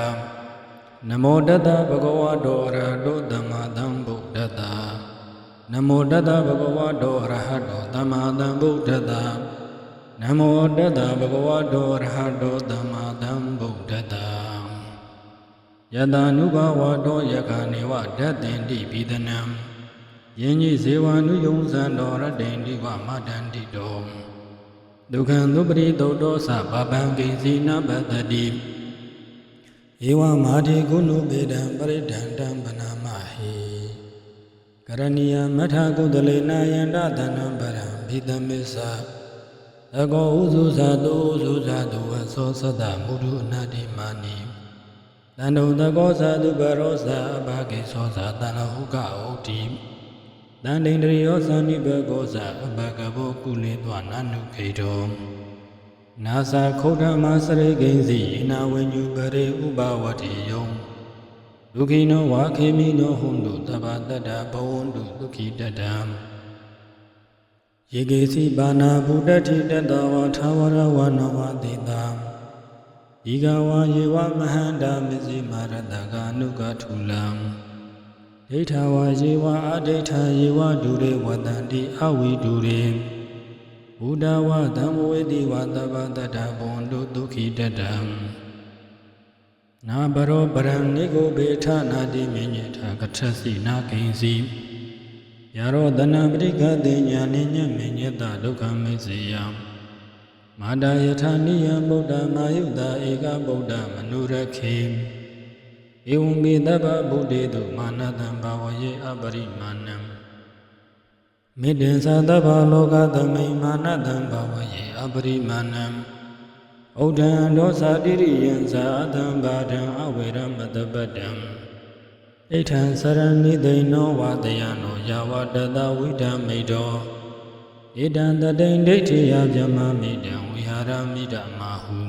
နမောတတဗုဒ္ဓဝါတောအရဟတောသမ္မာသမ္ဗုဒ္ဓတ္တနမောတတဗုဒ္ဓဝါတောအရဟတောသမ္မာသမ္ဗုဒ္ဓတ္တနမောတတဗုဒ္ဓဝါတောအရဟတောသမ္မာသမ္ဗုဒ္ဓတ္တယတနုဘဝတောယခနေဝဓတ္တင်တိပိဒနံယင်ကြီးဇေဝနုယုံဇံတော်ရတ္တိတိဝမတန္တိတောဒုက္ခံသုပရိသုတ်တောသဗဗံကိဉ္စီနပတ္တိဧဝမာတိကုဏုပေတံပရိဒန္တံပနာမဟိကရဏီယမထကုသလေနာယန္တသနံပရံဘိတမေသသကောဥစုဇာတုဥစုဇာတုဝသောသတ္တမုဒုအနာတိမာနိတန္တုသကောဇာတုပရောဇာအဘဂေသောဇာတဏဟုကဩတိတန်တိန်တရိယောသနိဘဂောဇာအဘဂဘောကုလေသောနနုခေတောနာသာခုဒ္ဓမစရိကိဉ္စီယေနဝိညုပရေဥပဝတိယောဒုခိနောဝါခေမိနောဟွန်တုတဗ္ဗတတ္တဘဝန္တုဒုခိတတံယေကေစီဘာနာဗုဒ္ဓတိတတဝါထာဝရဝနဝတိတာဤကဝါယေဝမဟန္တာမစ္စည်းမာရတကာနုကထုလံဒိဋ္ဌဝါယေဝအဒိဋ္ဌယေဝဒုရေဝတန္တိအဝိဒုရေဘုဒ္ဓဝါဓမ္မဝေတိဝါတဗ္ဗတတ္တဘဝန္တုဒုခိတတံနာဘရောပရံနိဂုဘေထနာတိမြညေထကထစီနာကိဉ္စီယရောတနာပရိကတိညာနိညမေညတဒုက္ခမေစေယမာတာယထာနိယဗုဒ္ဓမာယုတာဧကဗုဒ္ဓမနုရခေဧဝံမေတ္တဗဗုဒ္ဓေတုမာနတံဘာဝယေအပရိမာဏံမေတ္တံသတ္တဗလောကသမိမာနတံဘာဝယေအပရိမာဏံဩဒံဒောသတိရိယံသာအတံဘာဒံအဝေရမတပတ္တံဣဋ္ဌံစရဏိသိနောဝတယနောယာဝတတဝိဒံမိတောဣဒံတတိန်ဒိဋ္ဌိယဗျမမိတံဝိဟာရမိတမဟု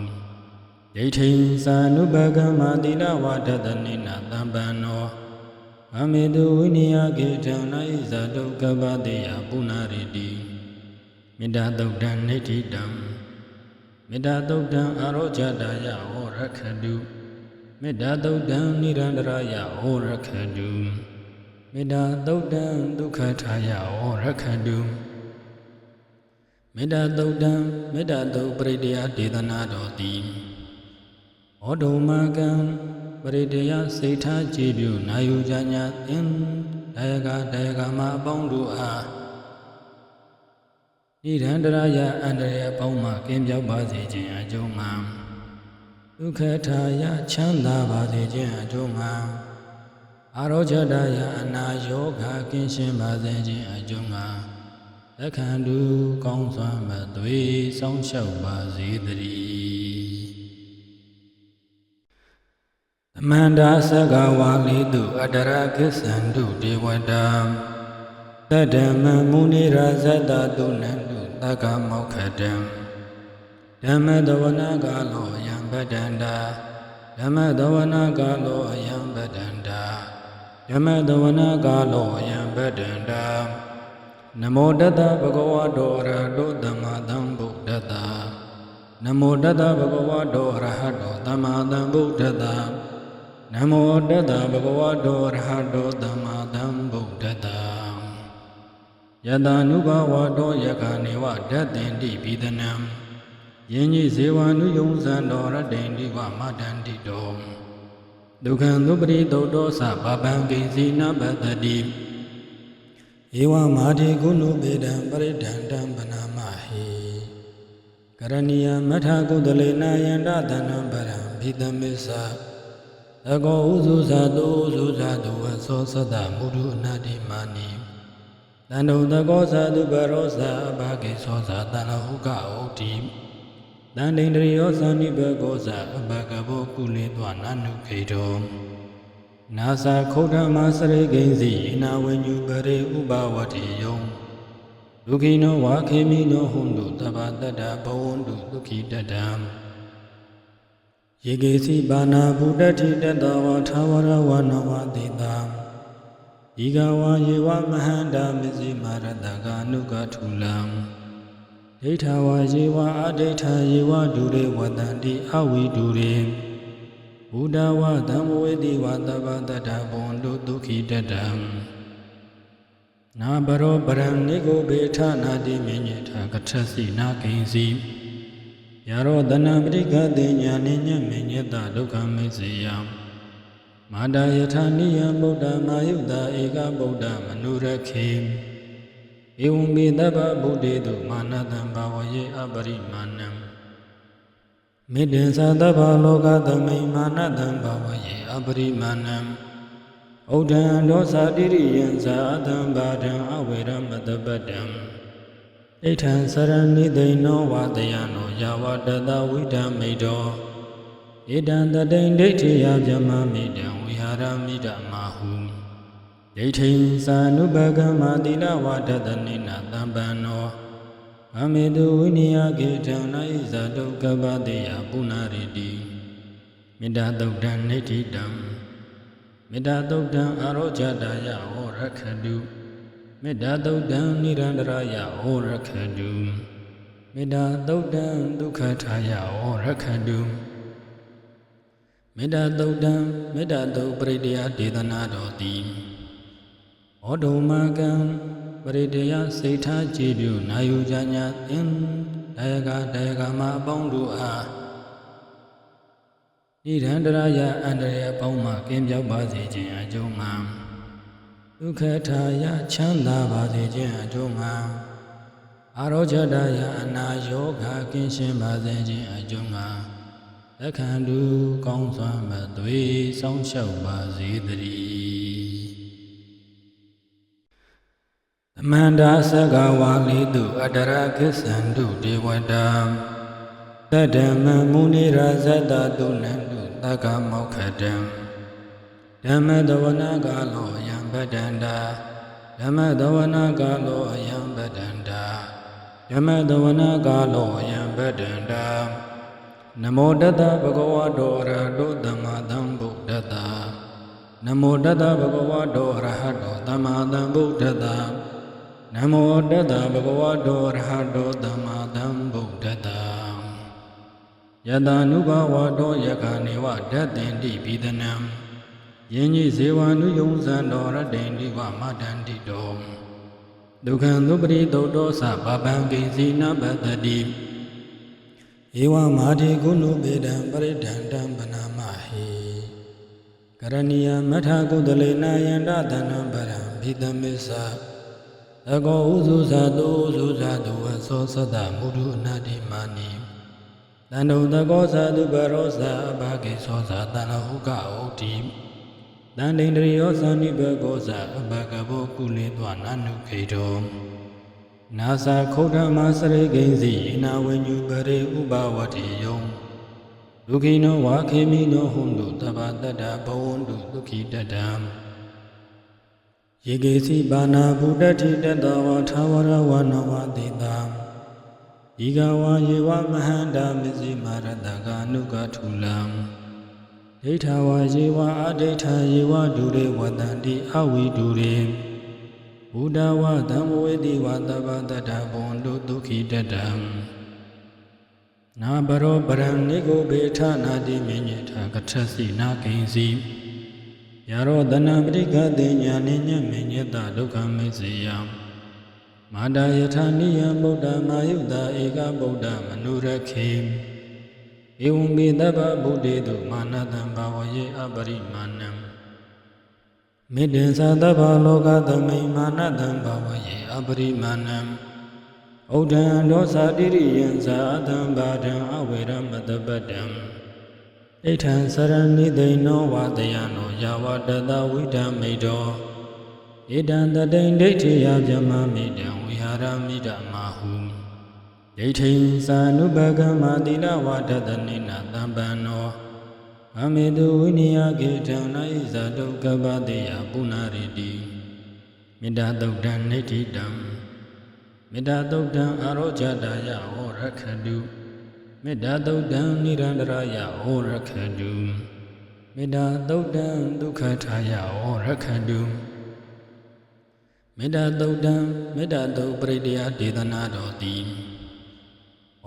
ဒိဋ္ဌိသာနုပကမသီလဝါဒတနိနာတံပန္နောအမေတုဝိနိယကေတံနာဣဇာတုကပ္ပတိယပုဏ္ဏရိတိမေတ္တာသုတ်တံနိဋ္ဌိတံမေတ္တာသုတ်တံအာရောဇတာယဟောရခတုမေတ္တာသုတ်တံနိရန္တရာယဟောရခတုမေတ္တာသုတ်တံဒုက္ခထာယဟောရခတုမေတ္တာသုတ်တံမေတ္တာသုတ်ပရိတ္တယဒေသနာတော်တိဩဒုမကံပရိတ္တယစိတ်ထားကြည်ပြုနာယူကြညာသင်ဒါယကမအပေါင်းတို့အားနိရန္တရာယအန္တရာယ်အပေါင်းမှကင်းပြောက်ပါစေခြင်းအကျိုးမှာဒုက္ခထာယချမ်းသာပါစေခြင်းအကျိုးမှာအာရောဇတာယအနာယောဂကင်းရှင်းပါစေခြင်းအကျိုးမှာလက်ခံတူကောင်းစွာမသွေစောင့်ရှောက်ပါစေတည်းသမန္တာသက္ကဝါလိတုအတရကိစ္ဆန္တုဒေဝတာတတ္တမမုနိရာဇတတုနန္တုသက္ကမောက္ခတံဓမ္မတဝနာကာလောယံပတ္တန္တာဓမ္မတဝနာကာလောယံပတ္တန္တာဓမ္မတဝနာကာလောယံပတ္တန္တာနမောတတဗုဒ္ဓဝါဒောရဟတောသမ္မာသမ္ဗုဒ္ဓတ္တနမောတတဗုဒ္ဓဝါဒောရဟတောသမ္မာသမ္ဗုဒ္ဓတ္တနမောတတဗုဒ္ဓဝါဒောရဟတောသမ္မာသမ္ဗုဒ္ဓတ္တယတနုဘဝတောယခာနေဝဓတ္တင်တိပိဒနံယင်ကြီးဇေဝနုယုံဇံတော်ရတ္တိတိဝမတန္တိတောဒုက္ခံသုပရိသုတ်တောသဗဗံကိစီနပတ္တိဧဝမာတိကုဏုပေတံပရိဒန္တံပနာမဟိကရဏီယမထကုသလေနာယန္တသနံပရံဘိတမစ္ဆာသကောဥစုဇာတုဥစုဇာတုဝသောသတ္တမုဒုအနာတိမာနိတန္တုသကောဇာတုပရောဇာအဘဂေသောဇာတဏဟုကဩတိတန္တိန္ဒရိယောဇာနိဘကောဇာအဘဂဘောကုလေတွာနာနုခေတောနာသခုဒ္ဓမစရိကိဉ္စီဣနာဝိညုပရိဥပဝတိယံဒုက္ခိနောဝါခေမိနောဟွန်တုတဗ္ဗတတ္တဘဝန္တုဒုက္ခိတတံယေကေစီပါဏာဘုဒ္ဓတိတတဝါထာဝရဝနဝတိတာဤကဝါယေဝမဟန္တာမစ္စည်းမာရတကာနုကထုလံဒိဋ္ဌဝါယေဝအဒိဋ္ဌယေဝဒုရေဝတန္တိအဝိဒုရေဘုဒ္ဓဝါဓမ္မဝေတိဝါတဗ္ဗတတ္တဘဝန္တုဒုက္ခိတတံနာဘရောပရံနိကိုဘေထနာတိမေညေထကထစီနာကိဉ္စီယရောတနပရိကတိညာနိညမေညတဒုက္ခမေစေယမာတာယထာနိယံဗုဒ္ဓမာယုတာဧကဗုဒ္ဓမနုရခေဧဝံမေတ္တဗဗုဒ္ဓေတုမာနတံဘာဝယေအပရိမာဏံမေတ္တံသတ္တဗလောကသမိမာနတံဘာဝယေအပရိမာဏံဩဒံဒောသတိရိယံဇာတံဘာဒံအဝေရမတပတံဣဋ္ဌံစရဏိသိနောဝတယနောယာဝတတဝိဓမိတောဣဒံတတိန်ဒိဋ္ဌိယဗျမမိတံဝိဟာရမိတမဟုဒိဋ္ဌိသာနုပကမသီလဝါဒတနိနာတံပန္နောအမေတုဝိနိယကေတံနာဣဇာတုကပ္ပတိယပုဏ္ဏရိတိမေတ္တာသုတ်တံနိဋ္ဌိတံမေတ္တာသုတ်တံအာရောဇတာယဟောရခတုမေတ္တာသုတ်တံနိရန္တရာယဟောရခတုမေတ္တာသုတ်တံဒုက္ခထာယဟောရခတုမေတ္တာသုတ်တံမေတ္တာသုတ်ပရိတ္တယဒေသနာတော်တိဩဒုမကံပရိတ္တယစိတ်ထားကြည်ပြုနာယူကြညာသင်ဒါယကမအပေါင်းတို့အားနိရန္တရာယအန္တရာယ်အပေါင်းမှကင်းပြောက်ပါစေခြင်းအကျိုးမှာဒုက္ခထာယချမ်းသာပါစေခြင်းအကျိုးမှာအာရောဇတာယအနာယောဂကင်းရှင်းပါစေခြင်းအကျိုးမှာလက်ခံတူကောင်းစွာမသွေစောင့်ရှောက်ပါစေတည်းသမန္တာသက္ကဝါလိတုအတရကိစ္ဆန္တုဒေဝတာတတ္တမမုနိရာဇတတုနန္တုသက္ကမောက္ခတံဓမ္မတဝနာကာလောယံပတ္တန္တာဓမ္မတဝနာကာလောယံပတ္တန္တာဓမ္မတဝနာကာလောယံပတ္တန္တာ Namo Tassa Bhagavato Arahato Samma Sambuddhassa Namo Tassa Bhagavato Arahato Samma Sambuddhassa Namo Tassa Bhagavato Arahato Samma Sambuddhassa Yadanubhavato Yakanewa Dattenti Bhidanam Yenyi Sevanu Yungsando Rattenti Vamadantito Dukhandupari Toto Sabbabankinsi Nabbadati Ewa Madhi Gunu Bedam Paridhantam Panamahi Karaniya Matha Kudalena Yandatanam Param Bhidamisa Tago Uzu Sadhu Vaso Sada Mudu Nadimani Tando Tago Sadhu Barosa Abhagi Sosa Tanahuka Oti Tandindriyosa Nibagosa Abhagabo Kulitwa Nanukato Nasa Kota Masare Genzi Ina Wenyu Bare Ubawati Yom Lukino Wakemi no Hundu Tabadada Bawundu Lukidadam Yegesi Bana Buddhati Dadawa Tawara Wanavadidam Igawa Yewa Mahanda Mizi Maradaga Nugatulam Detawa Yewa Adeta Yewa Dure Wadandi Awi Dure Buddha wa Dhammovedi wa Tabadada Bondo Dukhi Dadam Nabaro Baram Nigo Beta Nadi Minyata Katrasi Nakinsi Yaro Dhanamrika Dinya Ninya Minyata Dukamiziyam Mada Yataniya Buddha Mayuda Eka Buddha Manurakim Eumbi Daba Buddhidu Manadam Bhavaye Abarimanam Midin Sadaba Loka Dhammi Manadam Bhavaye Abarimanam Odhan Dosa Diriyan Sadam Badam Aviram Madabadam Ethan Sarani Deno Vadayano Yavadada Vidam Medo Edan Dadain Deti Yabjama Midam Vihara Midamahu Detin Sanubaga Madila Vadadanina Dambano Amedu Winia Gitana Izado Gabadeya Punaridi Midadogdan Netidam Midadogdan Arojadaya Orakadu Midadogdan Nirandaraya Orakadu Midadogdan Dukhataya Orakadu Midadogdan Midado Pradya Dedanadoti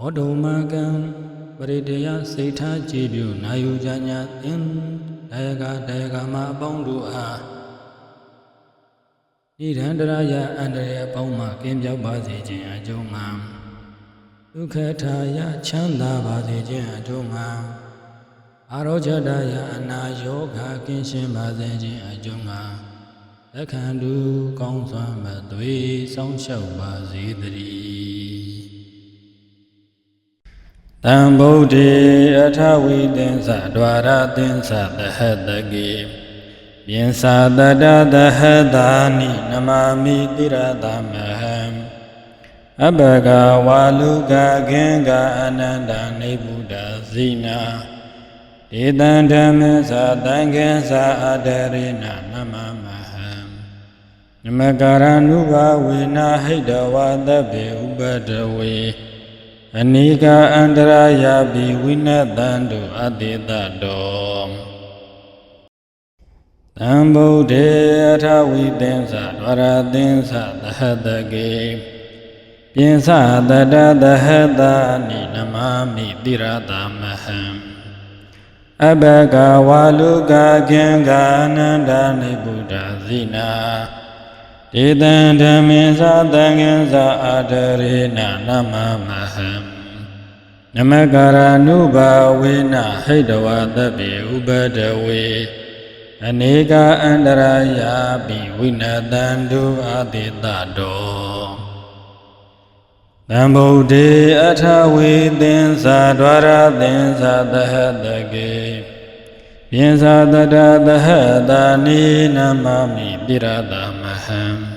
Odomagan Paridaya Seitha Jibyu Nayu Janya In Dayaga Ma Bondua Nirandaraya Andrea Pauma Kimjau Bazi Jin Ajoma Dukhataya Chanda Bazi Jin Ajoma Arojadaya Ana Yoga Kinshin Bazi Jin Ajoma Lakhandu Kongswan Madwe Song Shau Bazi Dri Tambodi Atawi Dinsa Dwara Dinsa Dahadagi Binsa Dada Dahadani Namami Diradamaham Abhaga Waluga Genga Ananda Nebuddha Zina Idandamisa Dangensa Adarina Namamaham Namagaranuva Vina Hidawa Dabe Ubadawe Anika Andaraya Bivina Dandu Adida Dom Tambode Atawi Dinsa Dwara Dinsa Dahadagi Binsa Dada Dahadani Namami Diradamaham Abhaga Waluga Genga Ananda Nebuddha Zina Idandamisa Dangensa Adarina Namamaham Namagaranuba Vina Hidawa Dabe Ubadawe Anika Andaraya Bivina Dandu Adidado Tambode Atawi Dinsa Dwara Dinsa Dahadagi Binsa Dada Dahadani Namami Diradamaham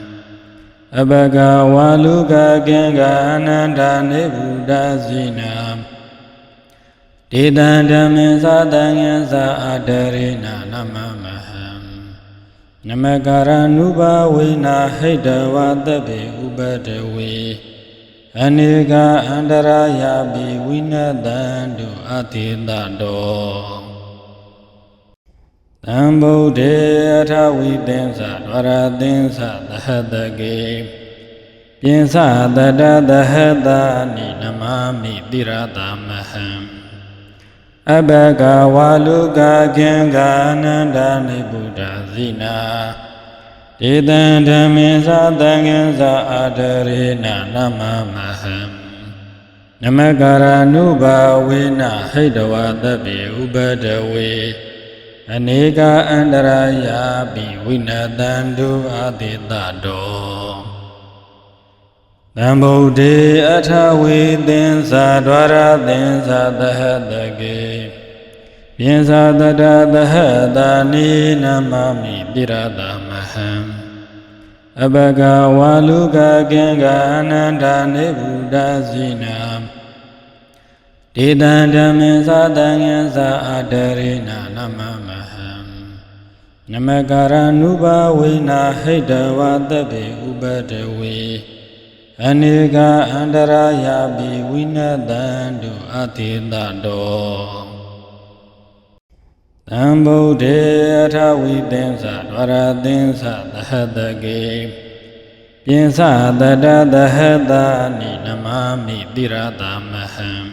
Abhaga Waluga Genga Ananda Nebuddha Zina Idandamisa Dangensa Adarina Namamaham Namagaranuba Vina Hidawa Dabe Ubadawe Anika Andaraya Bivinadandu Atidado Tambuddhe Athavidinsa Dvaradinsa Dahadage Pinsa Dadadahadani Namami Diradamaham Abhaka Waluka Genga Anandani Buddha Zina Tidan Dhammisa Dangansa Adarina Namamaham Namakara Nuba Vina Haidava Dabi Ubadawe Anika Andaraya Bivinadandu Atidado Tambuddhe Athavidinsa Dvaradinsa Dahadage Pinsa Dadadahadani Namami Diradamaham Abhaka Waluka Genga Anandani Buddha Zina Tidan Dhammisa Dangansa Adarina Namamaham Namakara Nuba Vina Haidava Dabi Ubadawe Anika Andaraya Bivinadandu Atidado Tambuddhe Athavidinsa Dvaradinsa Dahadage Pinsa Dadadahadani Namami Diradamaham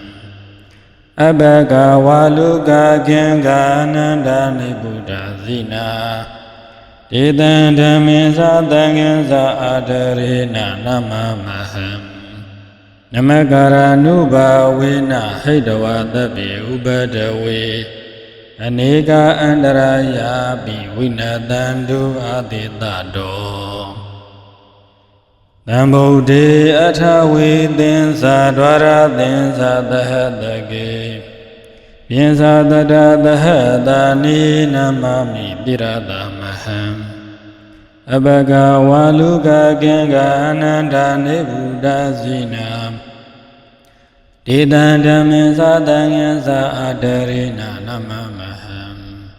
Abhaka Waluka Genga Anandani Buddha Zina Tidan Dhammisa Dangansa Adarina Namamaham Namakara Nuba Vina Haidava Dabi Ubadawe Anika Andaraya Bivinadandu Atidado Tambuddhe Athavidinsa Dvaradinsa Dahadage Pinsa Dadadahadani Namami Diradamaham Abhaka Waluka Genga Anandani Buddha Zina Tidan Dhammisa Dangansa Adarina Namamaham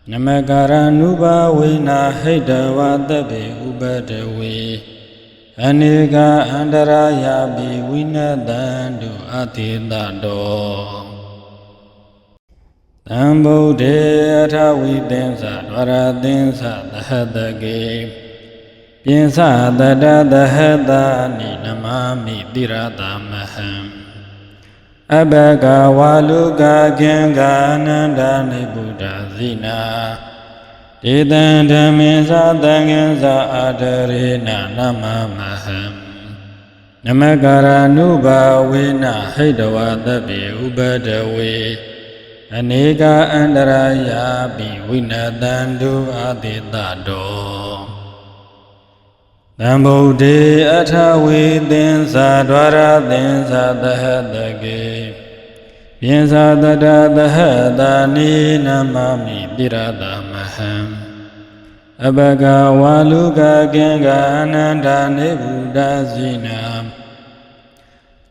Namakara Nuba Vina Haidava Dabi Ubadawe Anika Andaraya Bivinadandu Atidado Tambuddhe Athavidinsa Dvaradinsa Dahadage Pinsa Dadadahadani Namami Diradamaham Abhaka Waluka Genga Anandani Buddha Zina Tidan Dhammisa Dangansa Adarina Namamaham Namakara Nuba Vina Haidava Dabi Ubadawe Anika Andaraya Bivinadandu Atidado Tambuddhe Athavidinsa Dvaradinsa Dahadage Pinsa Dadadahadani Namami Diradamaham Abhaka Waluka Genga Anandani Buddha Zina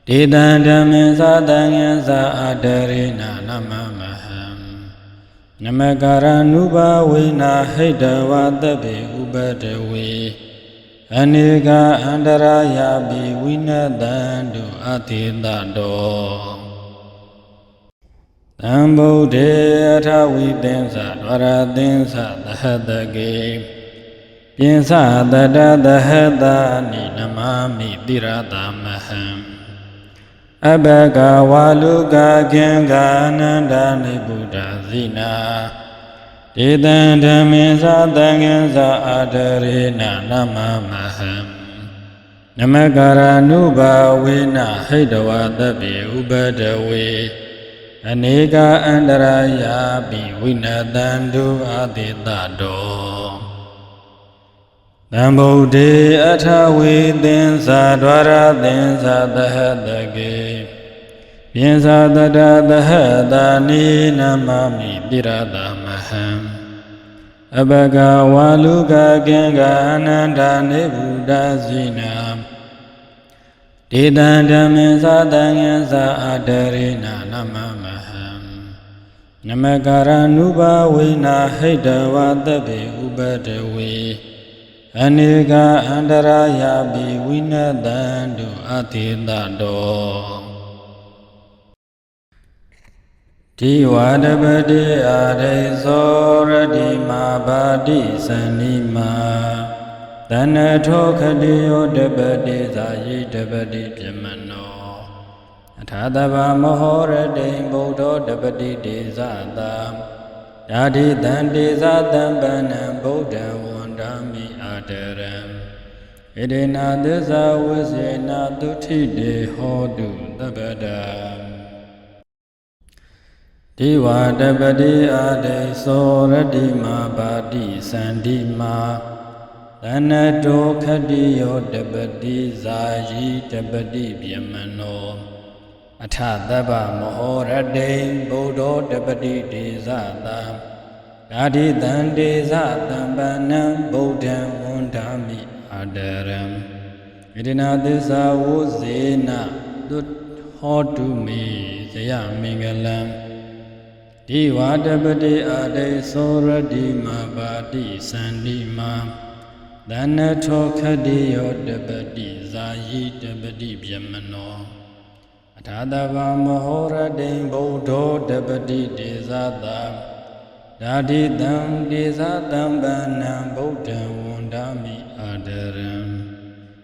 Tidan Dhammisa Dangansa Adarina Namamaham Namakara Nuba Vina Haidava Dabi Ubadawe Anika Andaraya Bivinadandu Atidado Tambuddhe Athavidinsa Dvaradinsa Dahadage Pinsa Dadadahadani Namami Diradamaham Abhaka Waluka Genga Anandani Buddha Zina Tidan Dhammisa Dangansa Adarina Namamaham Namakara Nuba Vina Haidava Dabi Ubadawe Anika Andaraya Bivinadandu Atidado Tambuddhe Athavidinsa Dvaradinsa Dahadage Pinsa Dadadahadani Namami Diradamaham Abhaka Waluka Genga Anandani Buddha Zina Tidan Dhammisa Dangansa Adarina Namamaham Namakara Nuba Vina Haidava Dabi Ubadawe Anika andaraya bi winadandu atidado Diwadabadi arizoradi mabadi sanima Danato kadiyo dabadi zayi dabadi pimano Athadava mahorade buddho dabadi dezada Dadi dandi zadambanam buddha wandami adaram Idena desa wisena duthide hodu dabadam Diwadabadi ade soradi mabadi sandima Danato kadiyo dabadi zayi dabadi pimano Athadava mahorade buddho dabadi dezada Dadi dandi zadambanam buddha wandami adaram Idena desa wisena duthide me sayamingalam Diwadabadi ade soradi mabadi sandima Danato kadiyo dabadi zayi dabadi pimano Athadava mahorade buddho dabadi dezada Dadi dandi zadambanam buddha wandami adaram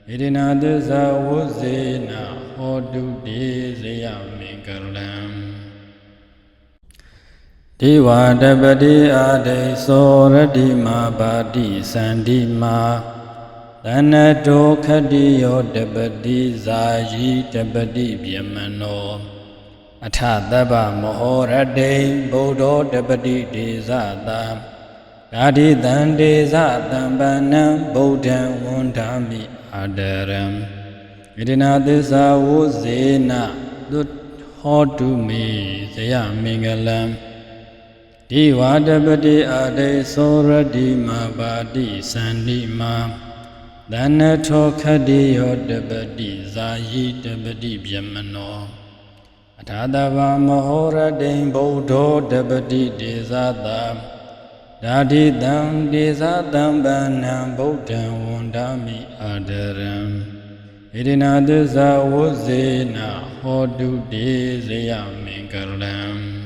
Idena desa wisena hodu desayamingalam Diwadabadi ade soradi mabadi sandima Danato kadiyo dabadi zayi dabadi pimano Athadava mahorade buddho dabadi dezada Dadi dandi zadambanam buddha wandami adaram Idena desa wisena duthide me sayamingalam Diwadabadi ade soradi mabadi sandima Danato kadiyo dabadi zayi dabadi pimano Athadava mahorade buddho dabadi dezada Dadi dandi zadambanam buddha wandami adaram Idena desa wisena hodu desayamingalam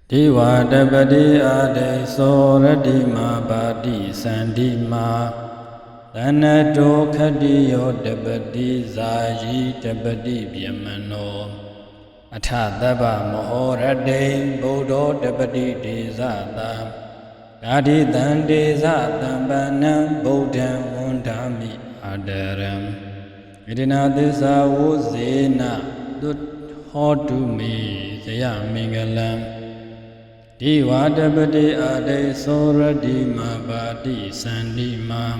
Diwadabadi ade soradi mabadi sandima Danato kadiyo dabadi zayi dabadi pimano Athadava mahorade buddho dabadi dezada Dadi dandi zadambanam buddha wandami adaram Idena desa wisena duthide me sayamingalam Diwadabadi ade soradi mabadi sandima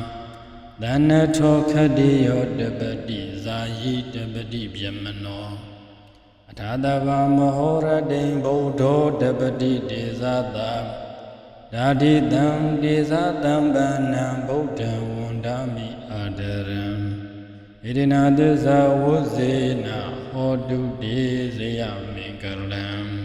Danato kadiyo dabadi zayi dabadi pimano Athadava mahorade buddho dabadi dezada Dadi dandi zadambanam buddha wandami adaram Idena desa wisena hodu desayamingalam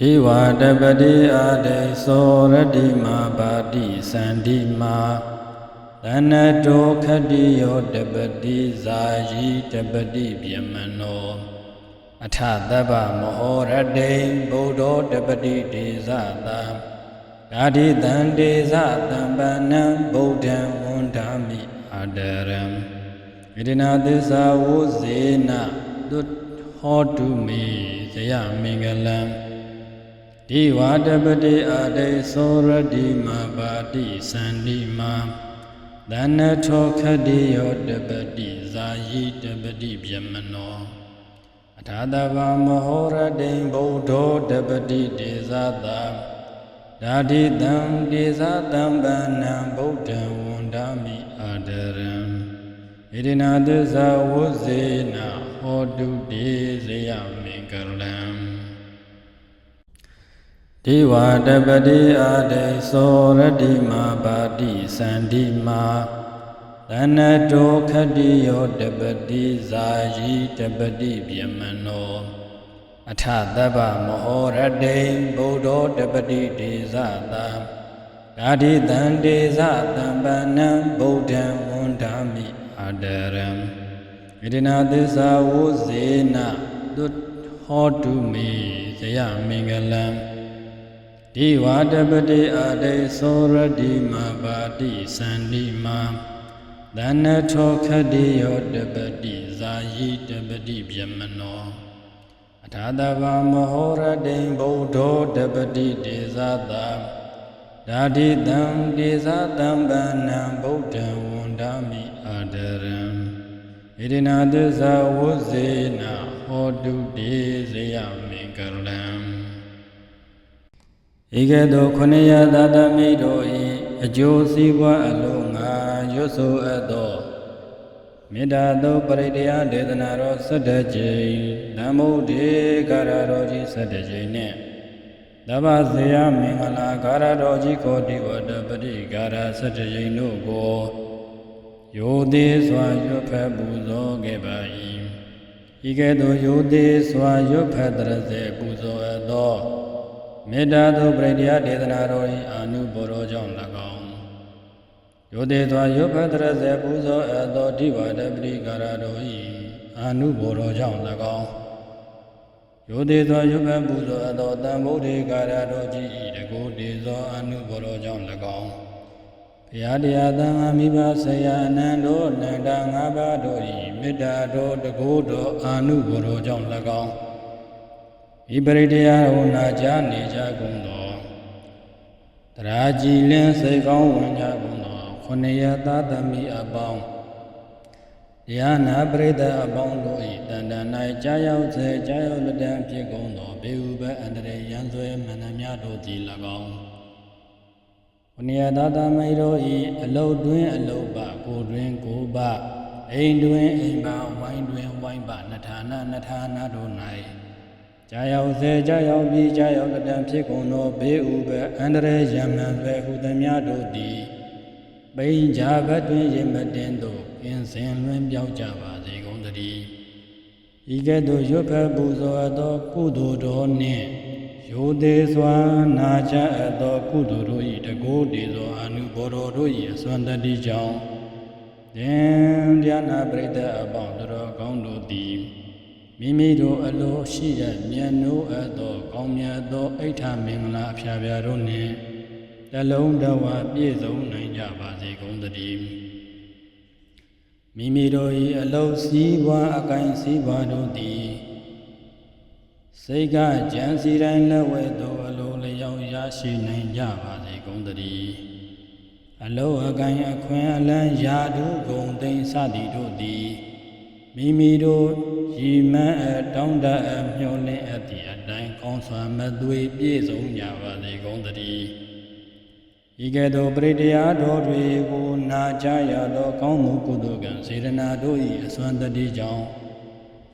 Diwadabadi ade soradi mabadi sandima Danato kadiyo dabadi zayi dabadi pimano Athadava mahorade buddho dabadi dezada Dadi dandi zadambanam buddha wandami adaram Idena desa wisena duthide me sayamingalam Diwadabadi ade soradi mabadi sandima Danato kadiyo dabadi zayi dabadi pimano Athadava mahorade buddho dabadi dezada Dadi dandi zadambanam buddha wandami adaram Idena desa wisena hodu desayamingalam Diwadabadi ade soradi mabadi sandima Danato kadiyo dabadi zayi dabadi pimano Athadava mahorade buddho dabadi dezada ဒါတိတံတေဇတံပနံဗုဒ္ဓံဝန္ဒာမိအာဒရံဣတိနာသစ္စာဝုဇေနသုဟောတုမေဇယမင်္ဂလံဒီဝါတပတိအာတေသောရတိမာပါတိသန္တိမာသနထောခတိယောတပတိဇာယိတပတိဗျမနောအထာတဗမဟောရတိံဗုဒ္ဓောတပတိတေဇတာဒါတိတံတေဇတံပနံဗုဒ္ဓံဝန္ဒာမိအာဒရံဣတိနာသစ္စာဝုဇေနဟောတုတေဇယမင်္ဂလံဤကဲ့သို့ခொနည်းရသာသမိတို့၏အကျိုးစီးပွားအလုံးငါရွတ်ဆိုအပ်သောမေတ္တာသောပရိတရားဒေသနာတော်17ကြိမ်သမုဒ္ဒေကာရတော်ကြီး17ကြိမ်နှင့်သဗ္ဗဇေယမင်္ဂလာကာရတော်ကြီးကိုတိဝတ္တပတိကာရ17ကြိမ်တို့ကိုယောသေးစွာရွတ်ဖက်ပူဇော်ခဲ့ပါ၏ဤကဲ့သို့ယောသေးစွာရွတ်ဖက်တရစေပူဇော်အပ်သောမေတ္တာသောပရိတရားဒေသနာတော်၏အာနုဘောတော်ကြောင့်၎င်းယောသေးစွာရွတ်ဖက်တရစေပူဇော်အပ်သောတိဝတ္တပတိကာရတော်၏အာနုဘောတော်ကြောင့်၎င်းယောသေးစွာရွတ်ဖက်ပူဇော်အပ်သောတံဗုဒ္ဓေကာရတော်ကြီး၏တကုတေဇောအာနုဘောတော်ကြောင့်၎င်းဘုရားတရားသံဃာမိဘဆရာအနန္တောအနန္တ၅ပါးတို့၏မေတ္တာတော်တကုတော်အာနုဘောတော်ကြောင့်၎င်းဤပရိတရားကိုနာကြားနေကြကုန်သောတရားကြည်လင်းစိတ်ကောင်းဝင်ကြကုန်သောခொနည်းရသာသမီအပေါင်းတရားနာပရိသတ်အပေါင်းတို့၏တန်တန်၌ကြာရောက်စေကြာရောက်လက်တံဖြစ်ကုန်သောဘေဟုဘအန္တရာယ်ရန်ဆွဲမန္တများတို့သည်၎င်းခொနည်းရသာသမီတို့၏အလုတ်တွင်အလုတ်ပကိုတွင်ကိုပအိမ်တွင်အိမ်ပဝိုင်းတွင်ဝိုင်းပနထာနာနထာနာတို့၌ကြာရောက်စေကြာရောက်ပြီးကြာရောက်လက်တံဖြစ်ကုန်သောဘေဟုဘအန္တရာယ်ရန်မှန်ဆွဲဟုသမျှတို့သည်ပိဉ္ဇာဘတ်တွင်ရမတင်သို့ကင်းစင်လွင်ပြောက်ကြပါစေကုန်သတည်းဤကဲ့သို့ရွတ်ဖက်ပူဇော်အပ်သောကုသိုလ်တော်နှင့်ယောသေးစွာနာကြအပ်သောကုသိုလ်တို့၏တကုတေဇောအာနုဘောတော်တို့၏အစွမ်းတတ္တိကြောင့်သင်တရားနာပရိသတ်အပေါင်းတော်ကောင်းတို့သည်မိမိတို့အလိုရှိတဲ့မြတ်နိုးအပ်သောကောင်းမြတ်သောအိဋ္ဌမင်္ဂလာအဖျားဖျားတို့နှင့်တလုံးတဝပြည့်စုံနိုင်ကြပါစေကုန်သတည်းမိမိတို့၏အလုံးစည်းပွားအကိုင်းစည်းပွားတို့သည်စိတ်ကကြံစီတိုင်းလက်ဝဲသို့အလိုလျောက်ရရှိနိုင်ကြပါစေကုန်သတည်းအလုံးအကိုင်းအခွင့်အလန်းယာတုဂုံသိမ်းစသည်တို့သည်မိမိတို့ရည်မှန်းတောင်းတမျှော်လင့်အပ်သည့်အတိုင်းကောင်းစွာမသွေပြည့်စုံကြပါစေကုန်သတည်းဤကဲ့သို့ပရိတရားတော်တွေကိုနာကြားရသောကောင်းမှုကုသိုလ်ကံစေတနာတို့၏အစွမ်းတတ္တိကြောင့်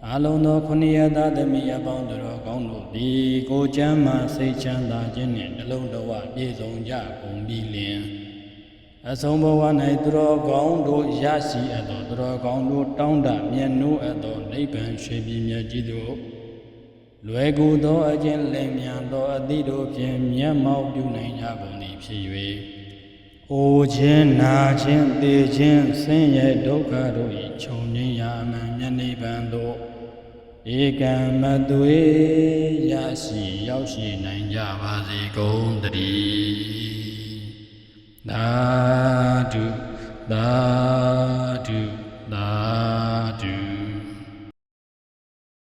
အလုံးသောခொနည်းရသာသမီအပေါင်းတို့ကောင်းတို့သည်ကိုယ်ချမ်းမှစိတ်ချမ်းသာခြင်းနှင့်နှလုံးတော်ဝပြည့်စုံကြကုန်ပြီလျှင်အဆုံးဘဝ၌သူတော်ကောင်းတို့ရရှိအပ်သောသူတော်ကောင်းတို့တောင်းတမြတ်နိုးအပ်သောနိဗ္ဗာန်ရွှေပြည်မြတ်ကြီးတို့လွယ်ကူသောအကျဉ်းလင်မြန်သောအသည့်တို့ဖြင့်မျက်မှောက်ပြုနိုင်ကြကုန်သည်ဖြစ်၍အိုခြင်းနာခြင်းသေခြင်းဆင်းရဲဒုက္ခတို့၏ခြုံငြိမ်းရာအမှန်မြတ်နိဗ္ဗာန်သို့ဧကံမသွေရရှိရောက်ရှိနိုင်ကြပါစေကုန်သတည်းသာဓုသာ